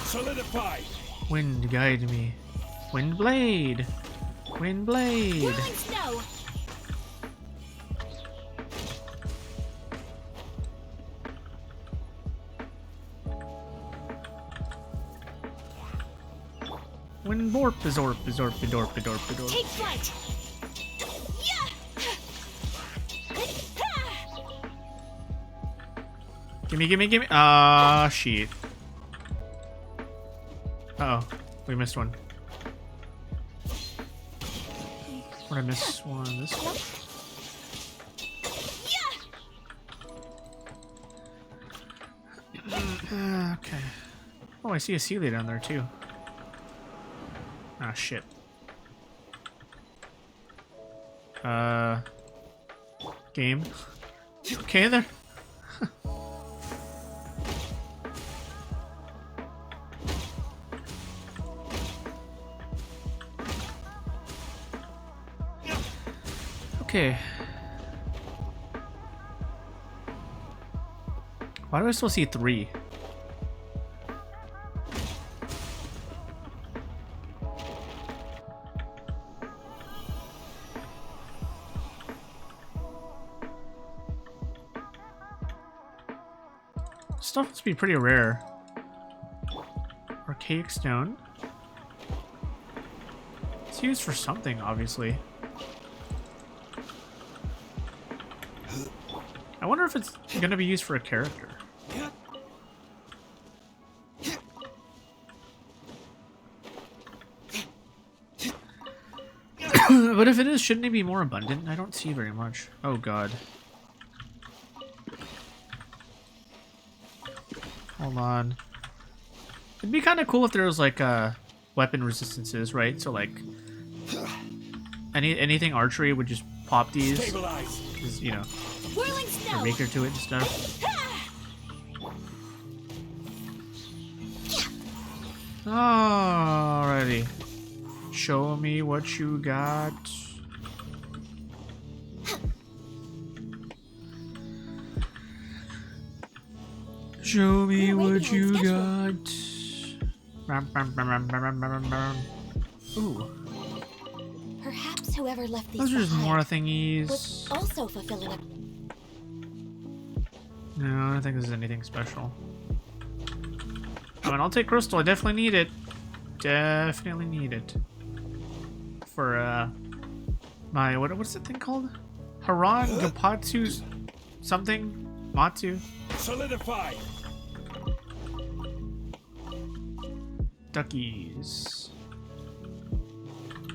Solidify.
Wind guide me. Wind blade. Wind blade.
Whirling snow.
Wind borp, bazorp, bazorp, badorp, badorp, badorp.
Take flight.
Gimme, gimme, gimme. Ah, shit. Uh oh, we missed one. Where'd I miss one? This one? Okay. Oh, I see a Sealy down there too. Ah, shit. Game. Okay there. Okay. Why do I still see 3? Stuff must be pretty rare. Archaic stone. It's used for something, obviously. I wonder if it's gonna be used for a character. But if it is, shouldn't it be more abundant? I don't see very much. Oh god. Hold on. It'd be kind of cool if there was like weapon resistances, right? So like anything archery would just pop these. Because, you know, a maker to it and stuff. Alrighty. Show me what you got. Show me what you got. Ooh.
Perhaps whoever left these
Those are just
behind
more thingies.
was also fulfilling a...
No, I don't think this is anything special. I mean, I'll take crystal. I definitely need it. Definitely need it. For, my... What's that thing called? Haran Happatsu something? Matsu?
Solidify!
Duckies.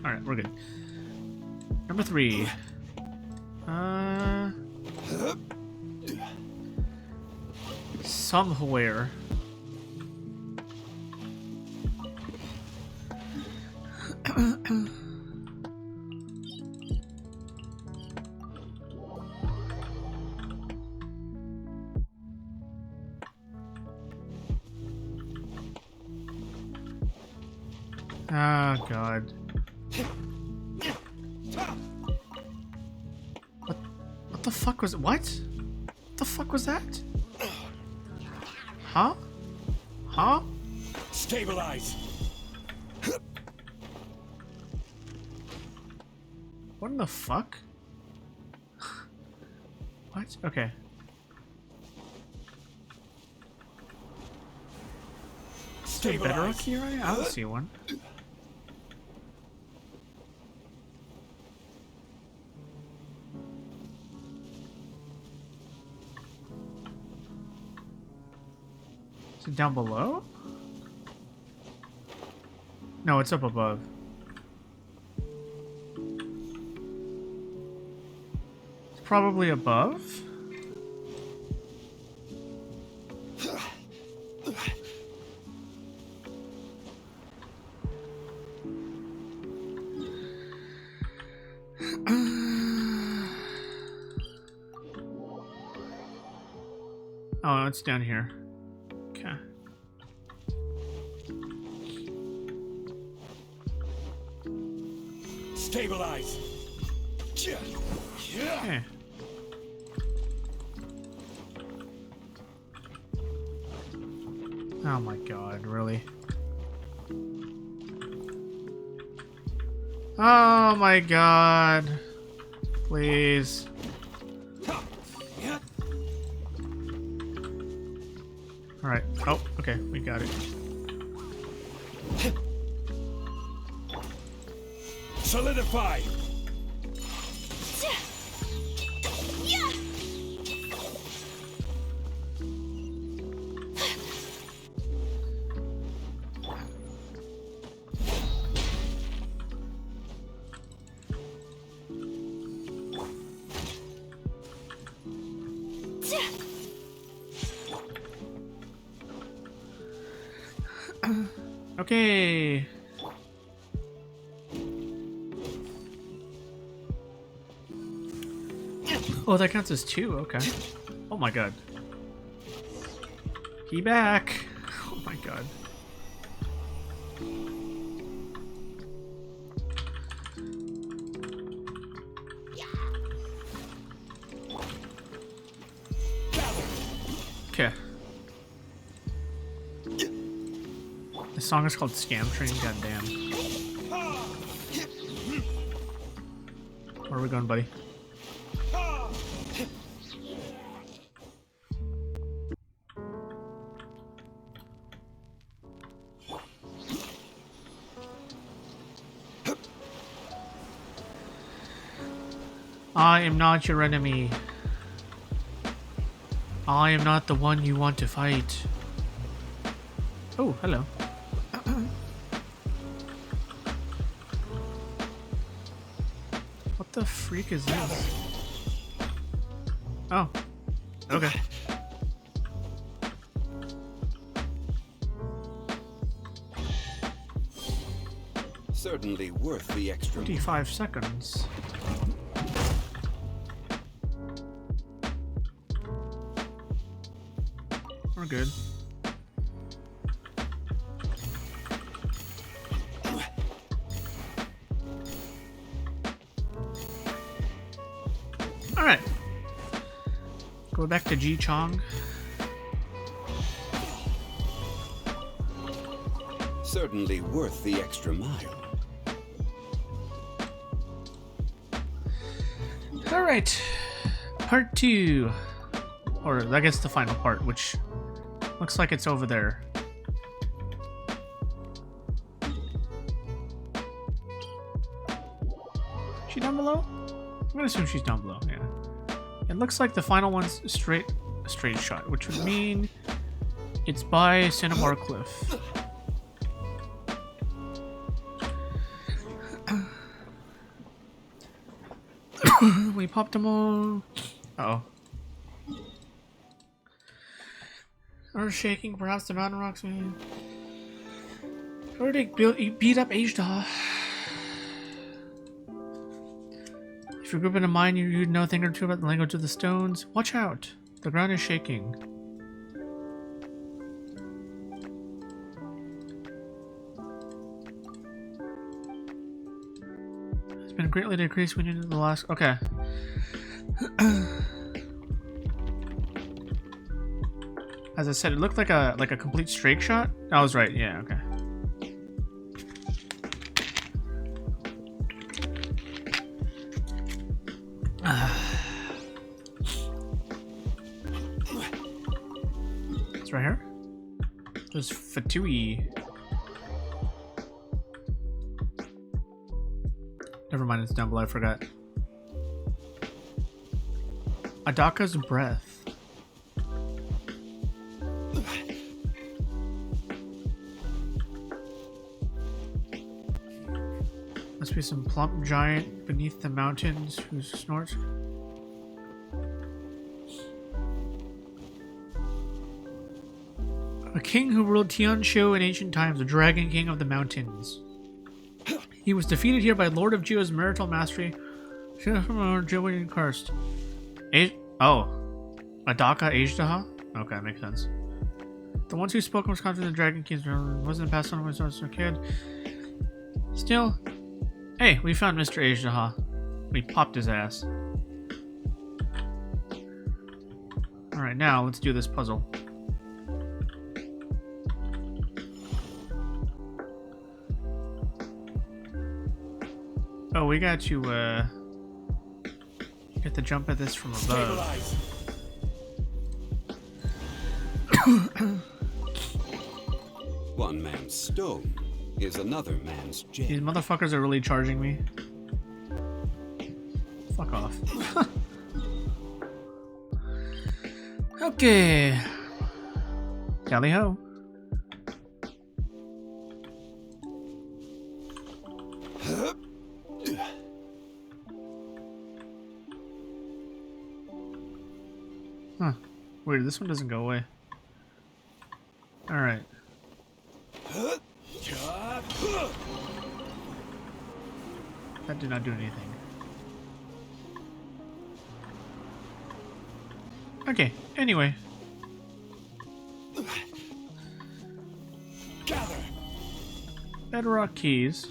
Alright, we're good. Number 3. Somewhere. Oh god. What the fuck was it? What? What the fuck was that? Huh? Huh?
Stabilize.
What in the fuck? What? Okay. Is there a bedrock here? I don't see one. Is it down below? No, it's up above. It's probably above. Oh, it's down here. Okay.
Stabilize.
Okay. Oh my god, really? Oh my god. Please. Alright. Oh, okay, we got it.
Solidify.
Okay. Oh, that counts as 2. Okay. Oh my god. He back. Oh my god. Okay. This song is called Scam Train, goddamn. Where are we going, buddy? I am not your enemy. I am not the one you want to fight. Oh, hello. the freak is this? Oh. Okay.
Certainly worth the extra
25 seconds. We're good. Alright. Go back to Ji Chong.
Certainly worth the extra mile.
Alright. Part 2. Or I guess the final part, which looks like it's over there. Is she down below? I'm gonna assume she's down below, yeah. It looks like the final one's a straight shot, which would mean it's by Cinnabar Cliff. We popped them all. Uh-oh. Earth shaking, perhaps the mountain rocks. Aritaki beat up Ajda. If you're grouping in mind, you'd know a thing or two about the language of the stones. Watch out! The ground is shaking. It's been greatly decreased when you did the last. Okay. As I said, it looked like a complete straight shot. I was right. Yeah. Okay. It's right here. There's Fatui. Never mind, it's down below. I forgot. Adaka's breath. Must be some plump giant beneath the mountains who snorts. A king who ruled Tianzhou in ancient times, a dragon king of the mountains. He was defeated here by Lord of Geo's marital mastery, Joey Karst. Oh, Adaka Ajdaha? Okay, makes sense. The ones who spoke was confident the dragon kings wasn't passed on when I was a kid. Still, hey, we found Mr. Ajdaha. We popped his ass. Alright, now let's do this puzzle. Oh, we got to, get the jump at this from above.
One man's stone is another man's gem.
These motherfuckers are really charging me. Fuck off. Okay. Tally ho. Huh. Weird, this one doesn't go away. Alright. That did not do anything. Okay, anyway.
Gather.
Bedrock keys.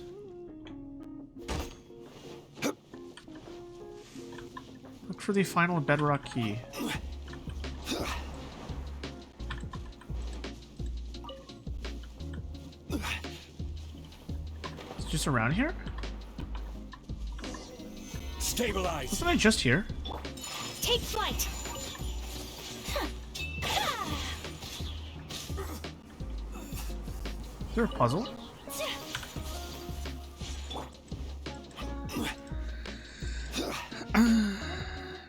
Look for the final bedrock key. It's just around here?
Stabilize.
Wasn't I just here?
Take flight.
Is there a puzzle?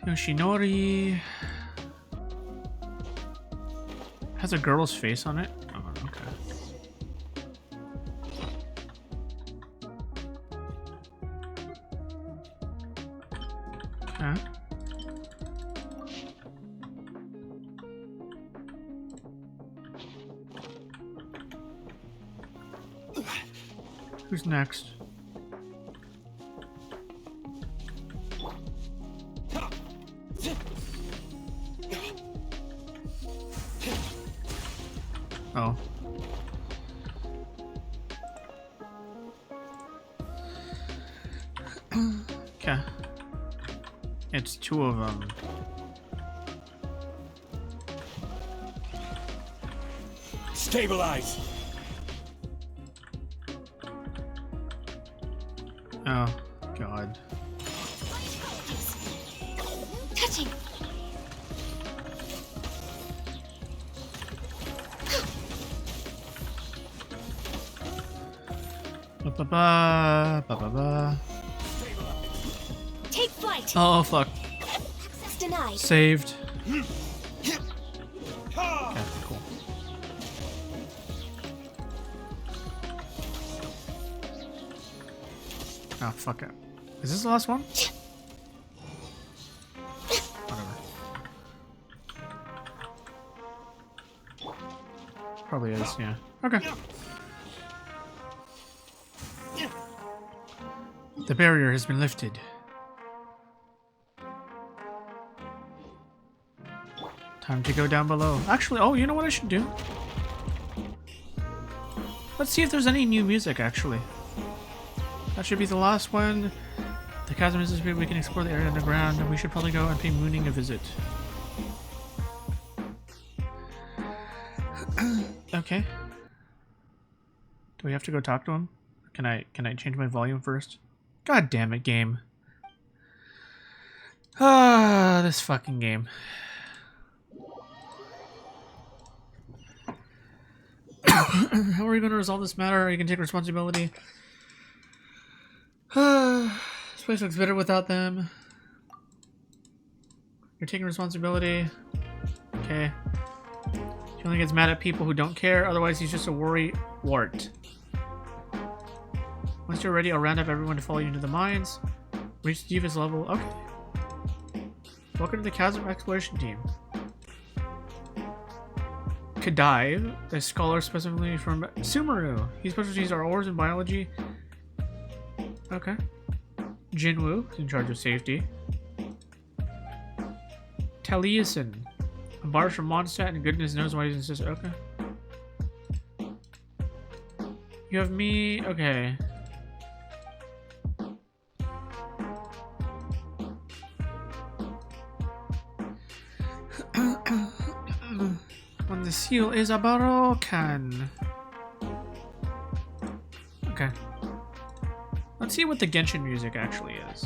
Yoshinori has a girl's face on it. Oh, okay. Who's next? Oh. Okay. It's two of them.
Stabilize.
Oh, God.
Touching.
Ba ba ba ba ba.
Take flight.
Oh fuck.
Access denied.
Saved. Okay, cool. Oh fuck it. Is this the last one? Whatever. Probably is, yeah. Okay. The barrier has been lifted. Time to go down below. Actually, oh, you know what I should do? Let's see if there's any new music, actually. That should be the last one. The chasm is this big, we can explore the area underground, and we should probably go and pay Mooning a visit. Okay. Do we have to go talk to him? Can I change my volume first? God damn it, game. Ah, this fucking game. How are we going to resolve this matter? You can take responsibility. This place looks better without them. You're taking responsibility. Okay. He only gets mad at people who don't care, otherwise he's just a worry wart. Once you're ready, I'll round up everyone to follow you into the mines. Reach Diva's level. Okay. Welcome to the Chasm Exploration Team. Kadai, a scholar specifically from Sumeru. His specialties are ores and biology. Okay. Jinwoo, in charge of safety. Taliesin, a bard from Mondstadt, and goodness knows why he's insistent. Okay. You have me. Okay. When the seal is a broken. Okay. Let's see what the Genshin music actually is.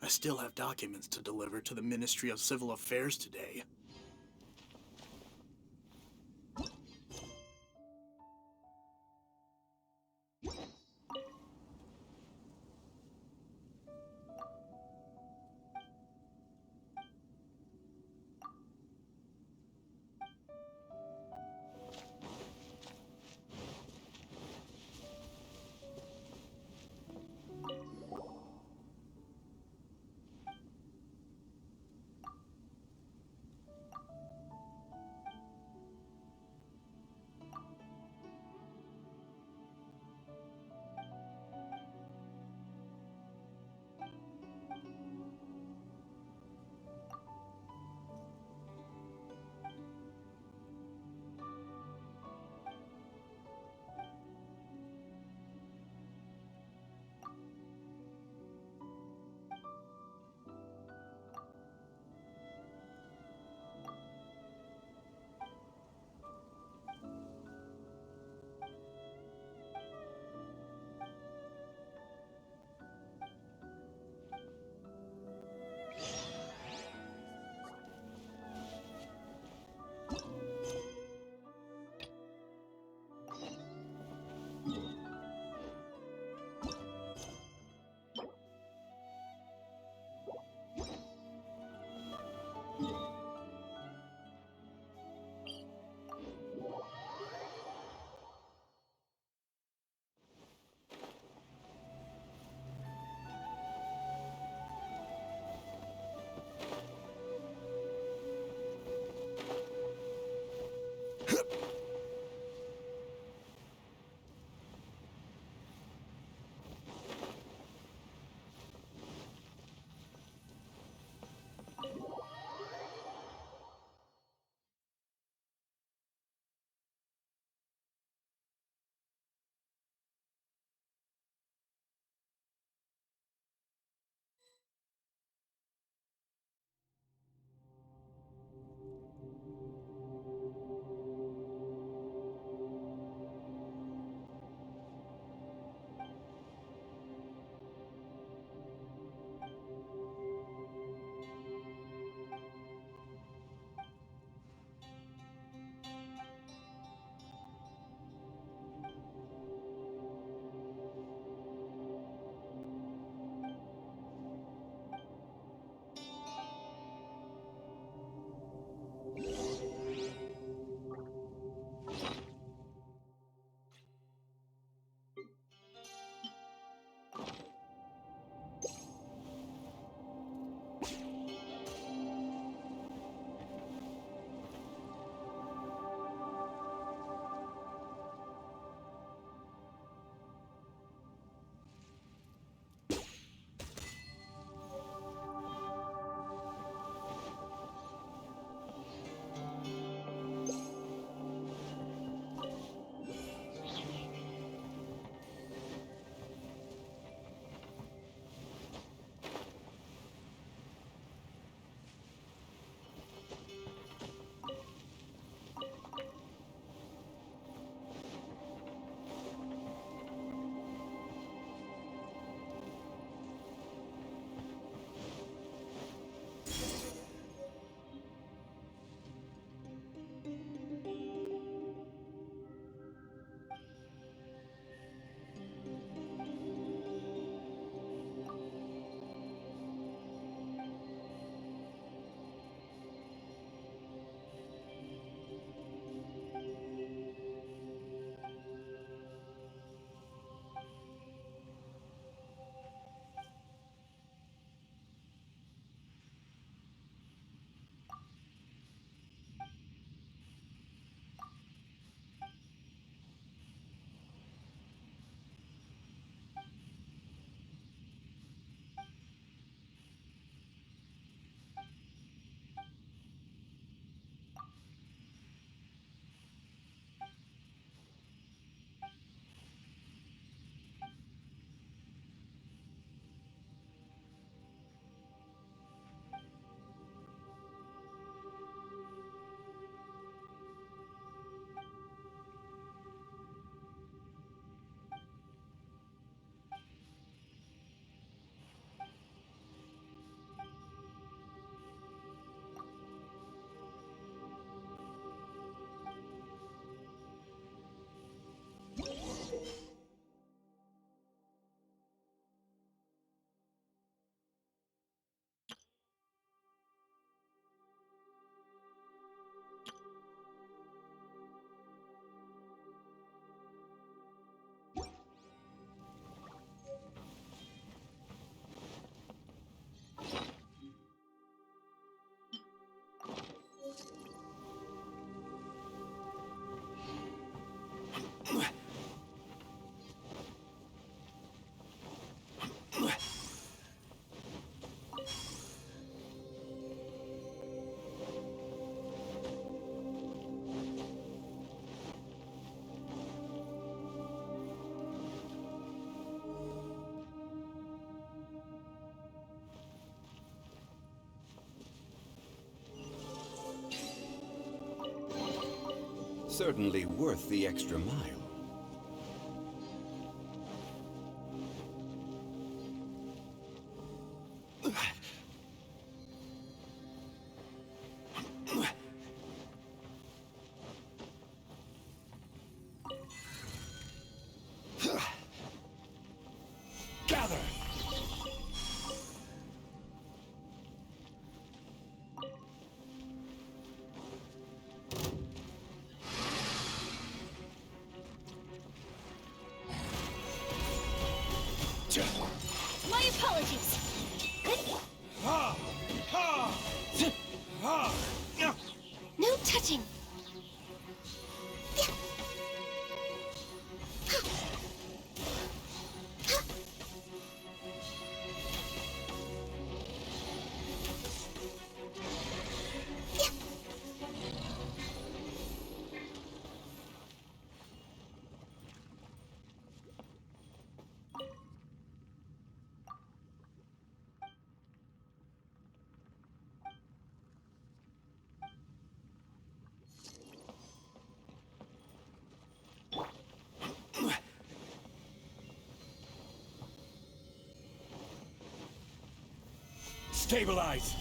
I still have documents to deliver to the Ministry of Civil Affairs today.
Certainly worth the extra mile.
Gather!
My apologies. No touching.
Stabilize!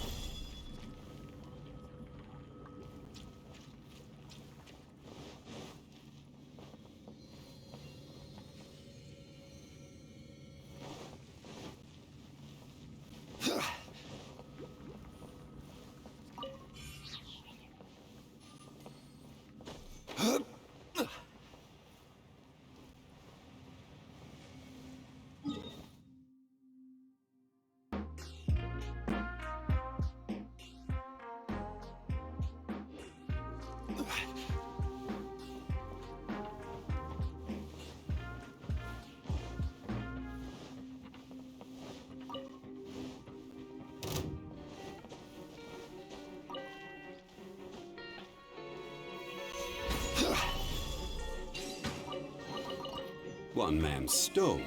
One man's stone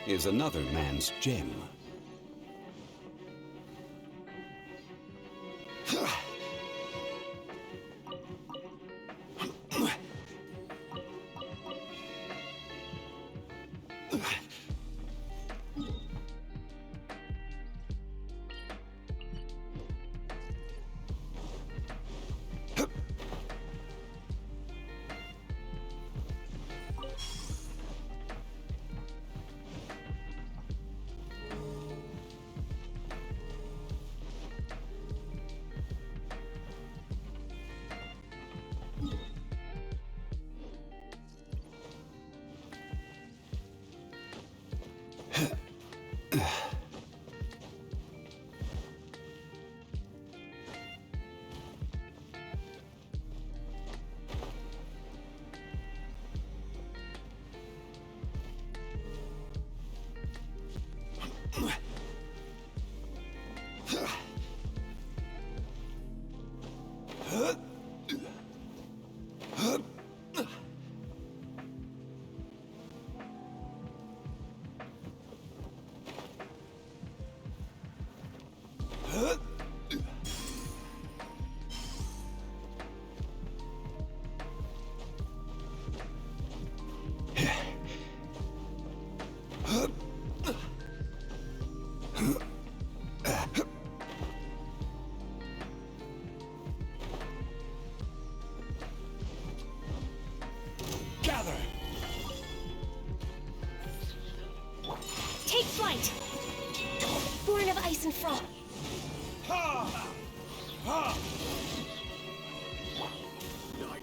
is another man's gem.
Gather!
Take flight! Born of ice and frost.
Ha! Ha!
I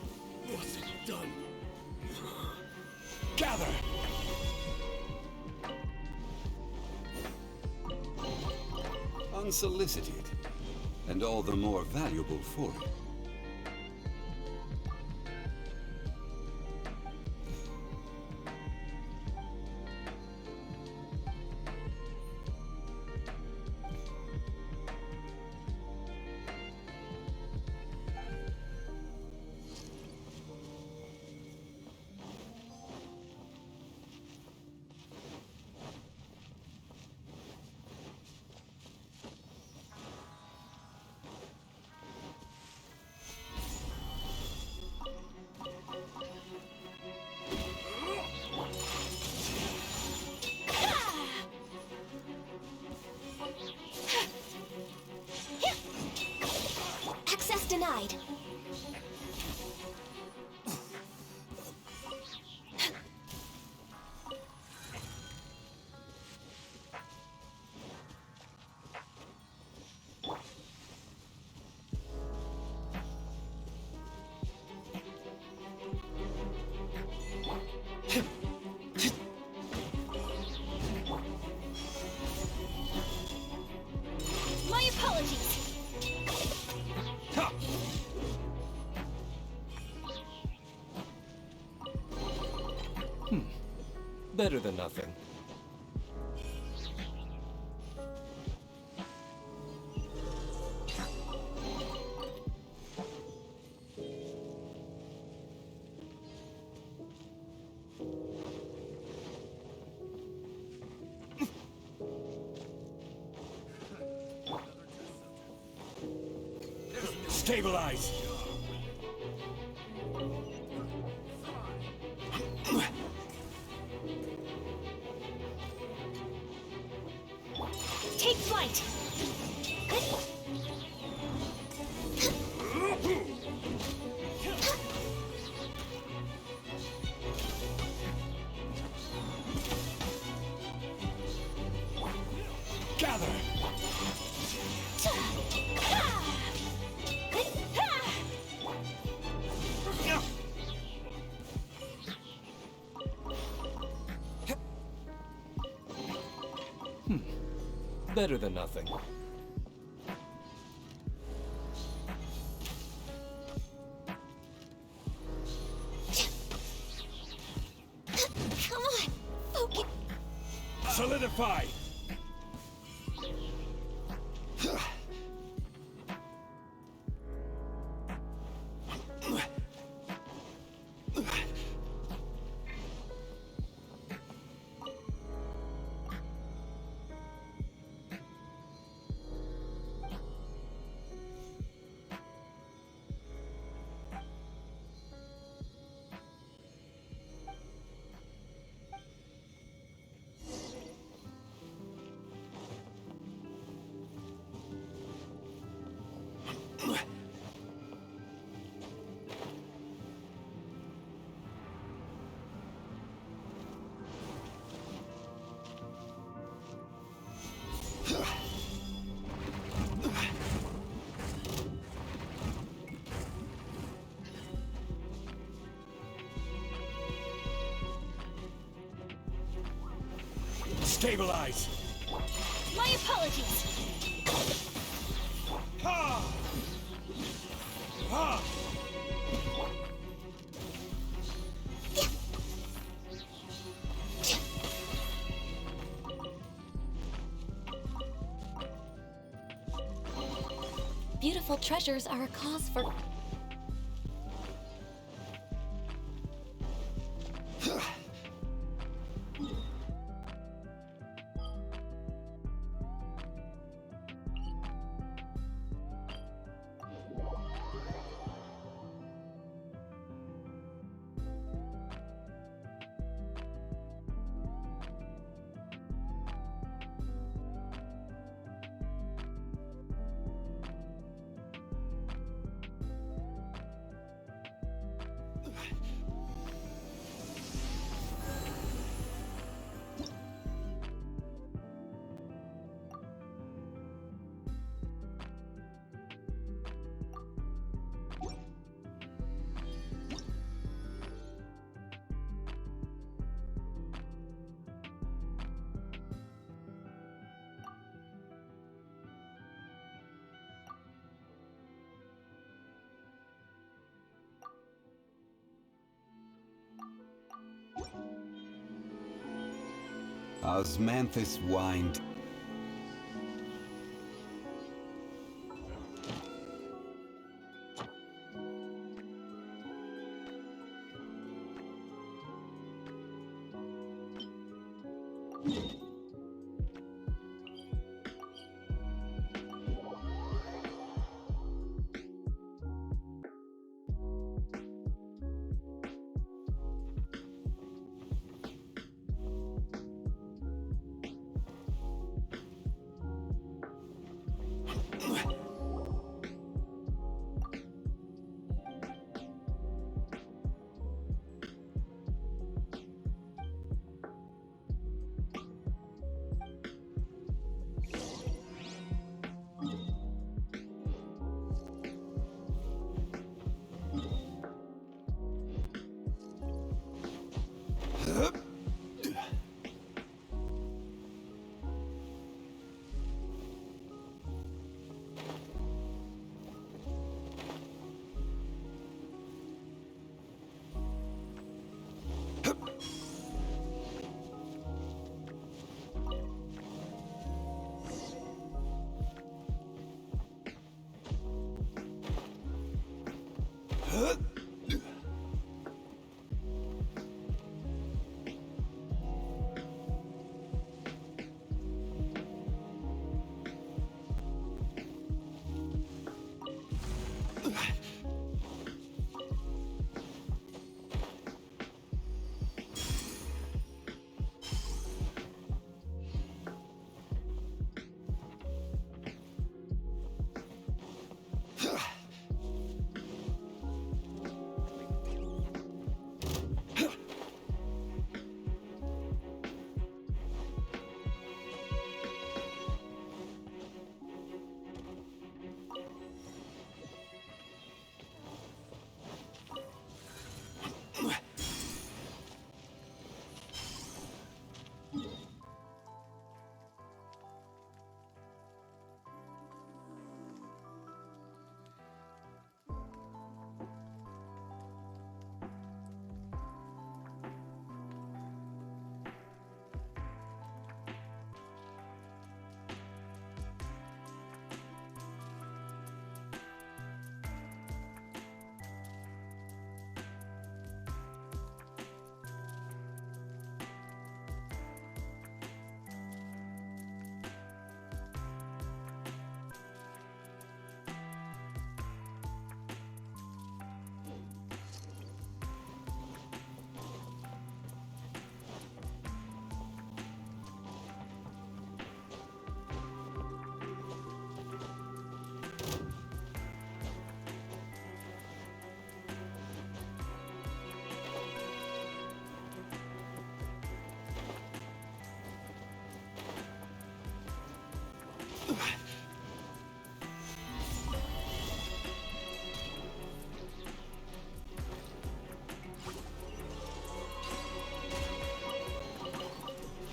wasn't done.
Gather!
Unsolicited, and all the more valuable for it.
side.
My apologies.
Better than nothing.
Stabilize!
Take flight.
Gather!
Better than nothing.
Come on, focus.
Solidify! Stabilize!
My apologies.
Ha! Ha!
Beautiful treasures are a cause for...
Osmanthus whined.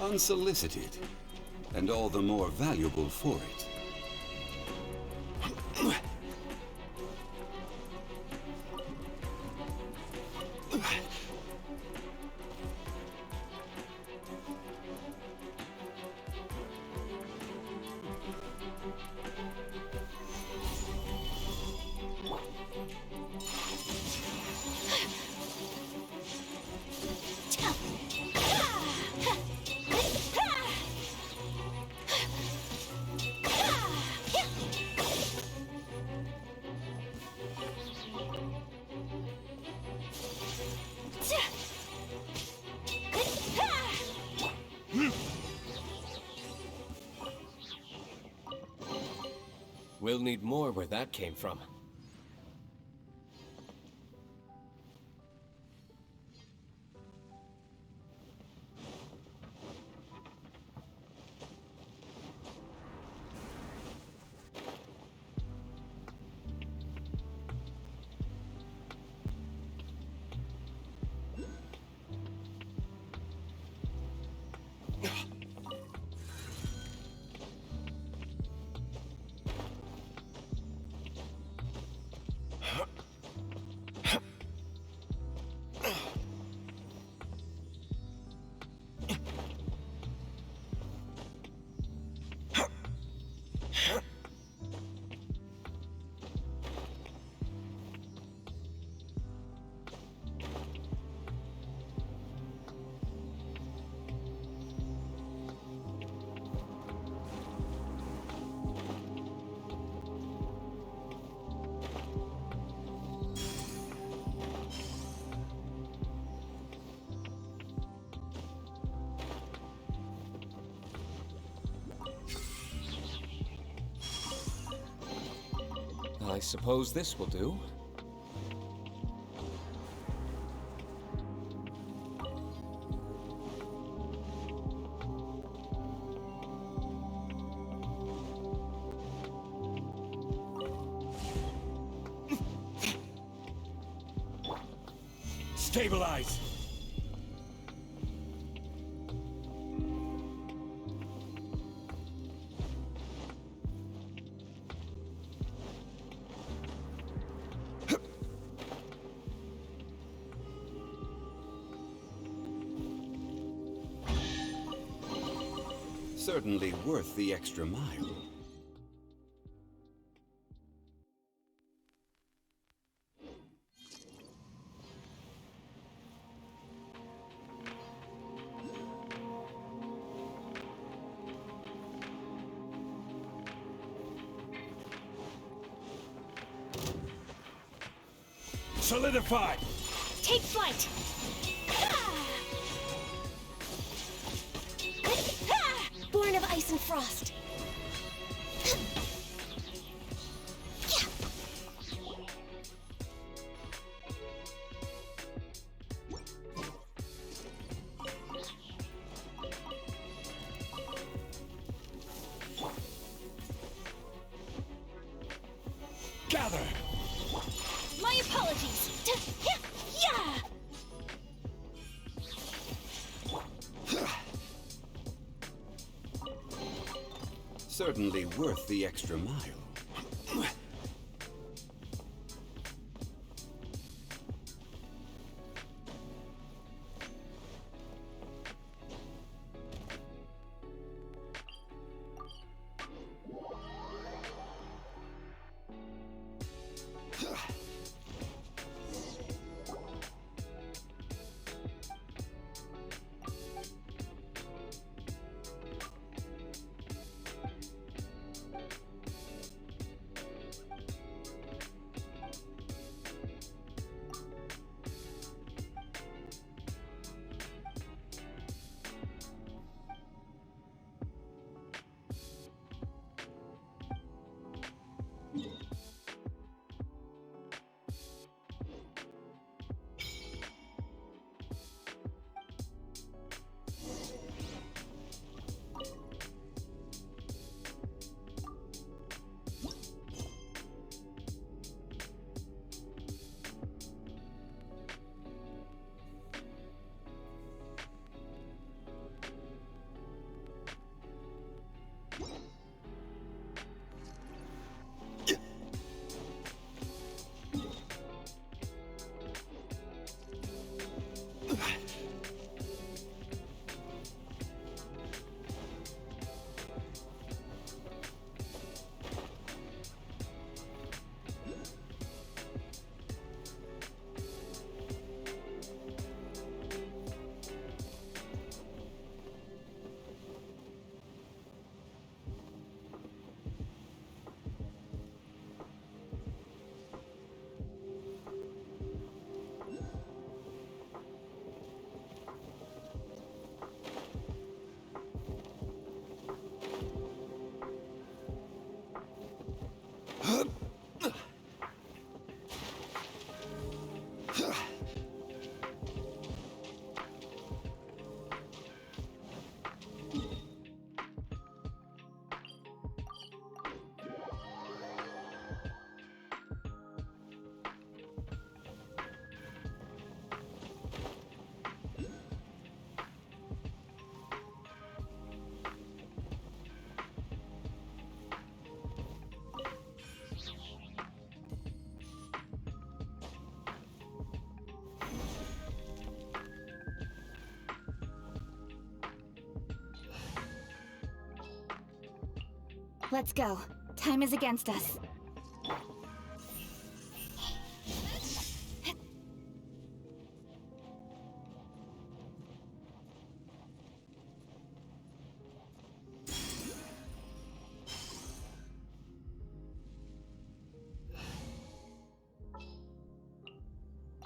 Unsolicited, and all the more valuable for it.
We'll need more where that came from. I suppose this will do.
Stabilize!
Certainly worth the extra mile.
Solidified!
Take flight! Born of ice and frost.
Gather!
My apologies. Yeah!
Certainly worth the extra mile.
Let's go. Time is against us.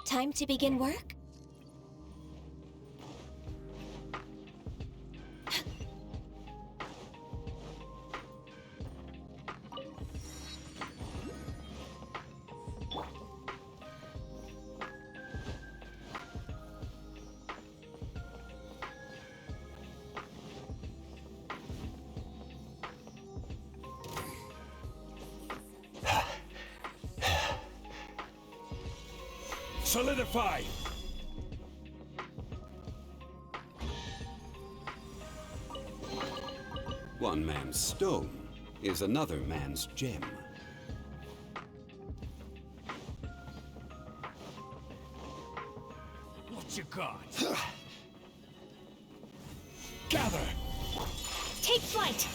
Time to begin work?
Solidify!
One man's stone is another man's gem.
What you got? Gather!
Take flight!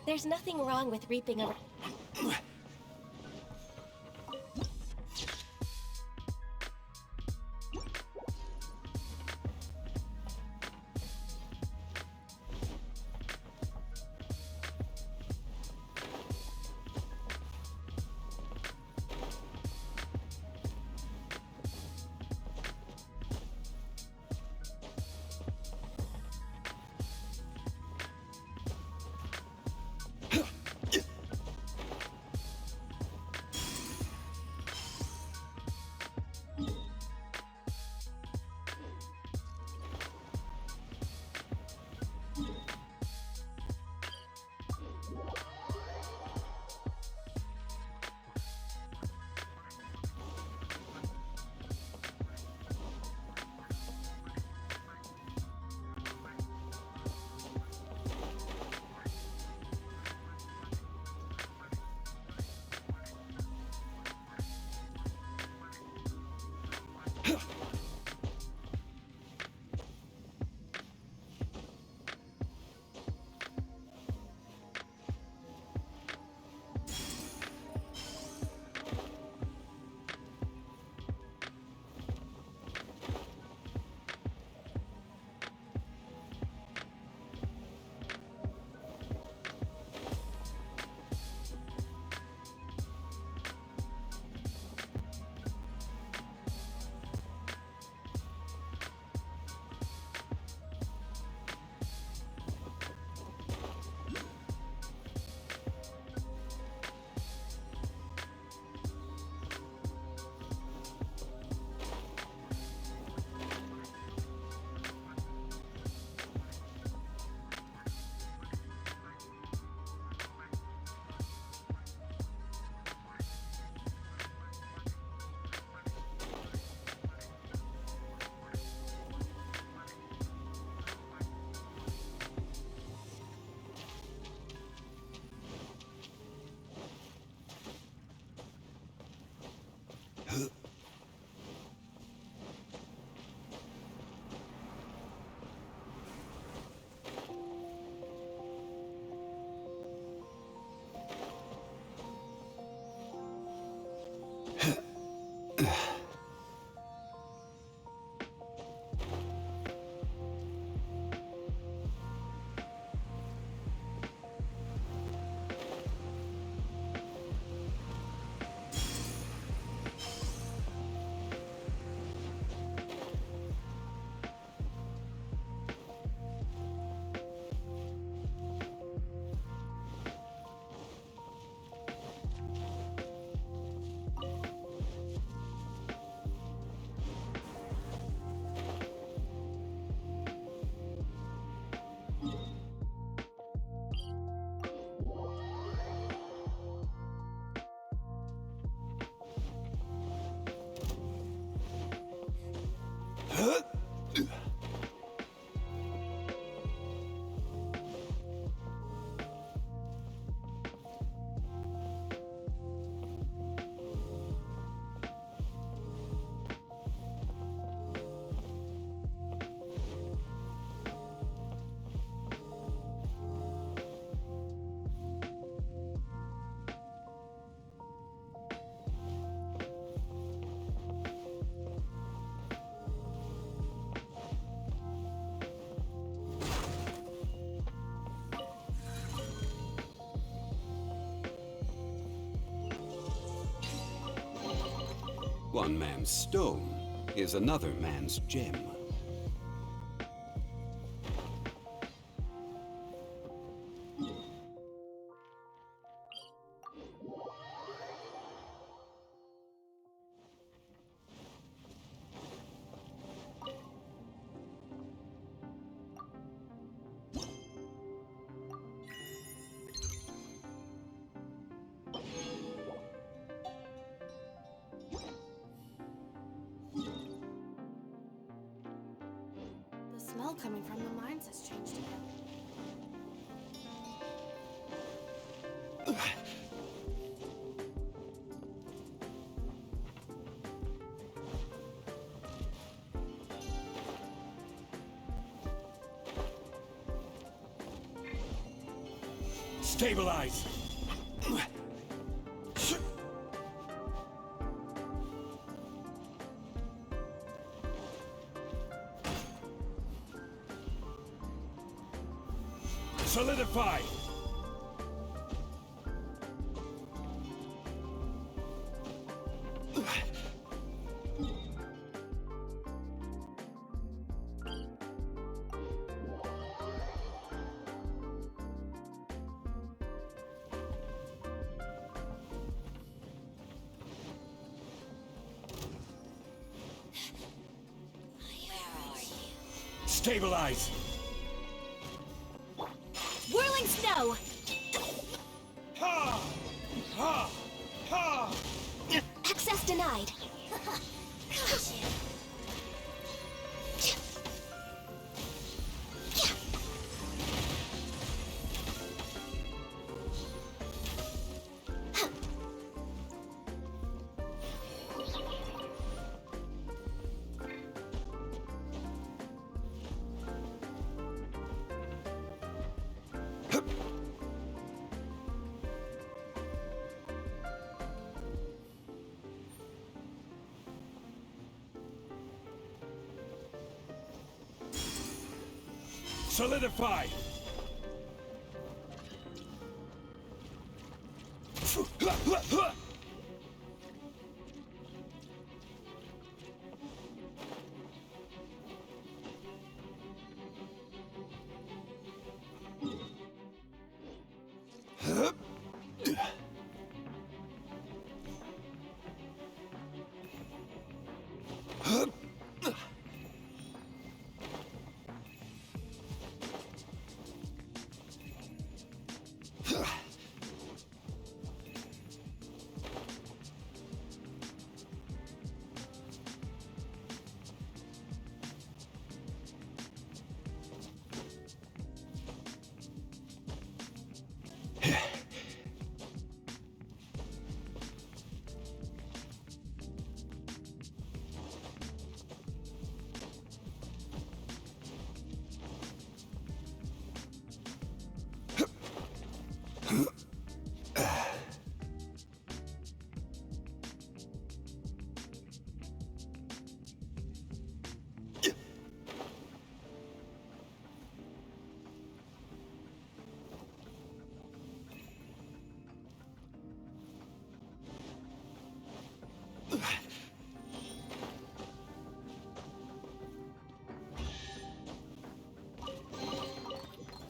There's nothing wrong with reaping.
One man's stone is another man's gem.
The smell coming from the mines has changed again.
Stabilize! Solidify! Stabilize!
Whirling snow!
Ha! Ha! Ha!
Access denied.
Solidify!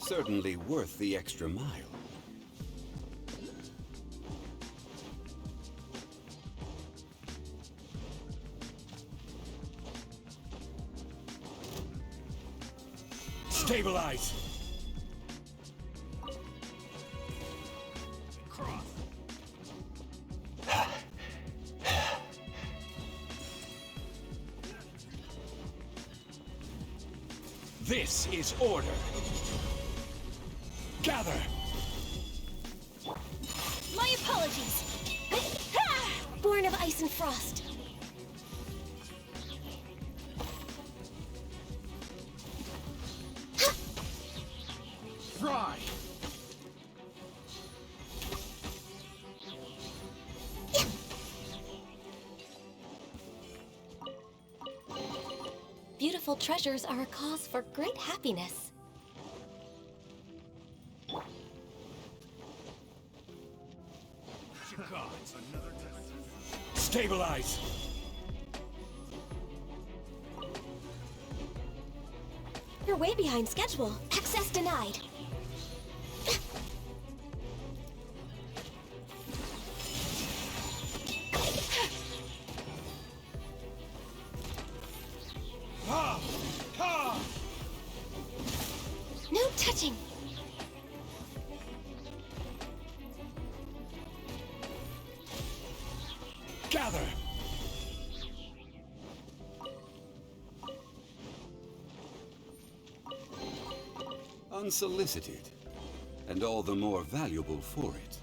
Certainly worth the extra mile.
Stabilize! This is order. Gather!
My apologies! Born of ice and frost.
Fry!
Beautiful treasures are a cause for great happiness.
Stabilize!
You're way behind schedule. Access denied. No touching.
Gather.
Unsolicited, and all the more valuable for it.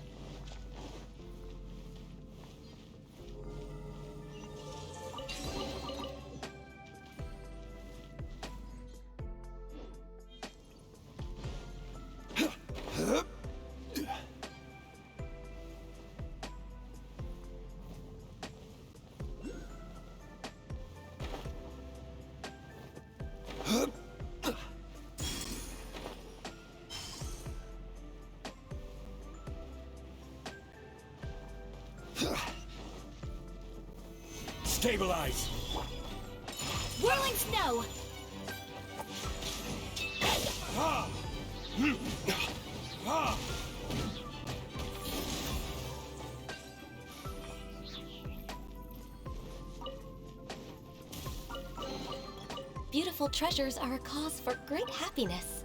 Stabilize!
Whirling snow!
Beautiful treasures are a cause for great happiness.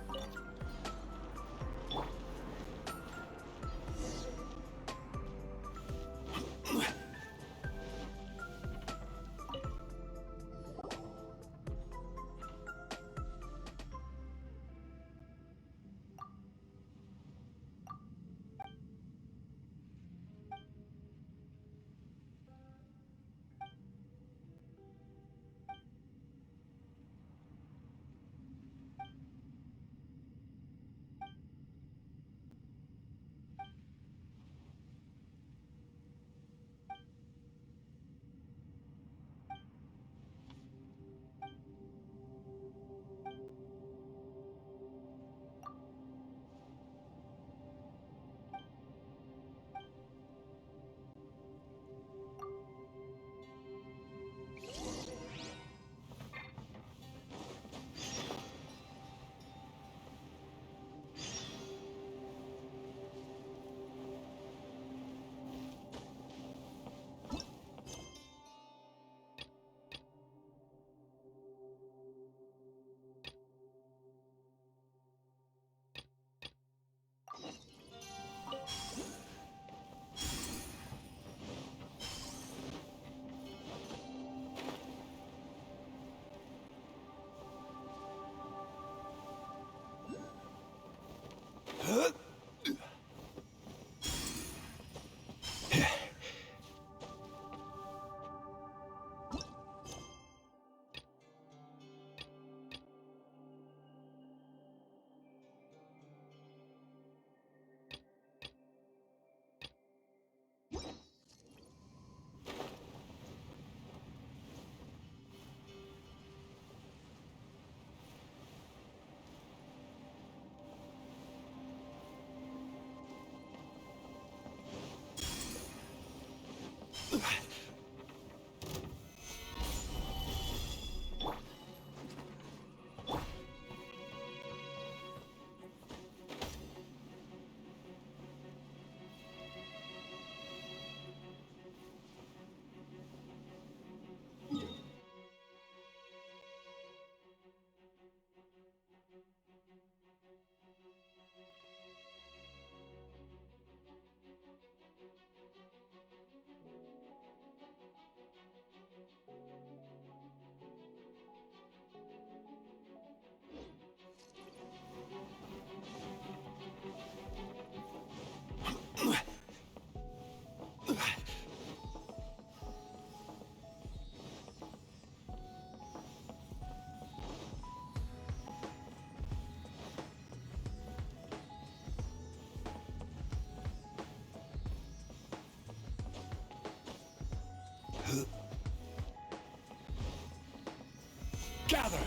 Gather!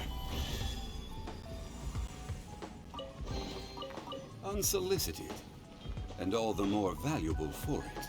Unsolicited, and all the more valuable for it.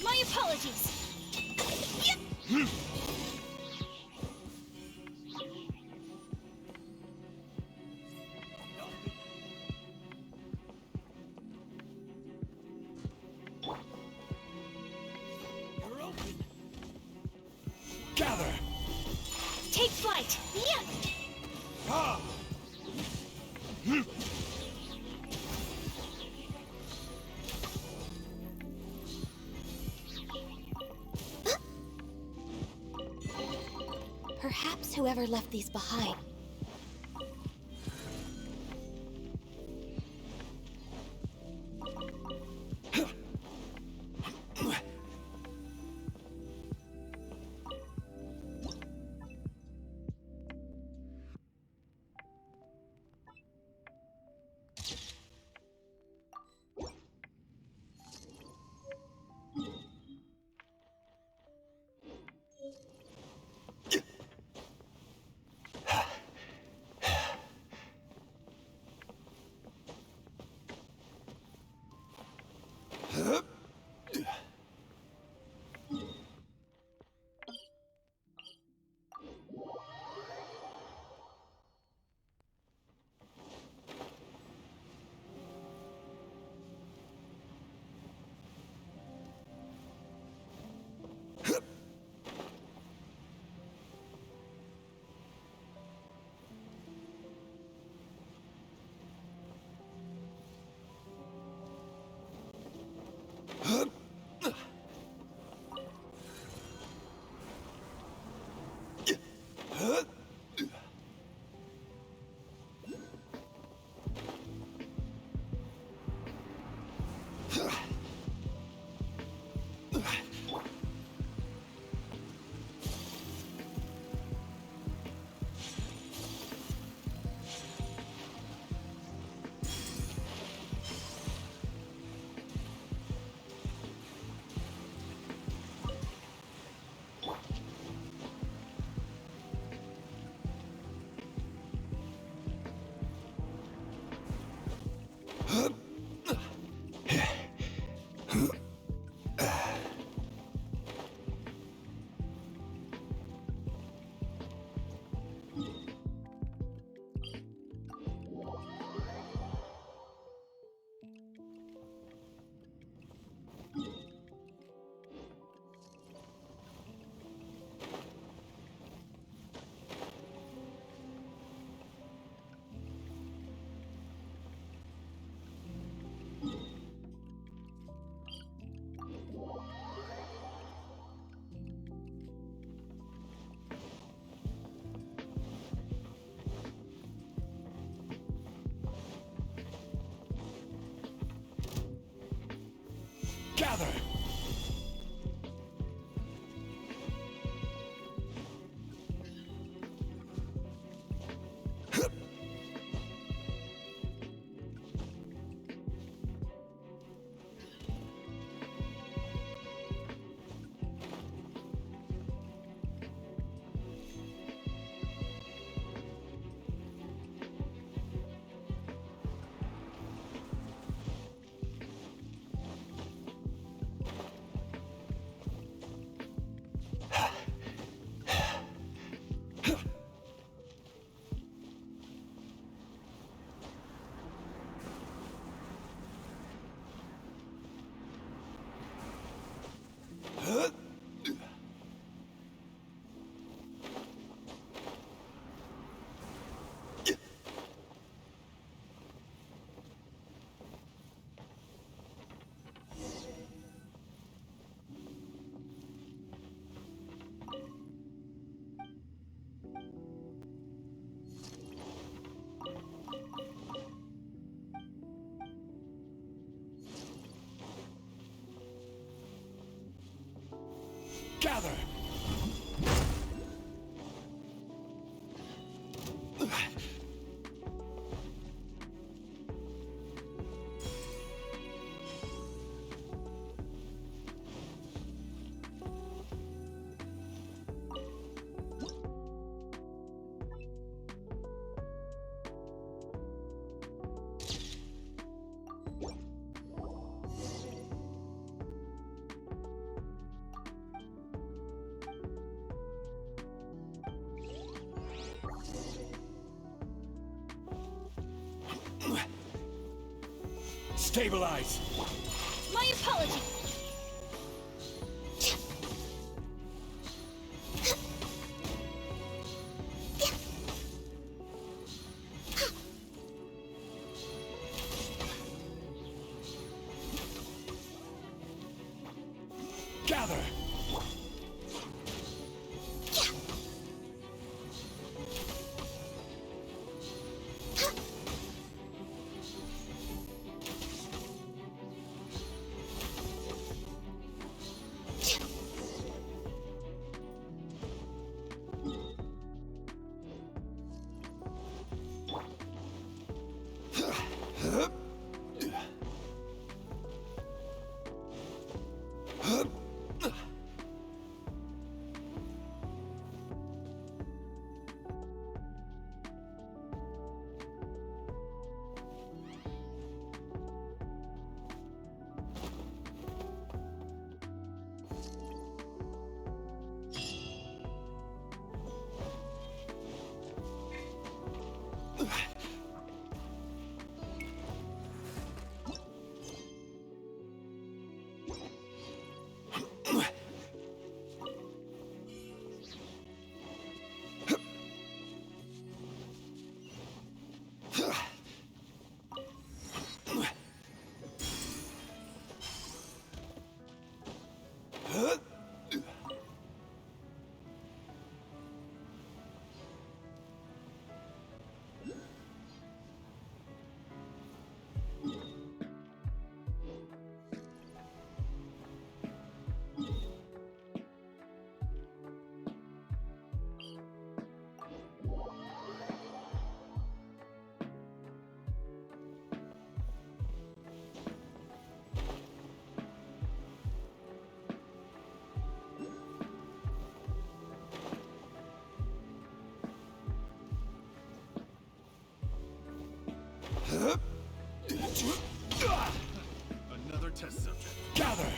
My apologies.
Gather!
Take flight.
Ah!
Perhaps whoever left these behind.
Gather!
Gather! Stabilize!
My apology!
Gather!
Another test subject.
Gather!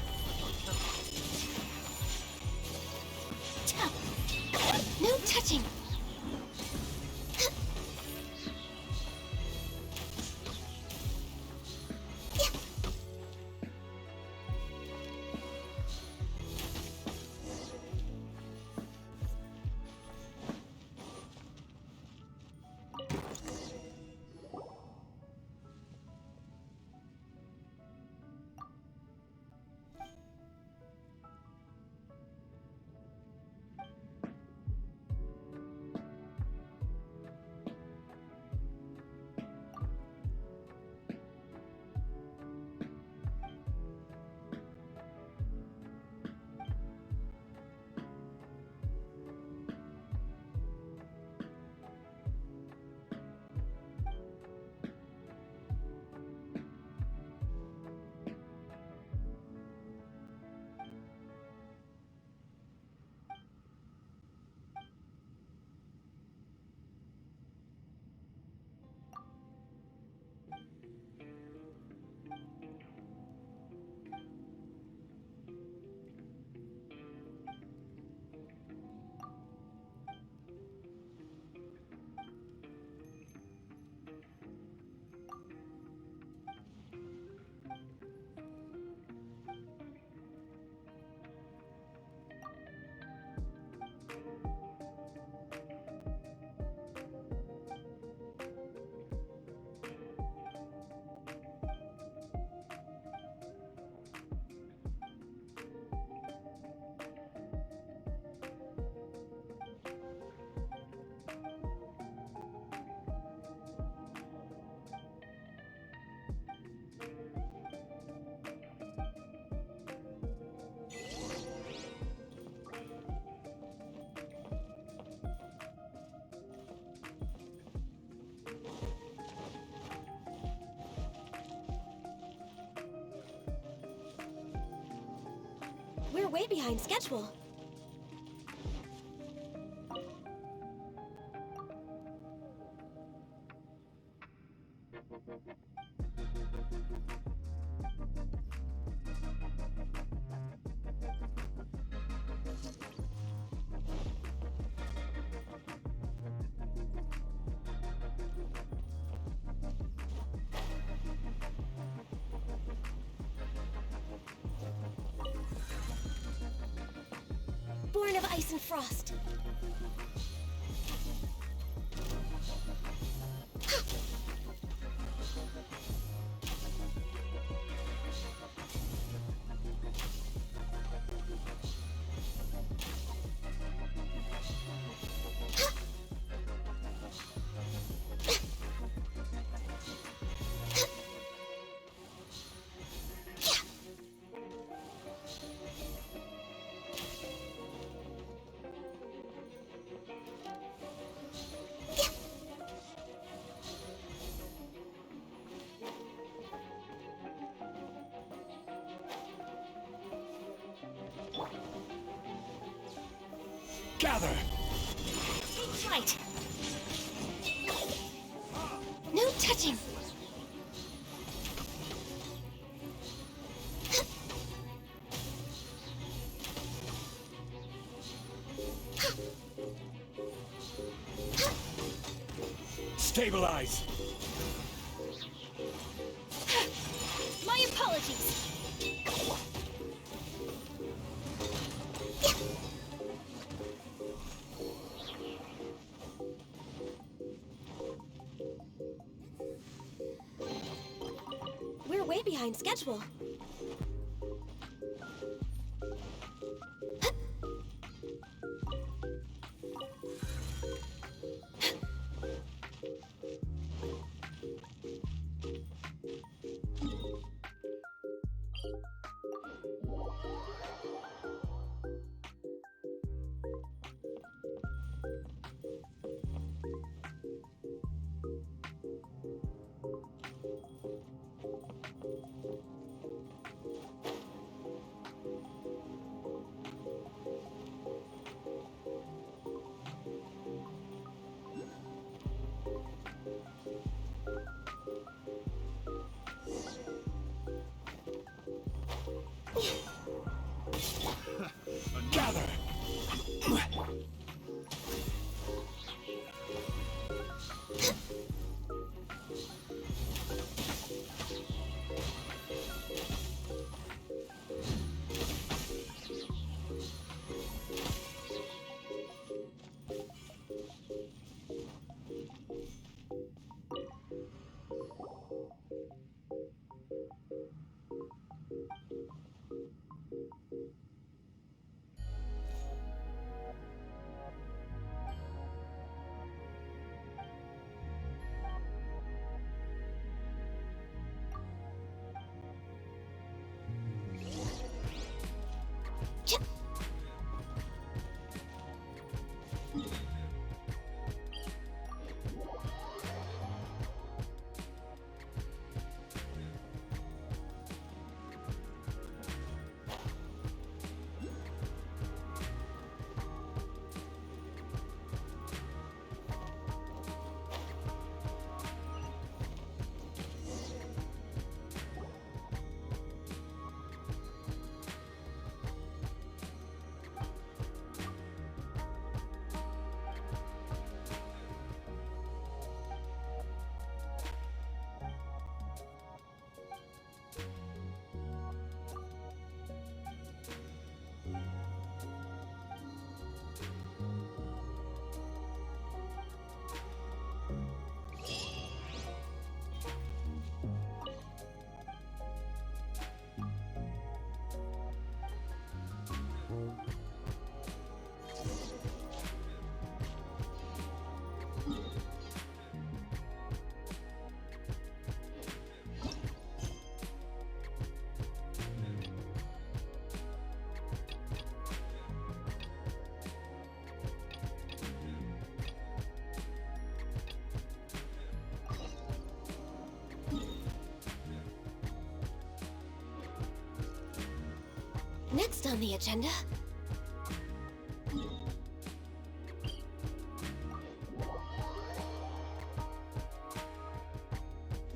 No touching! We're way behind schedule. Born of ice and frost.
Gather!
Right. No touching.
Stabilize!
My apologies. We're way behind schedule.
Gather!
Next on the agenda...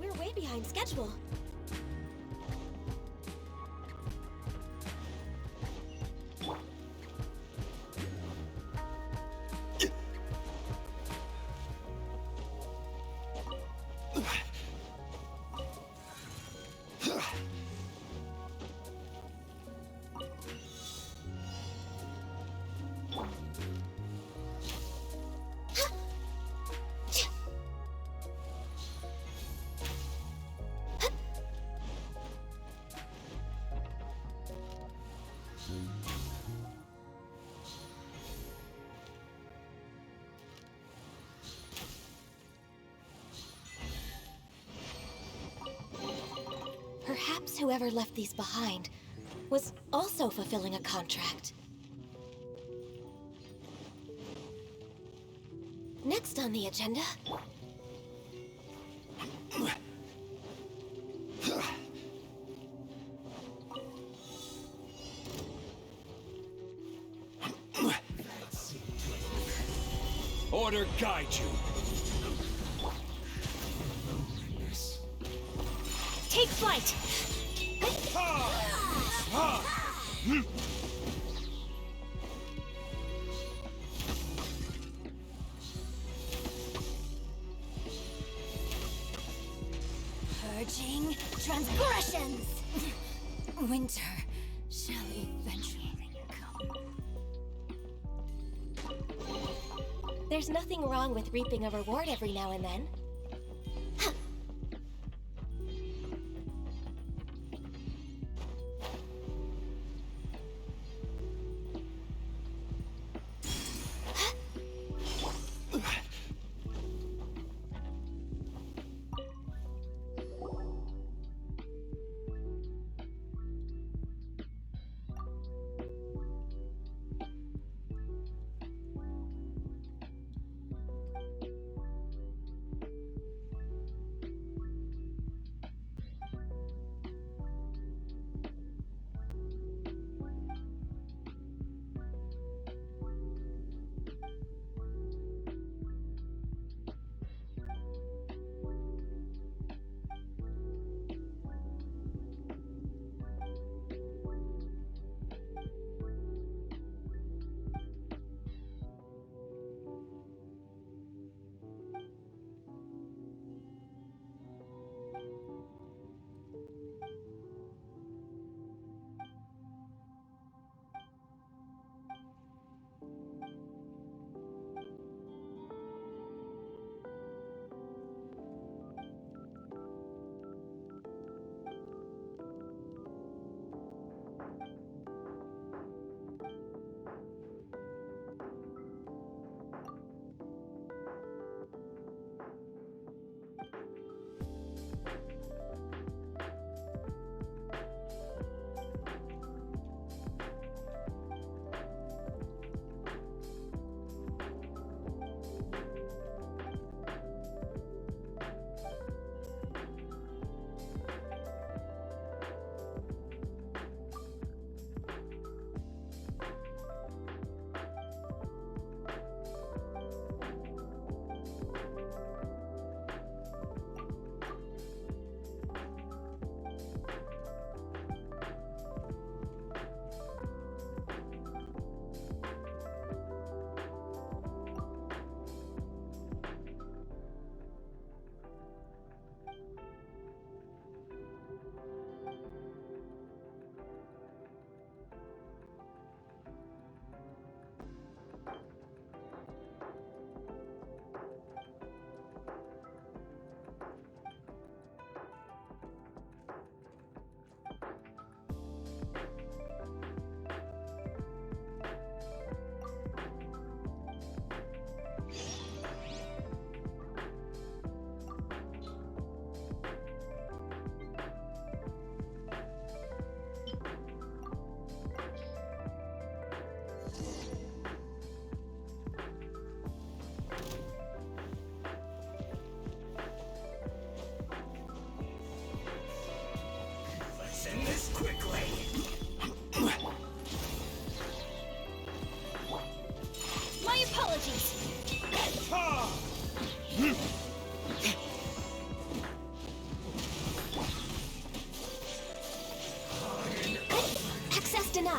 We're way behind schedule. Perhaps whoever left these behind was also fulfilling a contract. Next on the agenda...
Order guide you.
Take flight!
Purging transgressions! Winter shall eventually come.
There's nothing wrong with reaping a reward every now and then.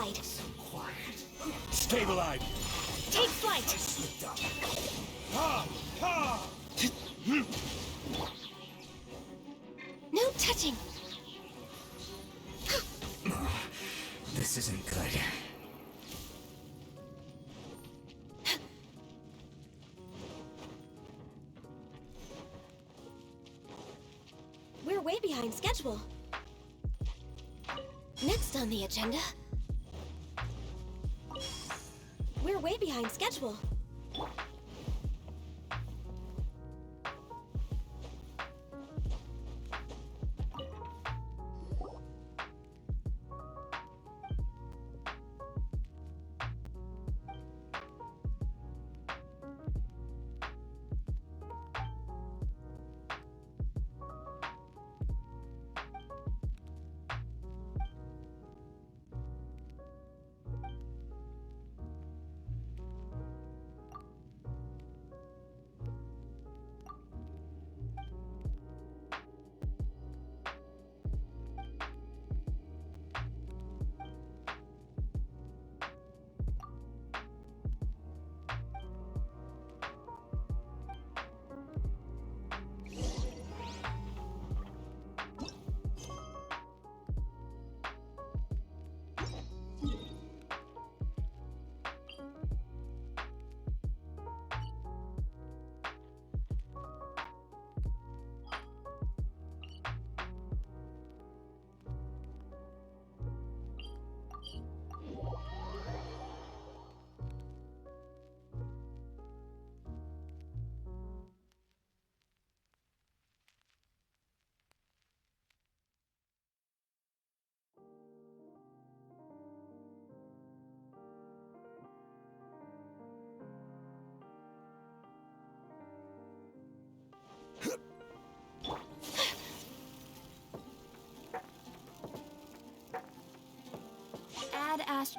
side.
Stabilize.
Take flight. No touching.
This isn't good.
We're way behind schedule. Next on the agenda. We're way behind schedule.
Add Ash.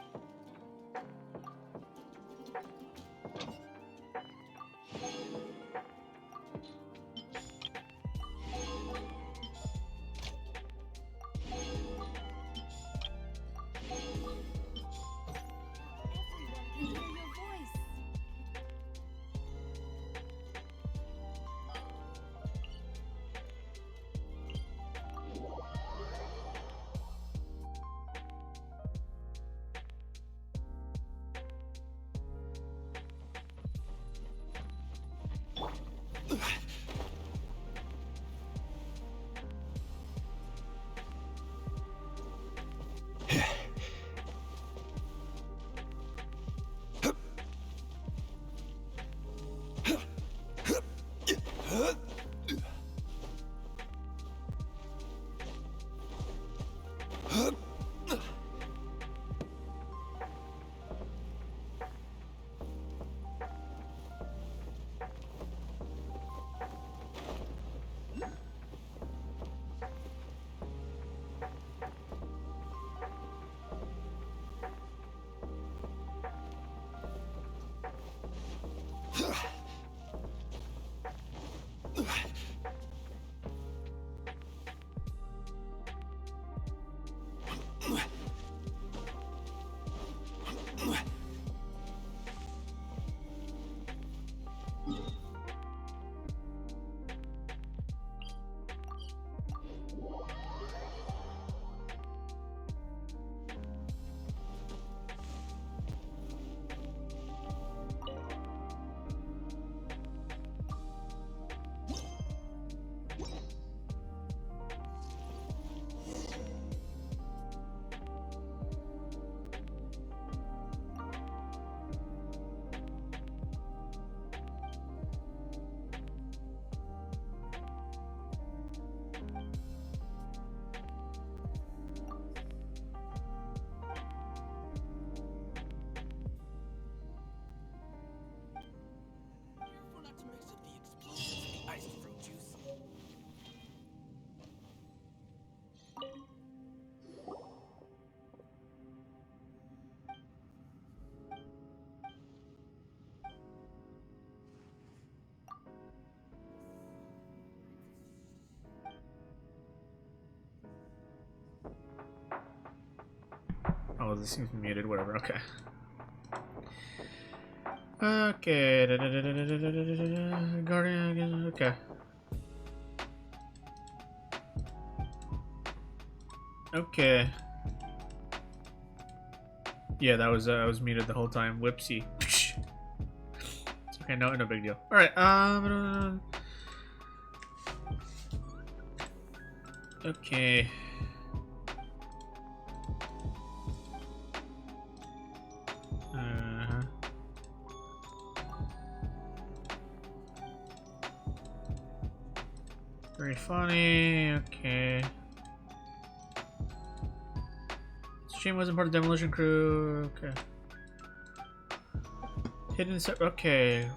Oh, this seems muted. Whatever. Okay. Okay. Guardian. Okay. Okay. Yeah, that was I was muted the whole time. Whoopsie. It's okay. No big deal. All right. Okay. Very funny. Okay. Shane wasn't part of the demolition crew. Okay. Hidden set. Okay.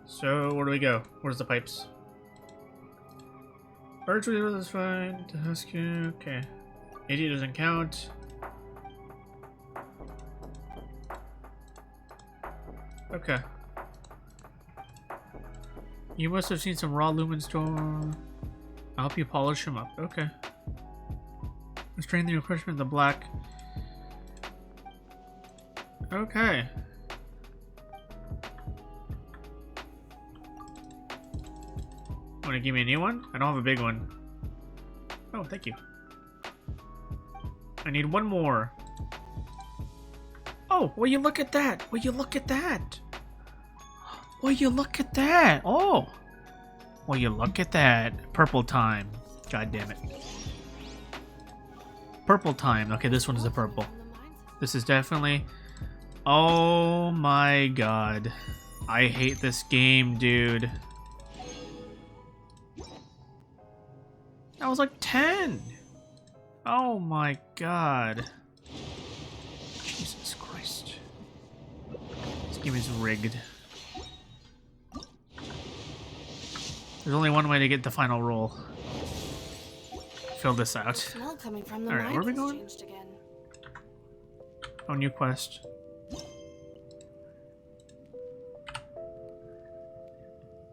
So where do we go? Where's the pipes? Archery was fine. Tusky. Okay. Idiot doesn't count. Okay. You must have seen some raw lumen storm. I'll help you polish him up. Okay. Restrain the encroachment of the black. Okay. Want to give me a new one? I don't have a big one. Oh, thank you. I need one more. Oh, will you look at that? Will you look at that? Will you look at that? Oh! Will you look at that? Purple time. God damn it. Purple time. Okay, this one is the purple. This is definitely... Oh my god. I hate this game, dude. That was like 10! Oh my god. Jesus Christ. This game is rigged. There's only one way to get the final roll. Fill this out. Alright, where are we going? Oh, new quest.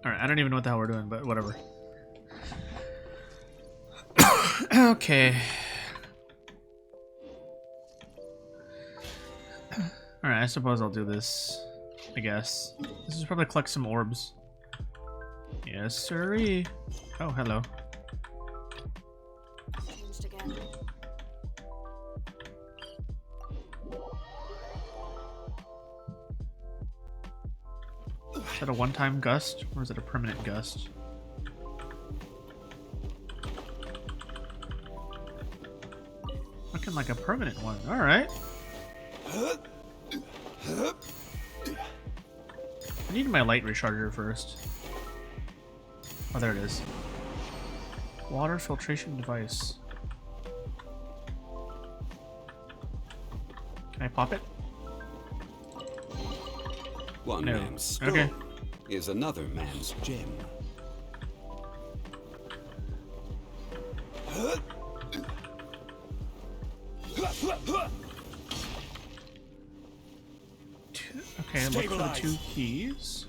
Alright, I don't even know what the hell we're doing, but whatever. Okay. Alright, I suppose I'll do this. I guess. This is probably collect some orbs. Yes, sirree. Oh, hello. Is that a one-time gust, or is it a permanent gust? Looking like a permanent one. Alright. I need my light recharger first. Oh, there it is. Water filtration device. Can I pop it?
One
No.
man's skull
Okay.
is another man's gem.
Okay, look for the 2 keys.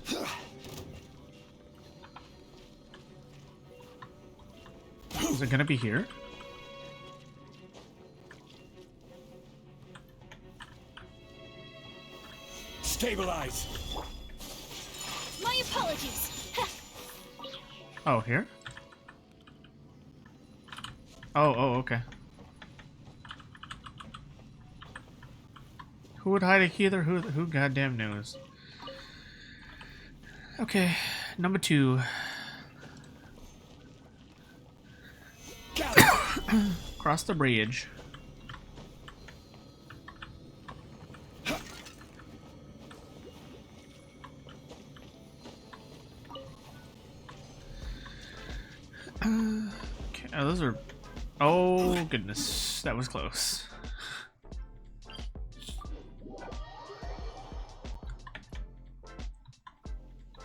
Is it gonna be here?
Stabilize.
My apologies.
Oh, here? Oh, okay. Who would hide a key there? Who goddamn knows? Okay, number 2. Cross the bridge. Okay, oh, those are... Oh, goodness. That was close.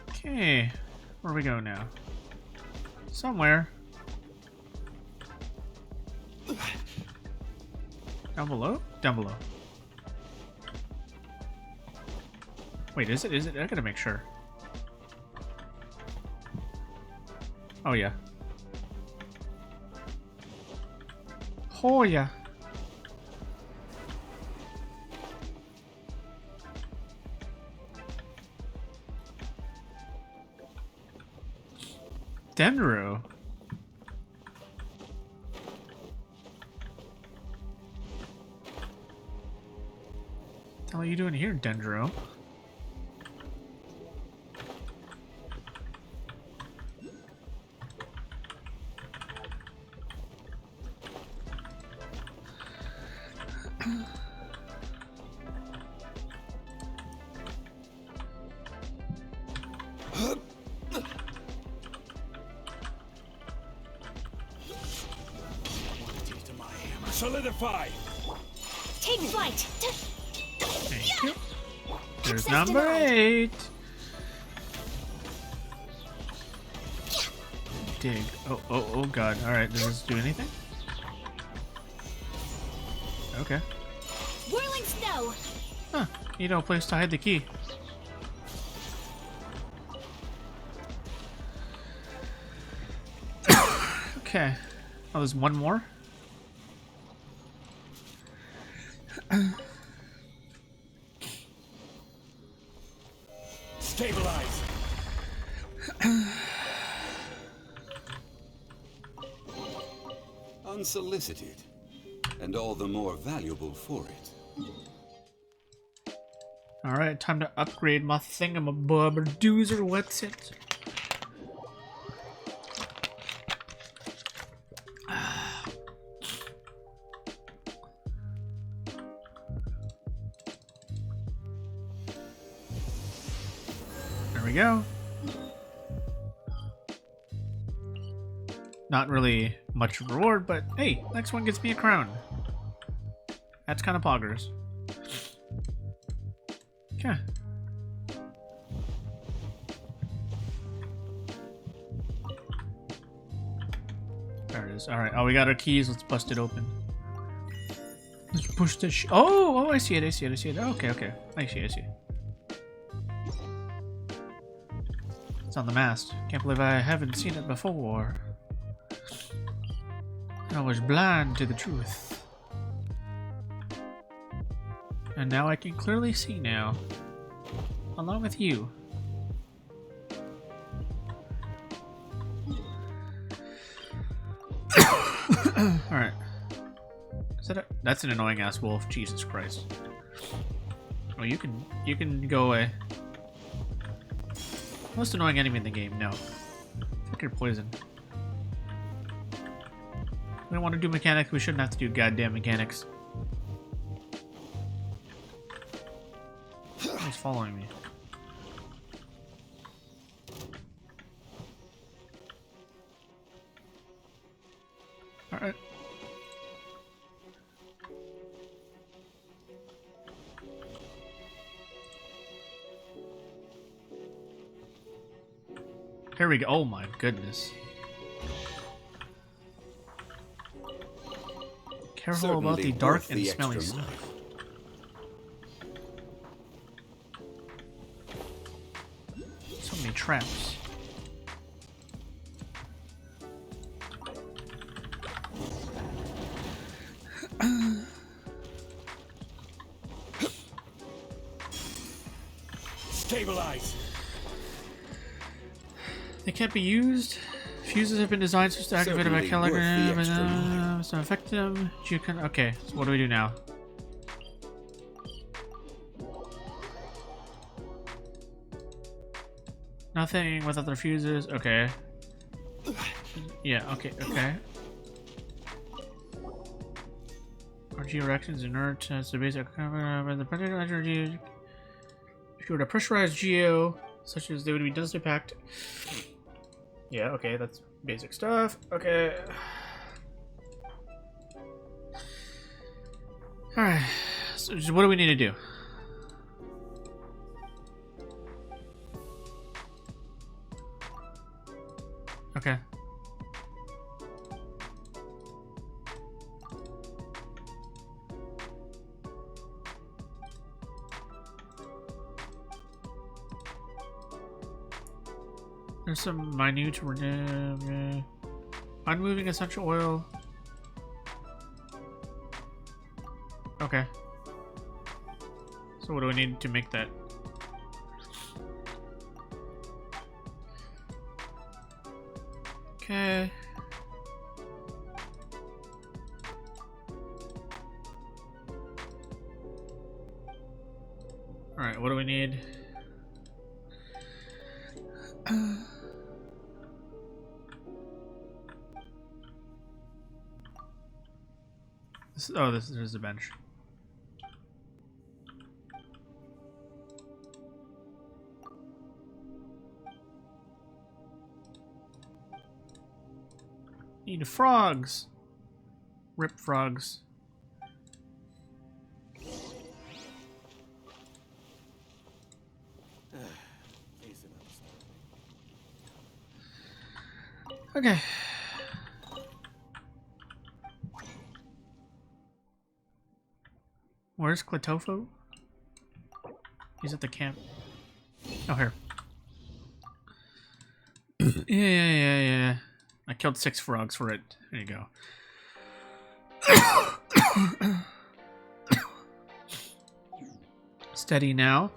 Okay. Where do we go now? Somewhere. Down below? Down below. Wait, is it? Is it? I gotta make sure. Oh, yeah. Oh yeah. Denro. What the hell are you doing here, Dendro?
Solidify.
Take flight.
Thank you. There's number 8. Dig. Oh god. Alright, does this do anything? Okay.
Whirling snow.
Huh. You know a place to hide the key. Okay. Oh, there's one more?
Stabilize.
Unsolicited, and all the more valuable for it.
Alright, time to upgrade my thingamabob doozer. What's it? There we go. Not really much reward, but hey, next one gets me a crown. That's kind of poggers. Okay. There it is. Alright. Oh, we got our keys. Let's bust it open. Let's push this. Oh, I see it. I see it. I see it. Okay, okay. I see it. I see it. It's on the mast. Can't believe I haven't seen it before. I was blind to the truth. And now I can clearly see now. Along with you. Alright. Is that that's an annoying ass wolf, Jesus Christ. Oh, you can go away. Most annoying enemy in the game, no. Fuck your poison. We don't want to do mechanics, we shouldn't have to do goddamn mechanics. He's following me. Alright. Here we go. Oh my goodness. Careful
Certainly
about the dark
worth
and
the
smelly
extra
stuff. So many traps.
Stabilize.
They can't be used. Fuses have been designed so to activate by kilogram. So affect them. You can. Okay. So what do we do now? Nothing with other fuses. Okay. Yeah. Okay. Okay. RG reactions inert. That's the basic. The particular energy. If you were to pressurize Geo, such as they would be densely packed. Yeah, okay, that's basic stuff. Okay. Alright. So what do we need to do? Okay. There's some minute unmoving essential oil. Okay. So what do we need to make that? Okay. Alright, what do we need? This is the bench. Need frogs. Rip frogs. Okay. Where's Kletofo? He's at the camp. Oh, here. Yeah. I killed 6 frogs for it. There you go. Steady now.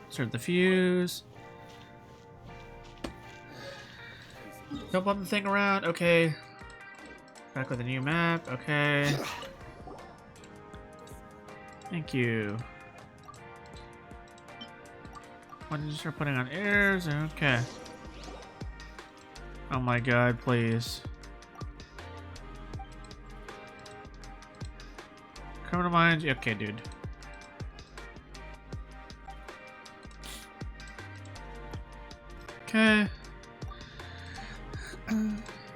Insert the fuse. Don't bump the thing around. Okay. Back with a new map. Okay. Thank you. Why did you start putting on airs? Okay. Oh my god, please. Criminal Minds? Okay, dude. Okay.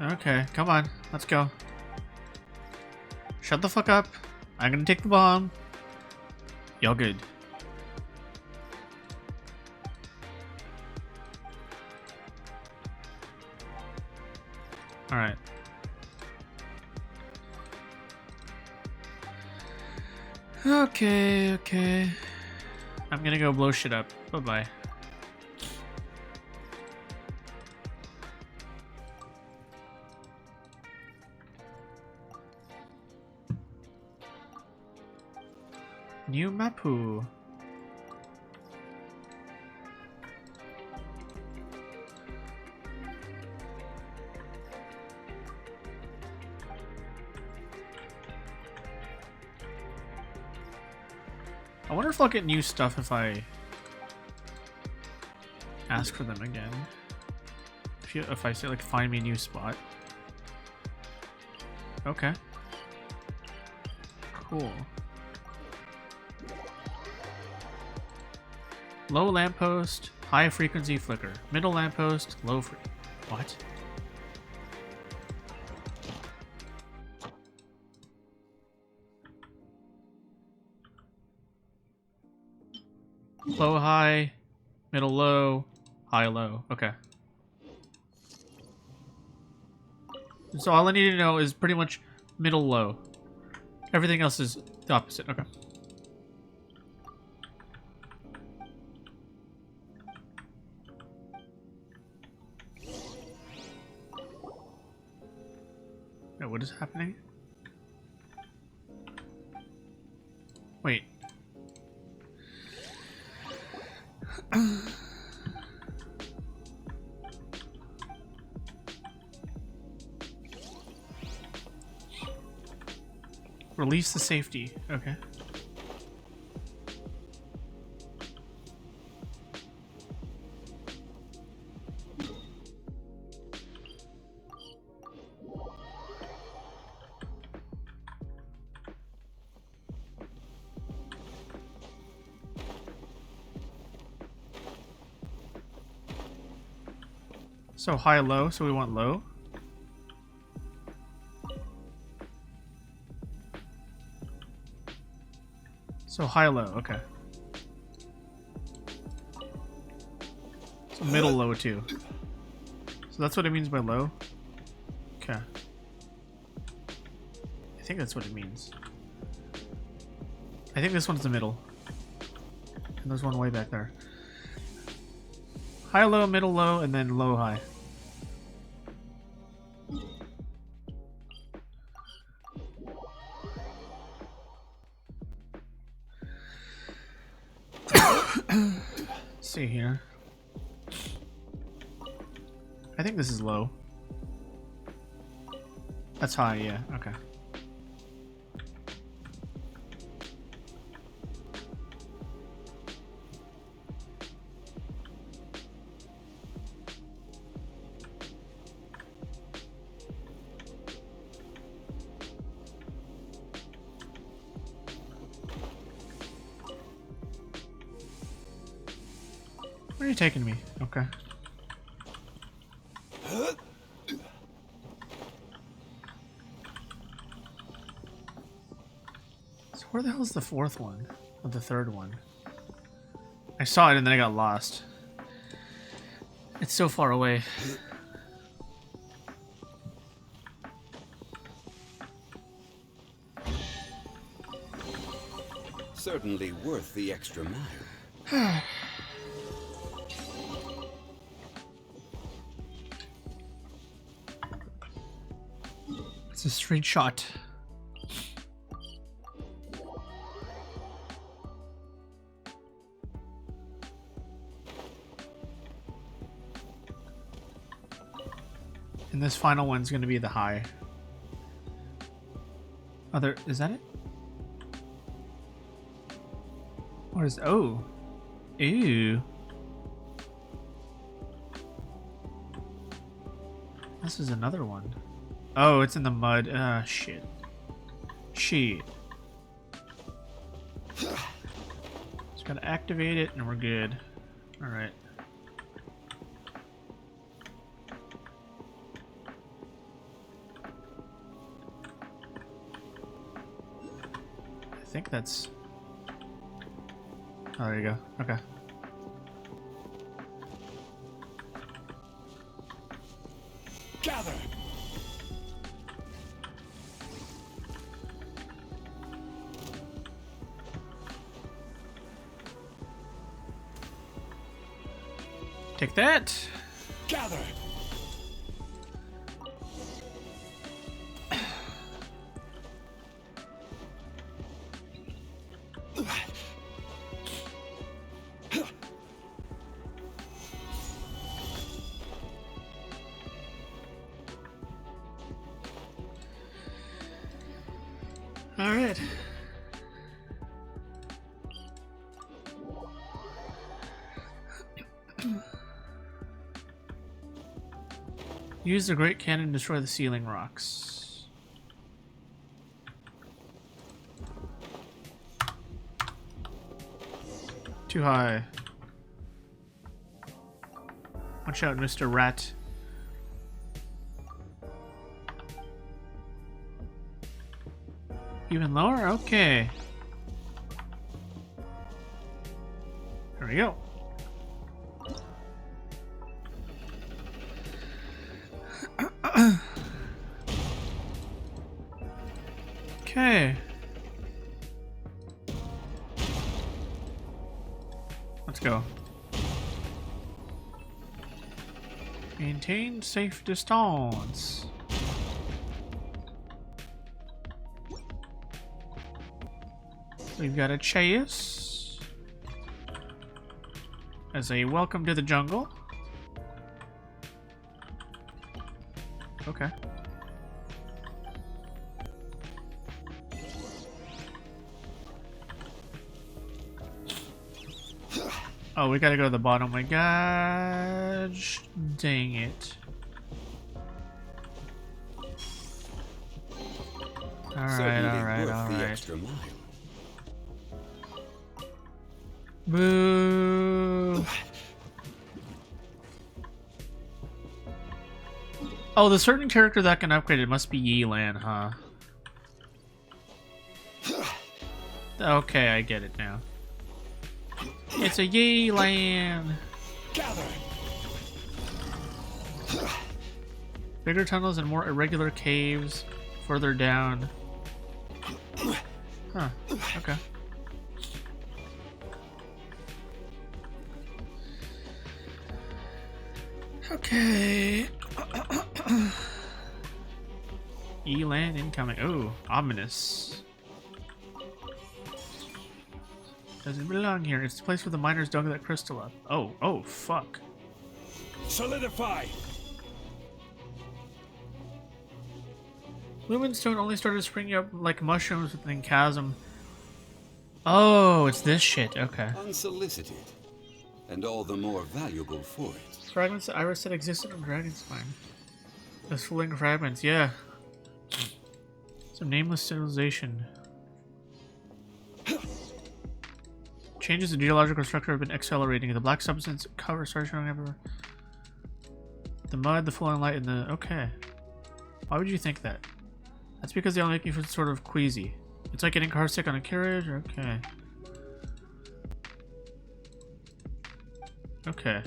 Okay, come on. Let's go. Shut the fuck up. I'm gonna take the bomb. Y'all good. Alright. Okay. I'm gonna go blow shit up. Bye-bye. New Mapu. I wonder if I'll get new stuff if I ask for them again. If I say like find me a new spot. Okay. Cool. Low lamppost, high frequency flicker. Middle lamppost, low free. What? Low high, middle low, high low. Okay. So all I need to know is pretty much middle low. Everything else is the opposite. Okay. What is happening? Wait. Release the safety. Okay. So high, low, so we want low. So high, low, okay. So middle, low too. So that's what it means by low? Okay. I think that's what it means. I think this one's the middle. And there's one way back there. High, low, middle, low, and then low, high. Let's see here. I think this is low. That's high, yeah. Okay. Where are you taking me? Okay. So where the hell is the fourth one? Or the third one? I saw it and then I got lost. It's so far away.
Certainly worth the extra mile.
It's a straight shot. And this final one's going to be the high. Other, is that it? What is, oh. Ew. This is another one. Oh, it's in the mud. Ah, shit. Shit. Just gotta activate it and we're good. Alright. I think that's... Oh, there you go. Okay.
Gather!
Take that!
Gather!
Alright. Use the great cannon to destroy the ceiling rocks. Too high. Watch out, Mr. Rat. Even lower? Okay. There we go. Okay. Let's go. Maintain safe distance. We've got a chase as a welcome to the jungle. Okay. Oh, we gotta go to the bottom. Oh my gosh. Dang it. Alright. Boo. Oh, the certain character that can upgrade it must be Yelan, huh? Okay, I get it now. It's a Yelan. Bigger tunnels and more irregular caves further down. Huh. Okay. Okay. Yelan incoming. Oh, ominous. Doesn't belong here. It's the place where the miners dug that crystal up. Oh, fuck.
Solidify!
Lumenstone only started springing up like mushrooms within Chasm. Oh, it's this shit. Okay.
Unsolicited, and all the more valuable for it.
Fragments of iris that existed on Dragon's Spine. Those fooling fragments, yeah. Some nameless civilization. Changes in geological structure have been accelerating. The black substance cover starts showing everywhere. The mud, the falling light, and the... Okay. Why would you think that? That's because they all make you feel sort of queasy. It's like getting car sick on a carriage? Okay. Okay.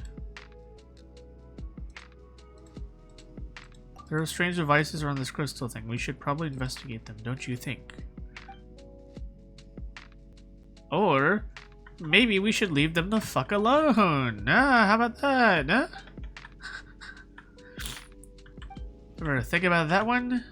There are strange devices around this crystal thing. We should probably investigate them, don't you think? Or maybe we should leave them the fuck alone. How about that? Ever think about that one?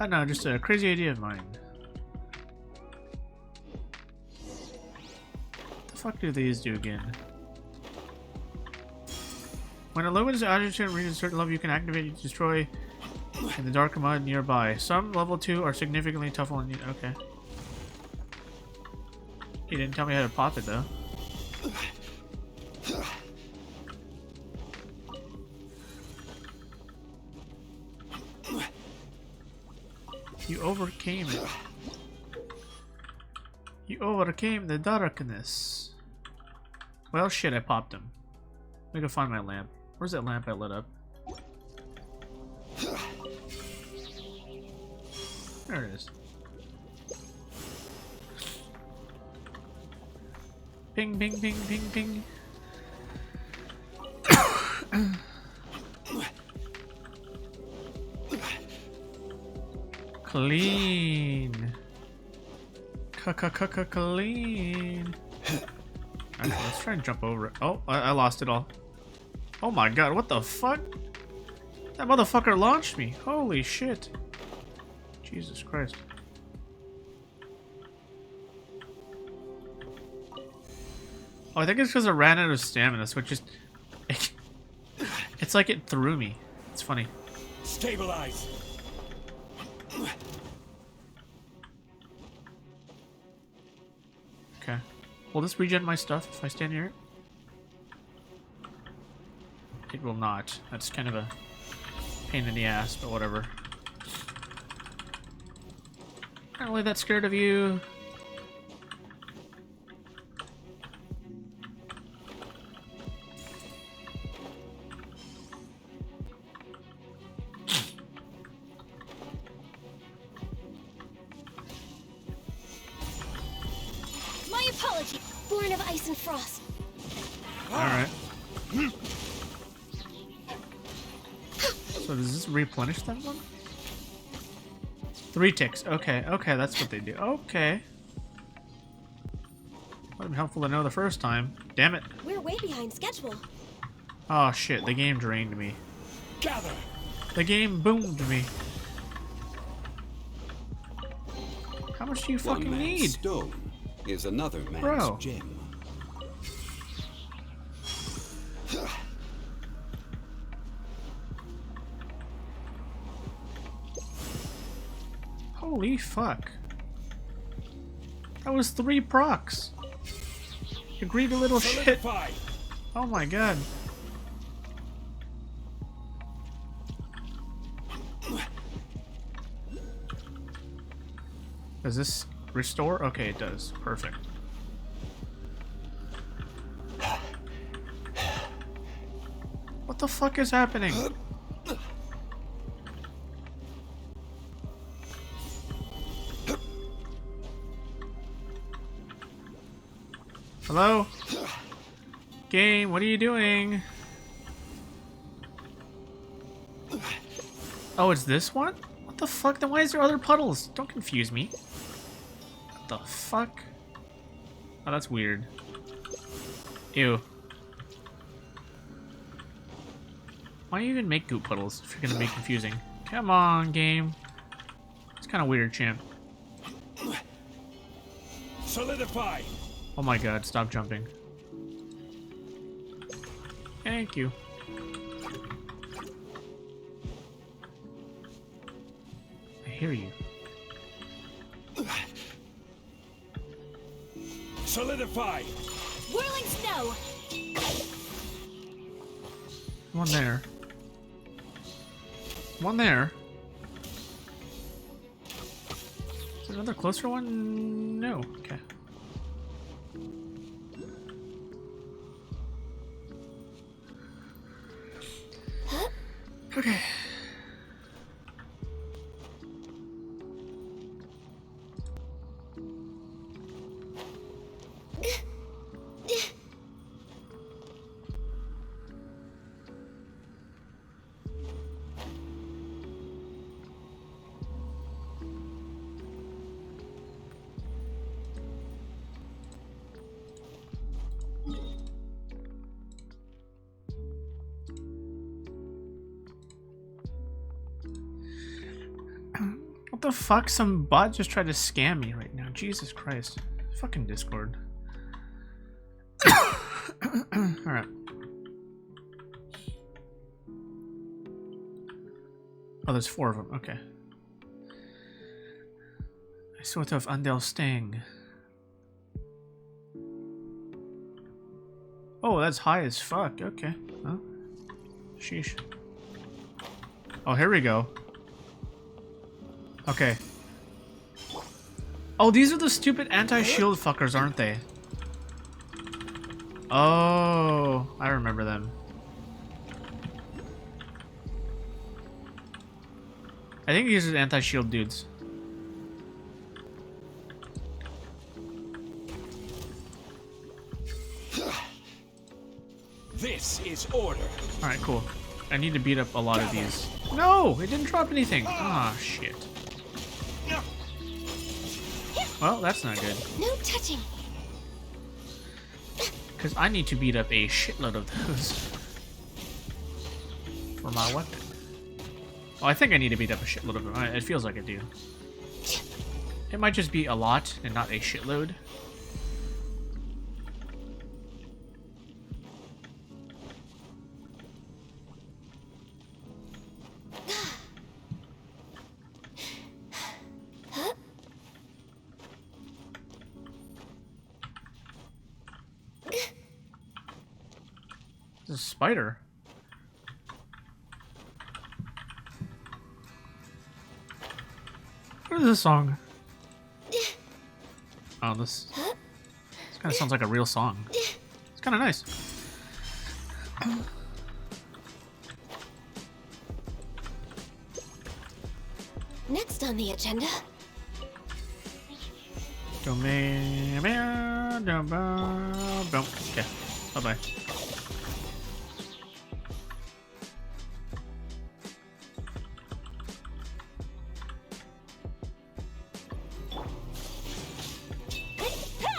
I don't know, just a crazy idea of mine. What the fuck do these do again? When a luminous adjutant reaches a certain level, you can activate and destroy in the dark mud nearby. Some level 2 are significantly tougher on you. Okay. He didn't tell me how to pop it though. You overcame it. You overcame the darkness. Well, shit, I popped him. Let me go find my lamp. Where's that lamp I lit up? There it is. Ping, ping, ping, ping, ping. Clean. Clean. Okay, let's try and jump over it. Oh, I lost it all. Oh my god, what the fuck? That motherfucker launched me. Holy shit. Jesus Christ. Oh, I think it's because I ran out of stamina, so it just... It's like it threw me. It's funny.
Stabilize.
Okay. Will this regen my stuff if I stand near it? It will not. That's kind of a pain in the ass, but whatever. Not really that scared of you.
My apology, born of ice and frost.
Alright. So does this replenish that one? 3 ticks. Okay, okay, that's what they do. Okay. Would have been helpful to know the first time. Damn it.
We're way behind schedule.
Oh shit, the game drained me.
Gather.
The game boomed me. How much do you fucking
One man's
need?
stone is another man's
Bro.
gem.
Holy fuck. That was 3 procs. You greedy little shit. Oh my god. Does this restore? Okay, it does. Perfect. What the fuck is happening? Hello? Game, what are you doing? Oh, it's this one? What the fuck? Then why is there other puddles? Don't confuse me. What the fuck? Oh, that's weird. Ew. Why do you even make goop puddles if you're gonna be confusing? Come on, game. It's kind of weird, champ.
Solidify.
Oh my god, stop jumping. Thank you. I hear you.
Solidify.
Whirling snow.
One there. One there. Is there another closer one? No. Okay. Okay. What the fuck? Some bot just tried to scam me right now. Jesus Christ. Fucking Discord. Alright. Oh, there's 4 of them. Okay. I sort of understand. Oh, that's high as fuck. Okay. Huh? Sheesh. Oh, here we go. Okay. Oh, these are the stupid anti-shield fuckers, aren't they? Oh, I remember them. I think these are the anti-shield dudes.
This is order.
Alright, cool. I need to beat up a lot of these. No! It didn't drop anything! Ah, shit. Well, that's not good.
No touching.
Because I need to beat up a shitload of those. For my weapon. Well, I think I need to beat up a shitload of them. It feels like I do. It might just be a lot and not a shitload. A spider. What is this song? Oh, this kind of sounds like a real song. It's kind of nice.
Next on the agenda.
Okay, bye-bye.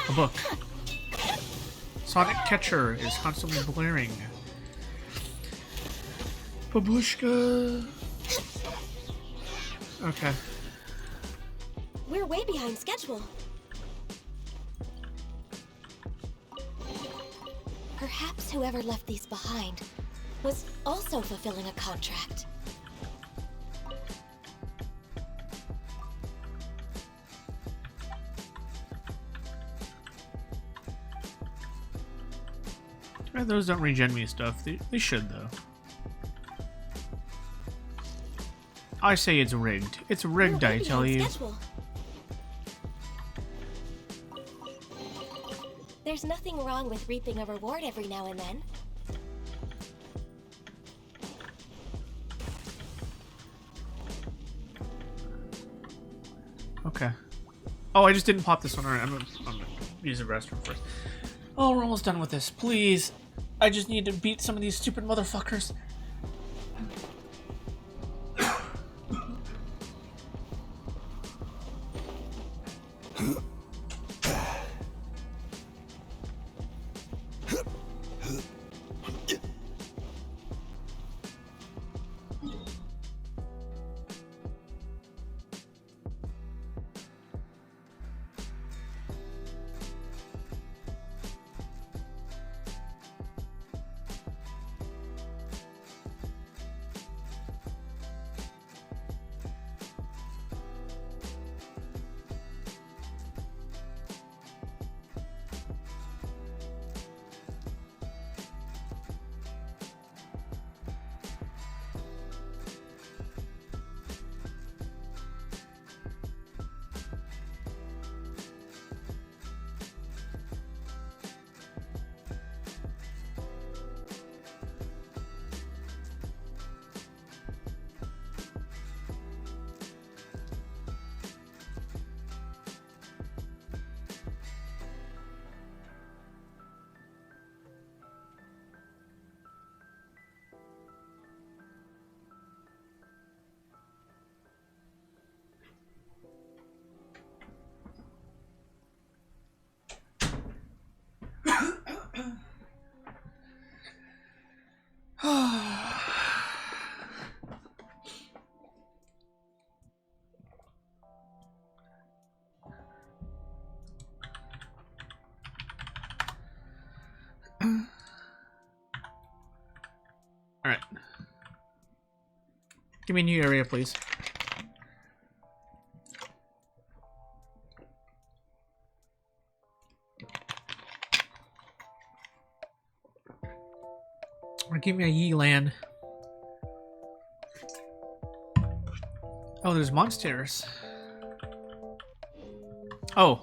A book. Sonic Catcher is constantly blaring. Babushka. Okay.
We're way behind schedule. Perhaps whoever left these behind was also fulfilling a contract.
Those don't regen me stuff. They should, though. I say it's rigged. It's rigged, I tell you.
There's nothing wrong with reaping a reward every now and then.
Okay. Oh, I just didn't pop this one. Alright, I'm gonna use the restroom first. Oh, we're almost done with this. Please. I just need to beat some of these stupid motherfuckers. Alright. Give me a new area, please. Or give me a Yi land. Oh, there's monsters. Oh.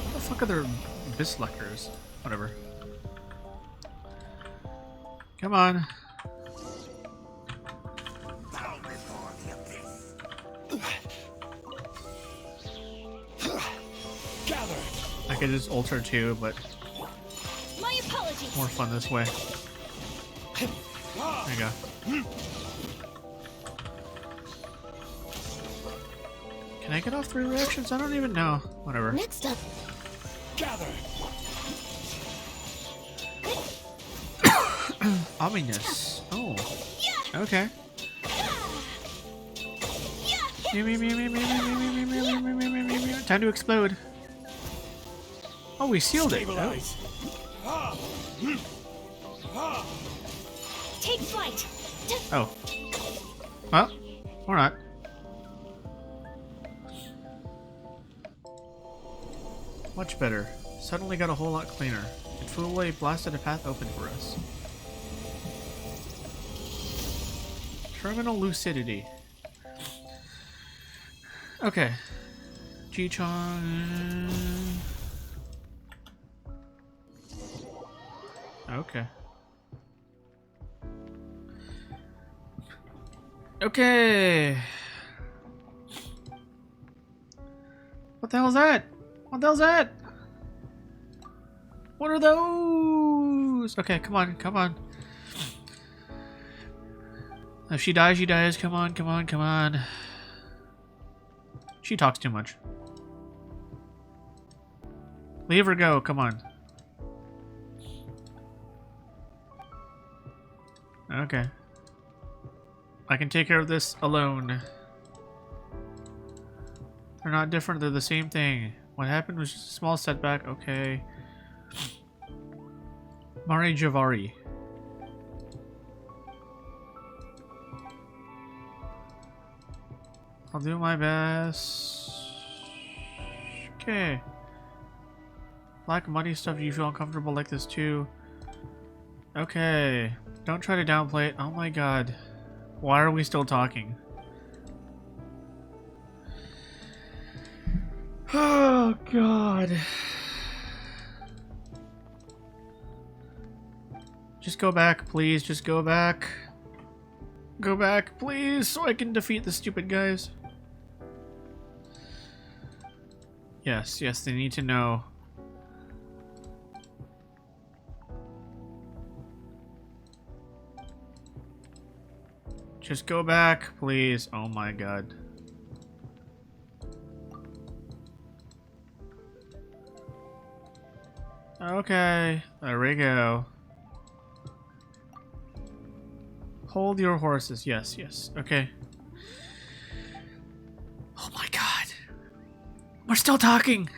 What the fuck are there Bisleckers? Whatever. Come on. I could just ult her too, but
my apologies.
More fun this way. There you go. Can I get off 3 reactions? I don't even know. Whatever.
Next up.
Gather.
Ominous. Oh. Okay. Time to explode. Oh, we sealed it. Oh.
Take flight.
Oh. Well, or not. Much better. Suddenly got a whole lot cleaner. It flew away, blasted a path open for us. Terminal lucidity. Okay. Ji-Chong. Okay. Okay. What the hell's that? What the hell's that? What are those? Okay, come on, come on. If she dies, she dies. Come on, come on, come on. She talks too much. Leave her go, come on. Okay. I can take care of this alone. They're not different, they're the same thing. What happened was just a small setback, okay. Mari Javari. I'll do my best. Okay. Black money stuff, do you feel uncomfortable like this too? Okay. Don't try to downplay it. Oh my god. Why are we still talking? Oh god. Just go back, please. Just go back. Go back, please, so I can defeat the stupid guys. Yes, yes, they need to know. Just go back, please. Oh my god. Okay, there we go. Hold your horses. Yes, yes. Okay. Oh my god. We're still talking.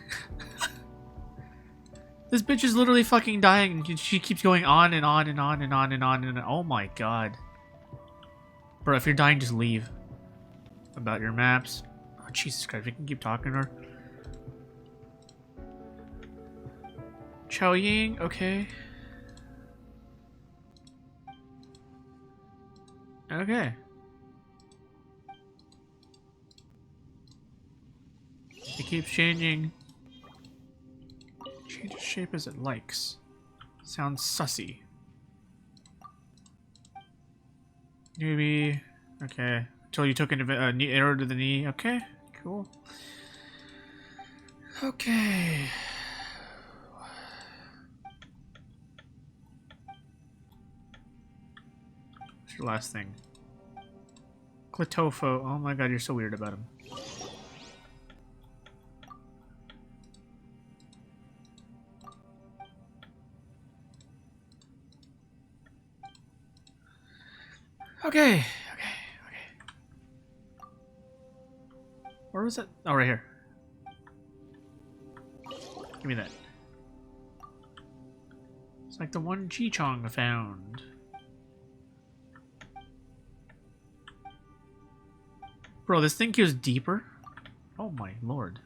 This bitch is literally fucking dying. She keeps going on and on and on and on and on and on. Oh my god. Bro, if you're dying, just leave. About your maps. Oh, Jesus Christ, we can keep talking to her. Chao Ying, okay. Okay. It keeps changing. Changes shape as it likes. Sounds sussy. Newbie. Okay. Until you took an arrow to the knee. Okay. Cool. Okay. What's your last thing? Clitofo. Oh my god, you're so weird about him. Okay, okay, okay. Where was it? Oh, right here. Give me that. It's like the one Chi-Chong found. Bro, this thing goes deeper? Oh my lord.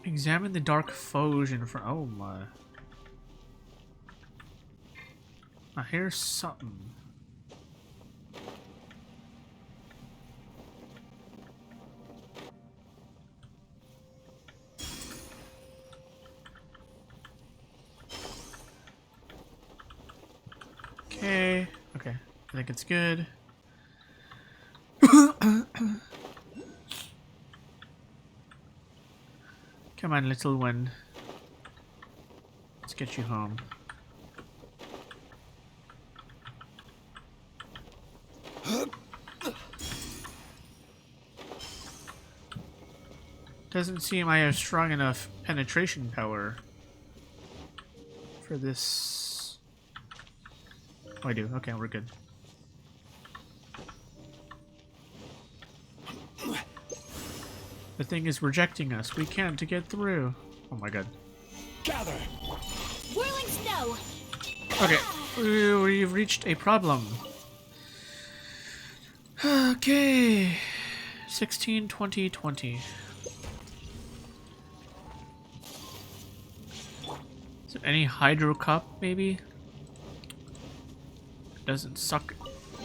Examine the dark foge in front. Oh my. I hear something. Okay. Okay. I think it's good. Come on, little one. Let's get you home. Doesn't seem I have strong enough penetration power for this. Oh, I do. Okay, we're good. The thing is rejecting us. We can't get through. Oh my god.
Gather.
Whirling snow.
Okay, we've reached a problem. Okay. 16, 20, 20. Is there any Hydro Cup, maybe? Doesn't suck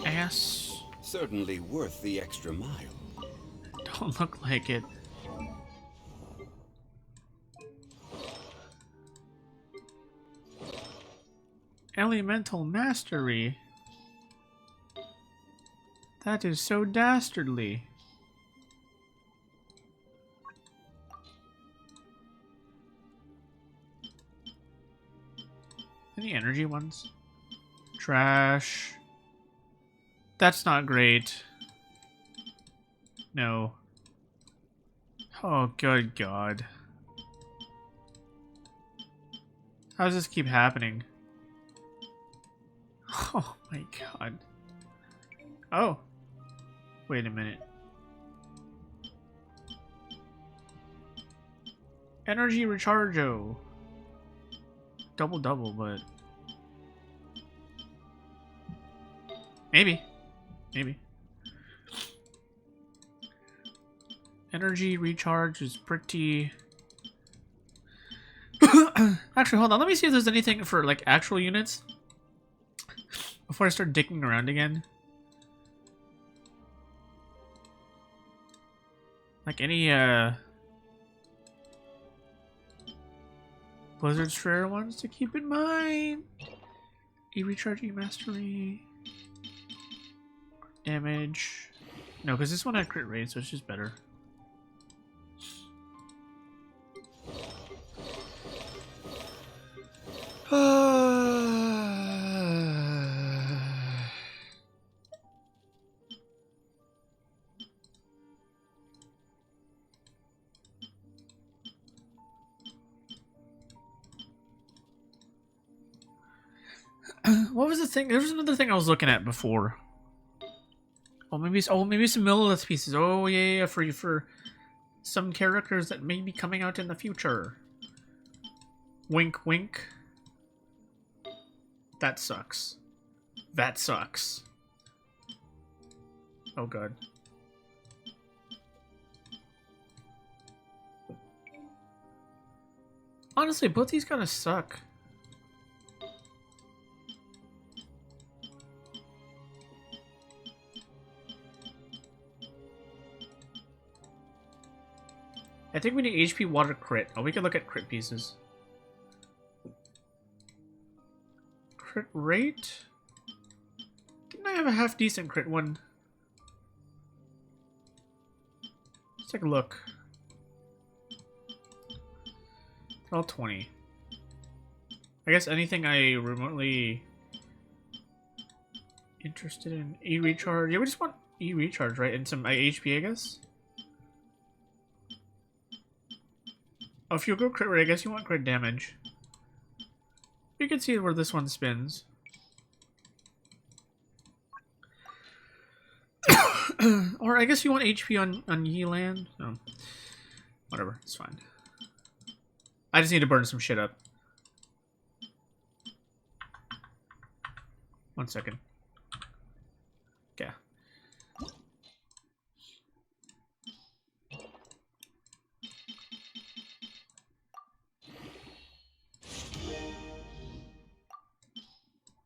ass.
Certainly worth the extra mile.
Don't look like it. Elemental Mastery. That is so dastardly. Any energy ones? Trash. That's not great. No. Oh, good God. How does this keep happening? Oh my god. Oh. Wait a minute. Energy recharge-o. Double, but... Maybe. Maybe. Energy recharge is pretty... Actually, hold on. Let me see if there's anything for, like, actual units. Before I start dicking around again. Like any, Blizzard Strayer ones to keep in mind. E-recharge, E-mastery. Damage. No, because this one had crit rate, so it's just better. What was the thing? There was another thing I was looking at before. Oh, maybe some Millilith pieces. Oh yeah, for some characters that may be coming out in the future. Wink, wink. That sucks. That sucks. Oh god. Honestly, both these kind of suck. I think we need HP water crit. Oh, we can look at crit pieces. Crit rate? Didn't I have a half decent crit one? Let's take a look. They're all 20. I guess anything I remotely interested in. E-recharge. Yeah, we just want E-recharge, right? And some HP, I guess. Oh, if you go crit rate, I guess you want crit damage. You can see where this one spins. Or I guess you want HP on Yelan? No. Whatever, it's fine. I just need to burn some shit up. 1 second. Okay.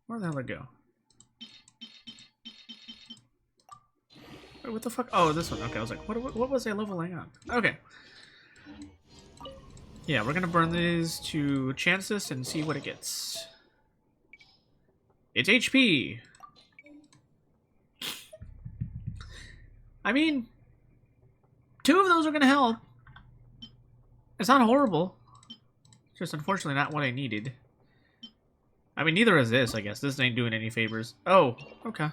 Where the hell did it go? Wait, what the fuck? Oh, this one. Okay, I was like, what was I leveling up? Okay. Yeah, we're gonna burn these to chance this and see what it gets. It's HP! I mean, 2 of those are gonna help. It's not horrible. It's just unfortunately not what I needed. I mean, neither is this, I guess. This ain't doing any favors. Oh, okay.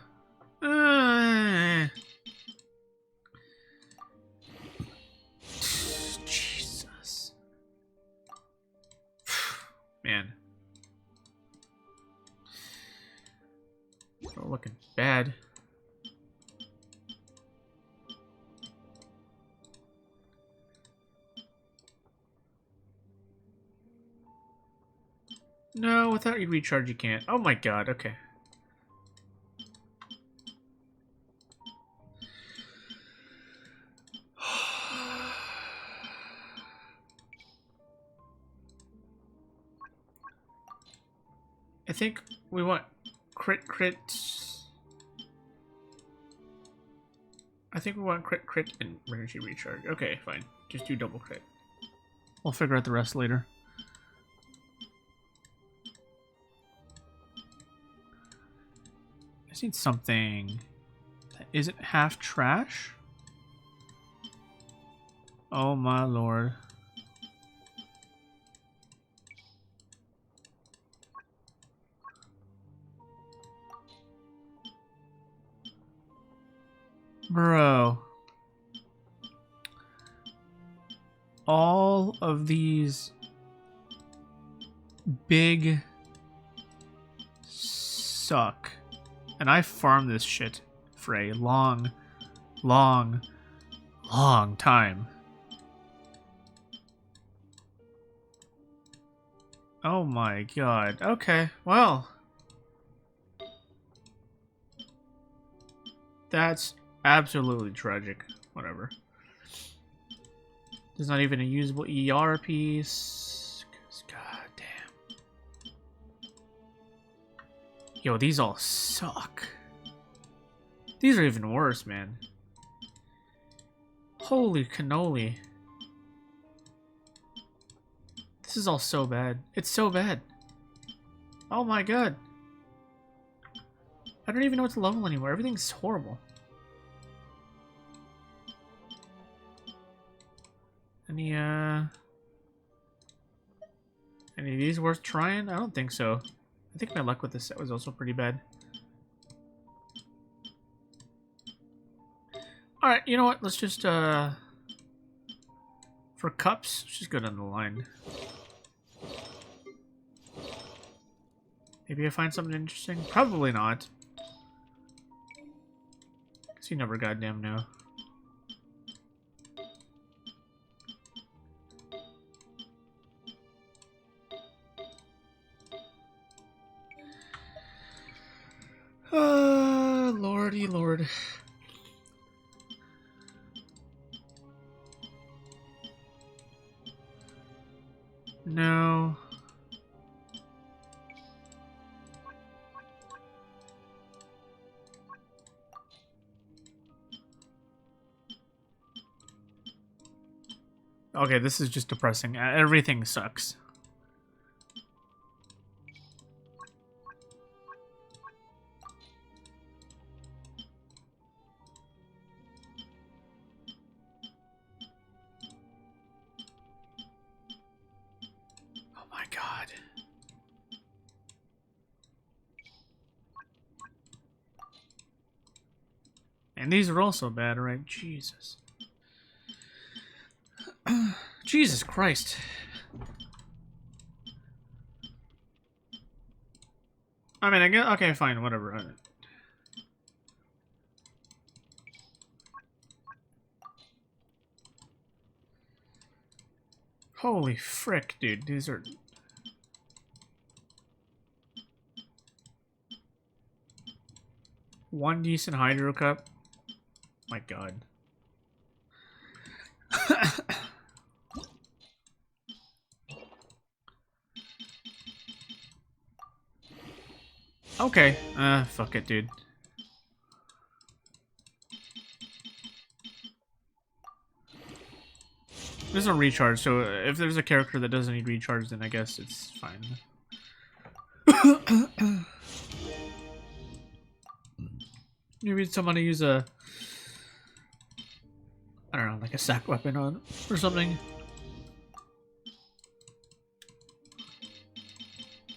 Jesus. Man. We're looking bad. No, without your recharge you can't. Oh my god, okay. I think we want crit. I think we want crit and energy recharge. Okay, fine. Just do double crit. We'll figure out the rest later. I just need something that isn't half trash. Oh my lord. Bro. All of these big suck. And I farmed this shit for a long time. Oh my god. Okay, well. That's absolutely tragic. Whatever. There's not even a usable ER piece. God damn. Yo, these all suck. These are even worse, man. Holy cannoli. This is all so bad. It's so bad. Oh my god. I don't even know what to level anymore. Everything's horrible. Any of these worth trying? I don't think so. I think my luck with this set was also pretty bad. Alright, you know what? Let's just, for cups, let's just go down the line. Maybe I find something interesting? Probably not. Because you never goddamn know. Lordy lord. No. Okay, this is just depressing. Everything sucks. Oh my god. And these are also bad, right? Jesus. Jesus Christ. I mean, I guess, okay, fine, whatever. Holy frick, dude. These are... One decent Hydro Cup. My god. Okay. Fuck it, dude. There's no recharge, so if there's a character that doesn't need recharge, then I guess it's fine. Maybe someone to use a... I don't know, like a sack weapon on or something.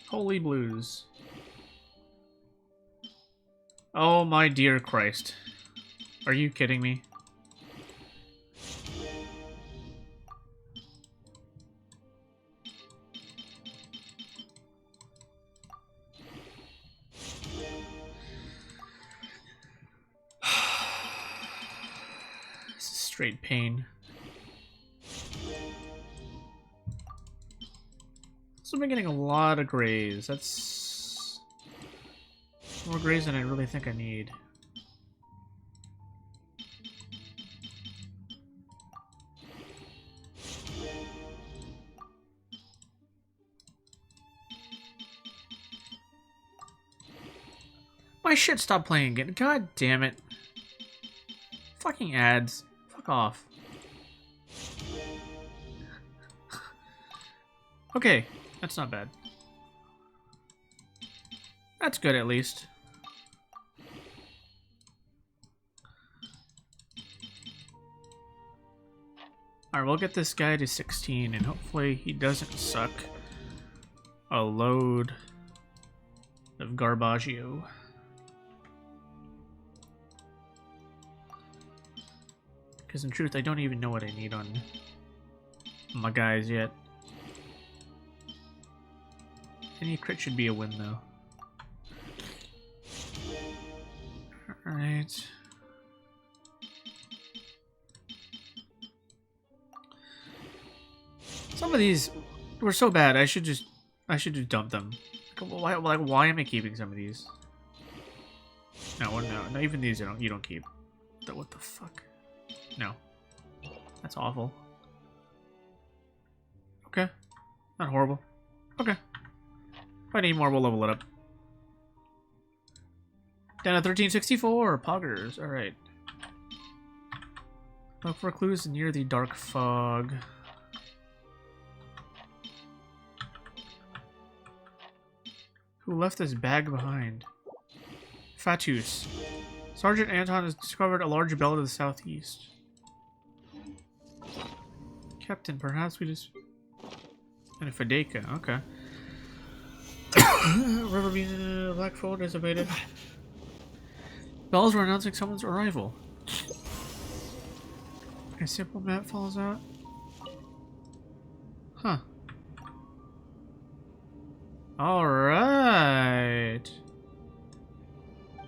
Holy blues. Oh my dear Christ. Are you kidding me? Straight pain. So I'm getting a lot of grays. That's more grays than I really think I need. My shit stopped playing again. God damn it. Fucking ads. Fuck off. Okay, that's not bad. That's good at least. Alright, we'll get this guy to 16 and hopefully he doesn't suck a load of garbaggio. Because in truth, I don't even know what I need on my guys yet. Any crit should be a win, though. Alright. Some of these were so bad, I should just dump them. Why am I keeping some of these? No, even these you don't keep. What the fuck? No. That's awful. Okay. Not horrible. Okay. If I need more, we'll level it up. Down to 1364. Poggers. Alright. Look for clues near the dark fog. Who left this bag behind? Fatus. Sergeant Anton has discovered a large bell to the southeast. Captain, perhaps we just... And a Fadeka, okay. River being black fold dissipated. Bells were announcing someone's arrival. A simple map falls out. Huh. Alright.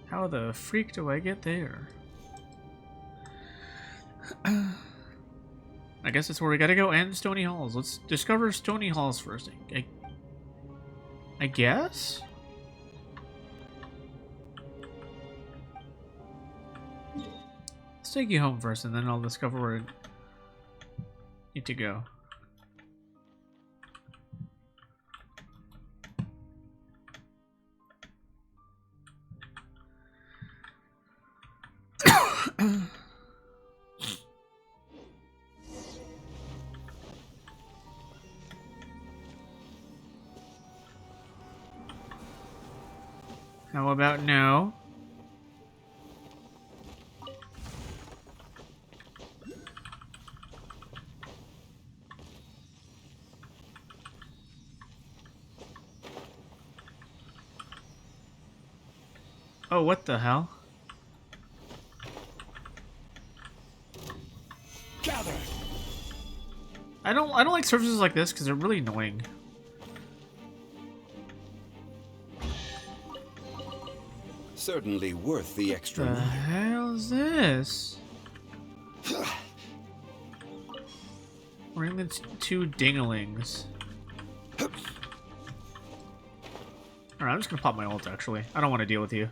How the freak do I get there? I guess that's where we gotta go, and Stony Halls. Let's discover Stony Halls first. I guess? Let's take you home first, and then I'll discover where I need to go. How about now? Oh, what the hell?
Gather.
I don't like surfaces like this because they're really annoying.
Certainly worth the extra
The
mile.
hell's this? We're the two dinglings. Alright, I'm just gonna pop my ult, actually. I don't want to deal with you.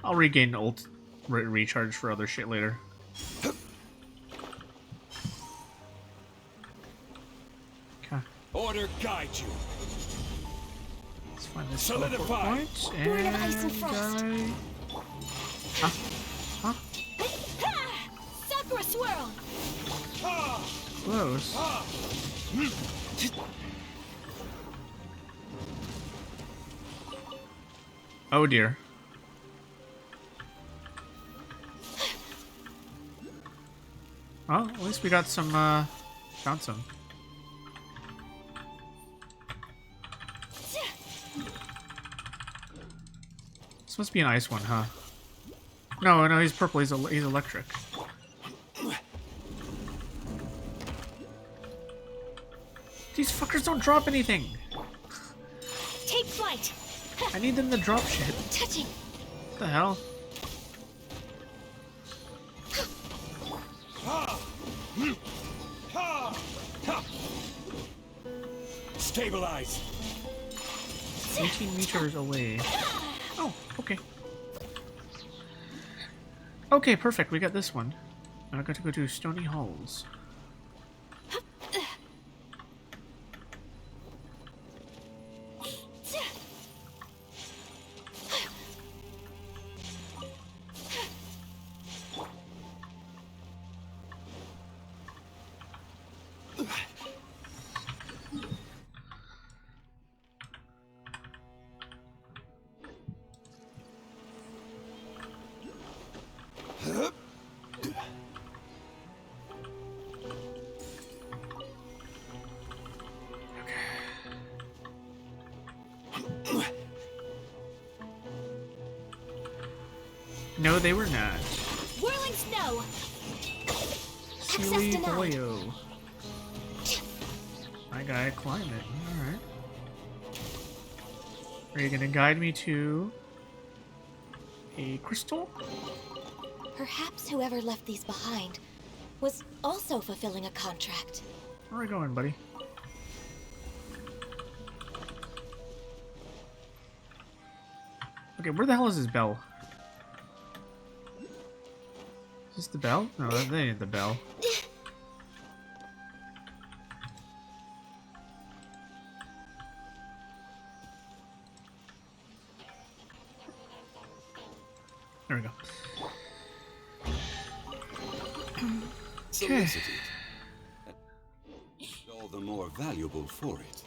I'll regain ult recharge for other shit later. Okay.
Order guide you.
Let's find this
Solidify.
Point,
Born of ice and frost.
Huh? Huh?
Sakura swirl.
Close. Oh dear. Well, at least we got some, found some. This must be an ice one, huh? No, no, he's purple, he's electric. These fuckers don't drop anything!
Take flight.
I need them to drop shit.
Touching.
What the hell?
Stabilize.
18 meters away. Oh, okay. Okay, perfect. We got this one. I got to go to Stony Halls. No, they were not.
Whirling snow.
Silly boyo. I gotta climb it. Alright. Are you gonna guide me to a crystal?
Perhaps whoever left these behind was also fulfilling a contract.
Where are we going, buddy? Okay, where the hell is this bell? Is this the bell? No, that ain't the bell. There we go.
Solicited. All the more valuable for it.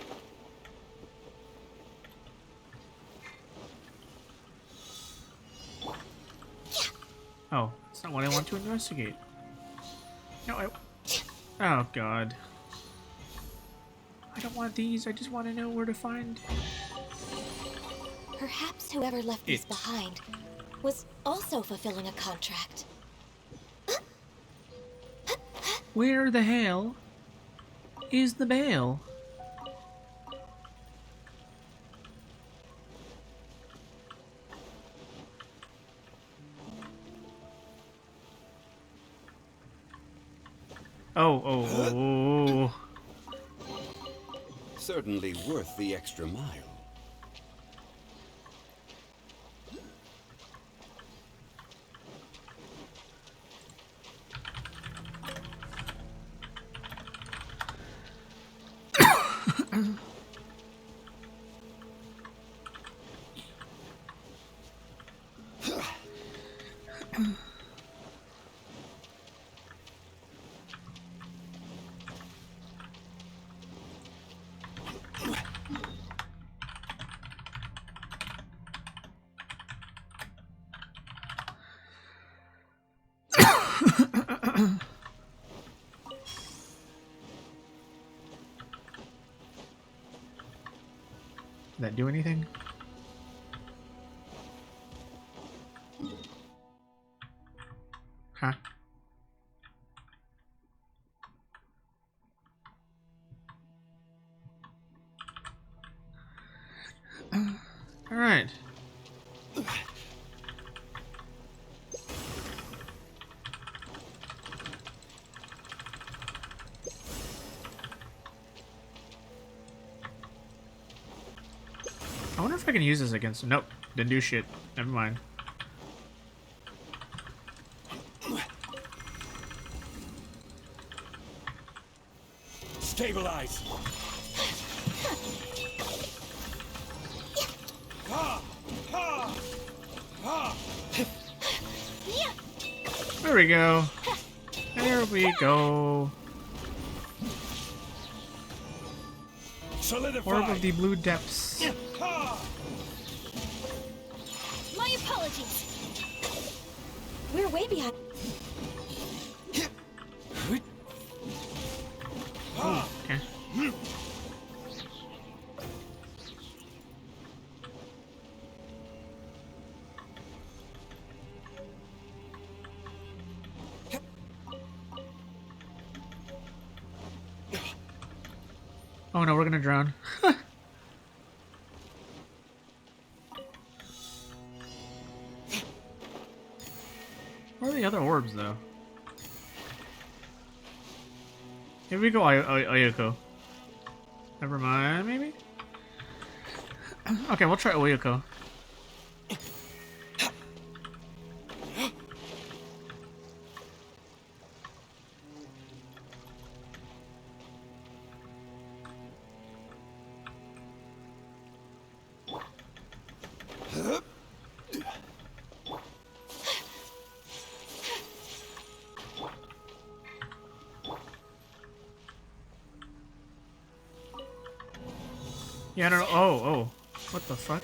Oh, that's not what I want to investigate. No, oh, God. I don't want these. I just want to know where to find...
Perhaps whoever left these behind was also fulfilling a contract.
Where the hell is the Baal? Oh.
Certainly worth the extra mile. Did that do anything? Huh? All right.
wonder if I can use this against him. Nope, didn't do shit. Never mind.
Stabilize.
There we go. There we go.
Solidify.
Orb of the Blue Depths.
My apologies. We're way behind.
Oh, okay. Oh no, we're gonna drown. Where are the other orbs, though? Here we go, Ayako. Never mind, maybe? Okay, we'll try Ayako. Yeah, I don't know. Oh. What the fuck?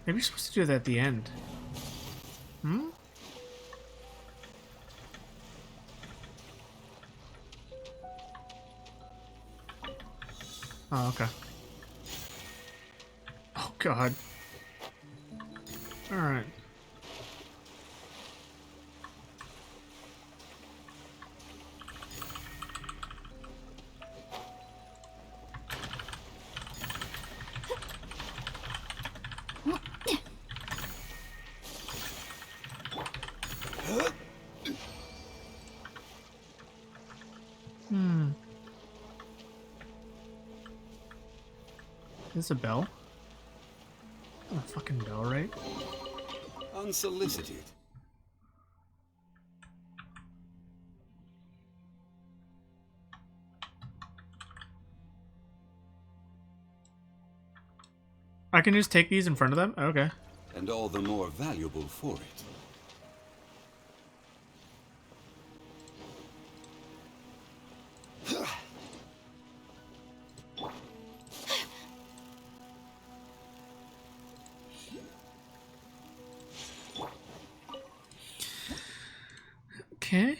Maybe you're supposed to do that at the end. Hmm? Oh, okay. Oh, God. Alright. Is this a bell? Oh, a fucking bell, right?
Unsolicited.
I can just take these in front of them? Okay.
And all the more valuable for it.
Okay.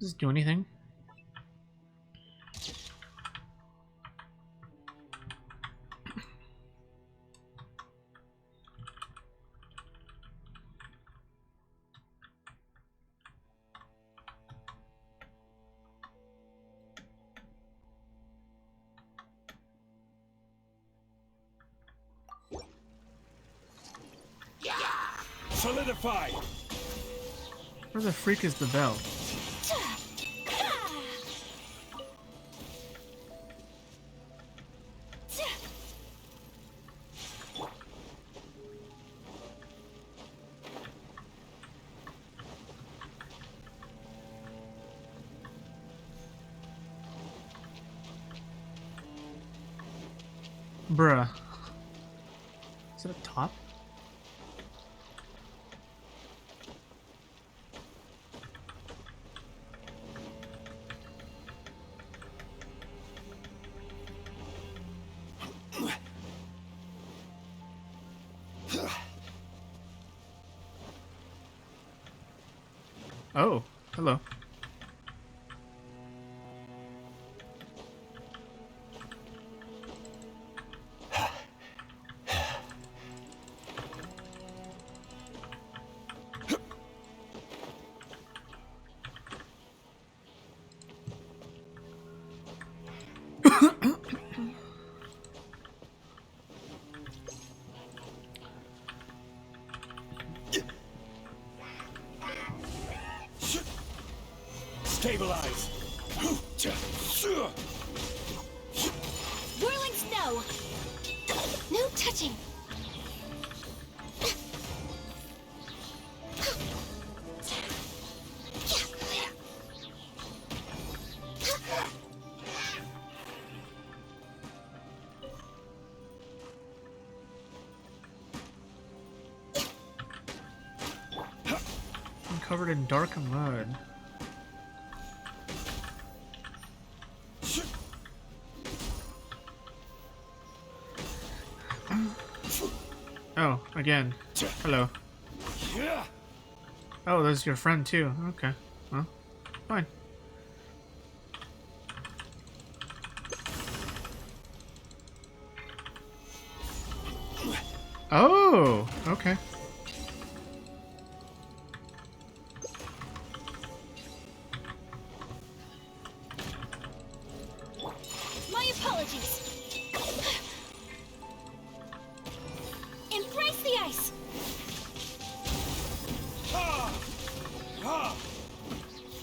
Does this do anything?
Solidify.
Where the freak is the bell? Bruh. Is it up top? Oh, hello.
Stabilize.
Whirling snow. No touching.
I'm covered in dark mud. Oh, again. Hello. Oh, that's your friend too. Okay. Well, fine. Oh, okay.
My apologies. Embrace the ice.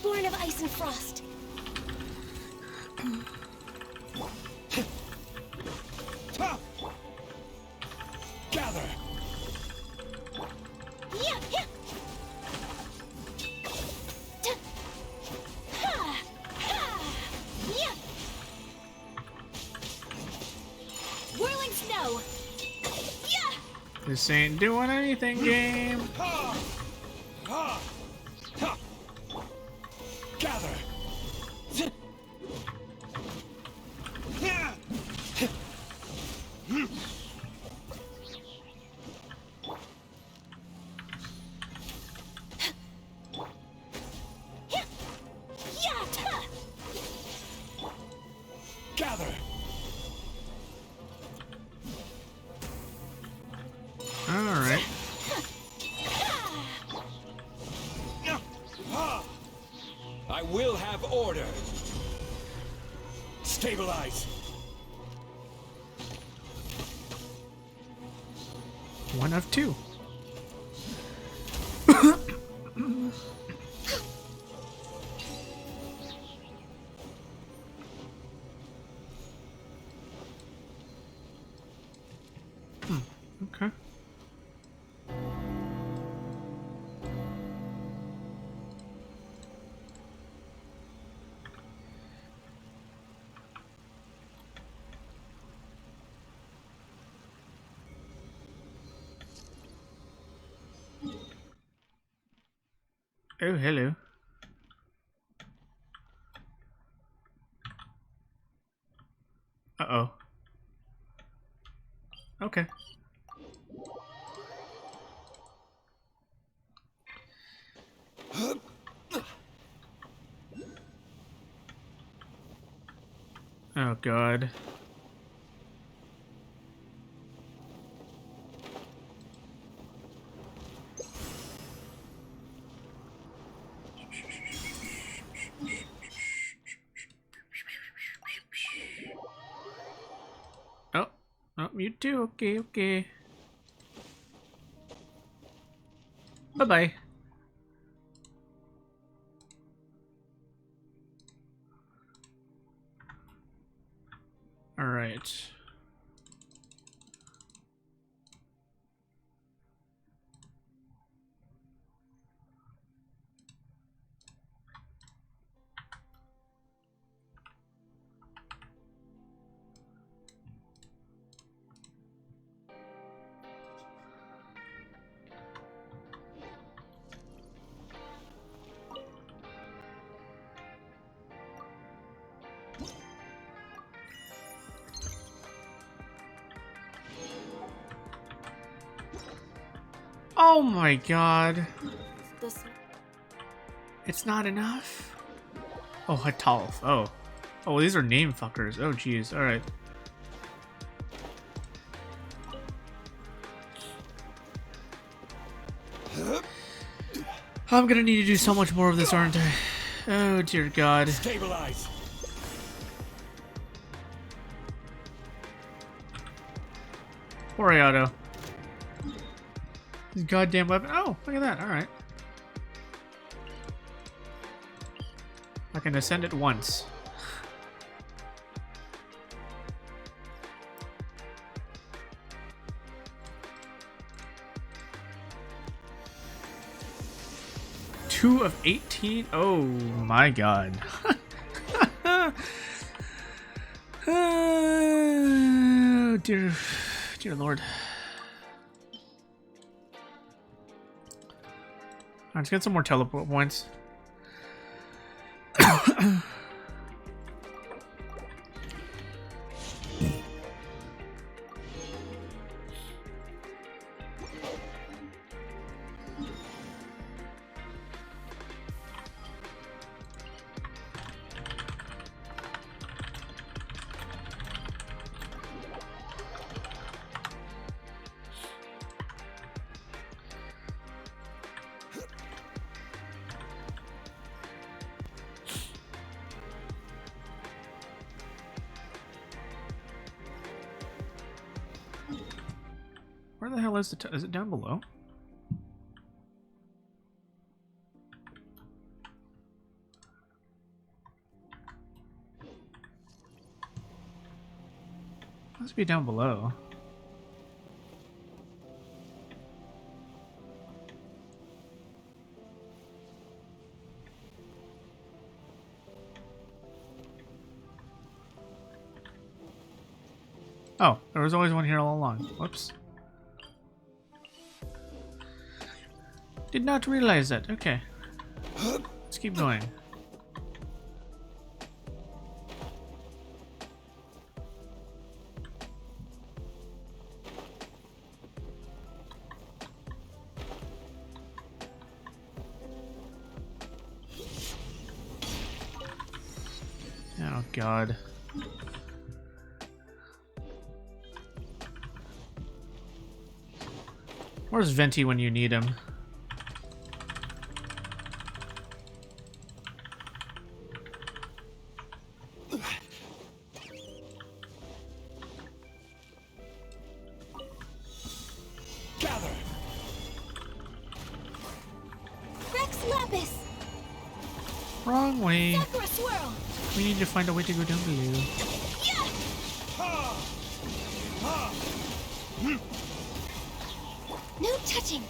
Born of ice and frost.
Gather.
Yeah, yeah. Ha, ha. Yeah. Whirling snow. Yeah.
This ain't doing anything, game.
Gather. Gather.
All right.
I will have order. Stabilize.
One of two. Okay. Oh, hello. Uh-oh. Okay. Oh, God. Oh, you too. Okay, okay. Bye-bye. All right. Oh my God. It's not enough? Oh, Hatalf. Oh. Oh, these are name fuckers. Oh, jeez. Alright. I'm gonna need to do so much more of this, aren't I? Oh, dear God.
Stabilize.
Poor Ayato. His goddamn weapon. Oh, look at that. Alright. I can ascend it once. Two of 18? Oh my god. Oh, dear lord. Alright, let's get some more teleport points. Where the hell is the is it down below? Must be down below. Oh, there was always one here all along. Whoops. Did not realize that. Okay. Let's keep going. Oh, God. Where's Venti when you need him? Wrong way. We need to find a way to go down below.
No touching.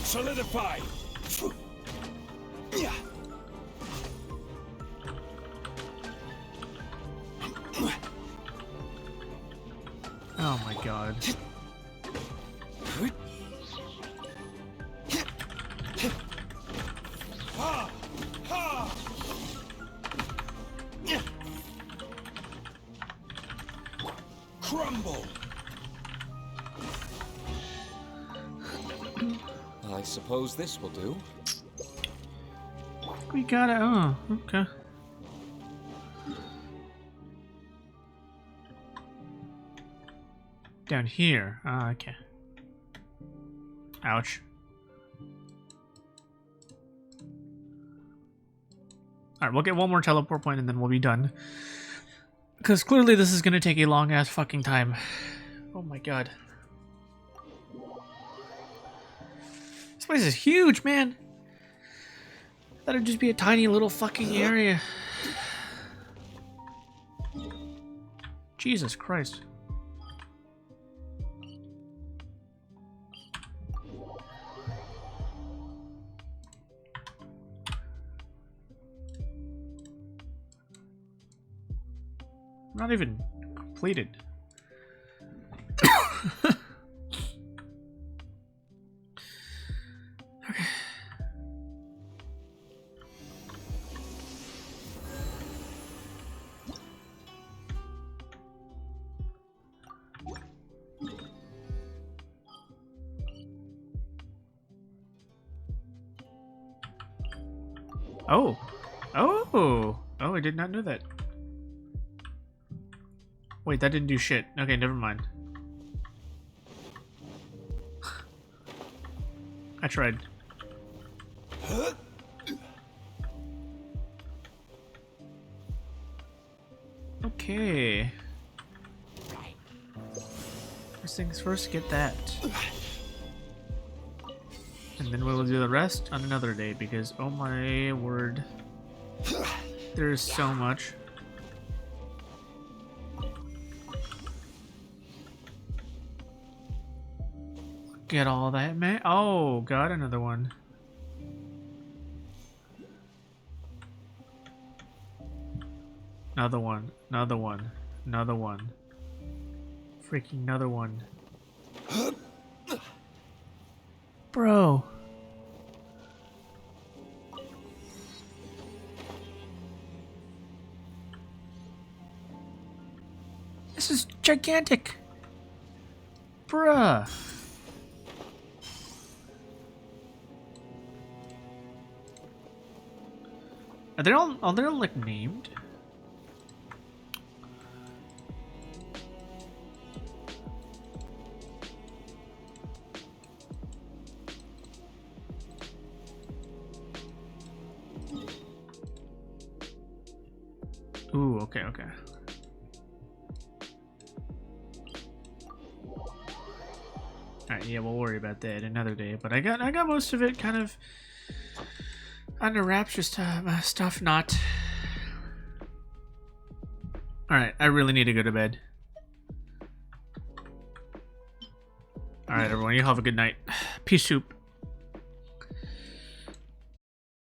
Solidify.
Oh my God.
Crumble.
I suppose this will do.
We gotta. Oh, okay. Down here. Ah, okay. Ouch. Alright, we'll get one more teleport point and then we'll be done. Because clearly this is gonna take a long ass fucking time. Oh my God. This place is huge, man. That'd just be a tiny little fucking area. Jesus Christ. Not even completed. Okay. Oh. Oh. Oh, I did not know that. Wait, that didn't do shit. Okay, never mind. I tried. Okay. First things first, get that. And then we'll do the rest on another day because, oh my word, there is so much. Get all that, man. Oh, got another one. Another one. Another one. Another one. Freaking another one. Bro. This is gigantic. Bruh. Are they all like named? Ooh, okay, okay. Alright, yeah, we'll worry about that another day. But I got most of it kind of under wraps, just stuff not. Alright, I really need to go to bed. Alright, everyone, you have a good night. Peace soup.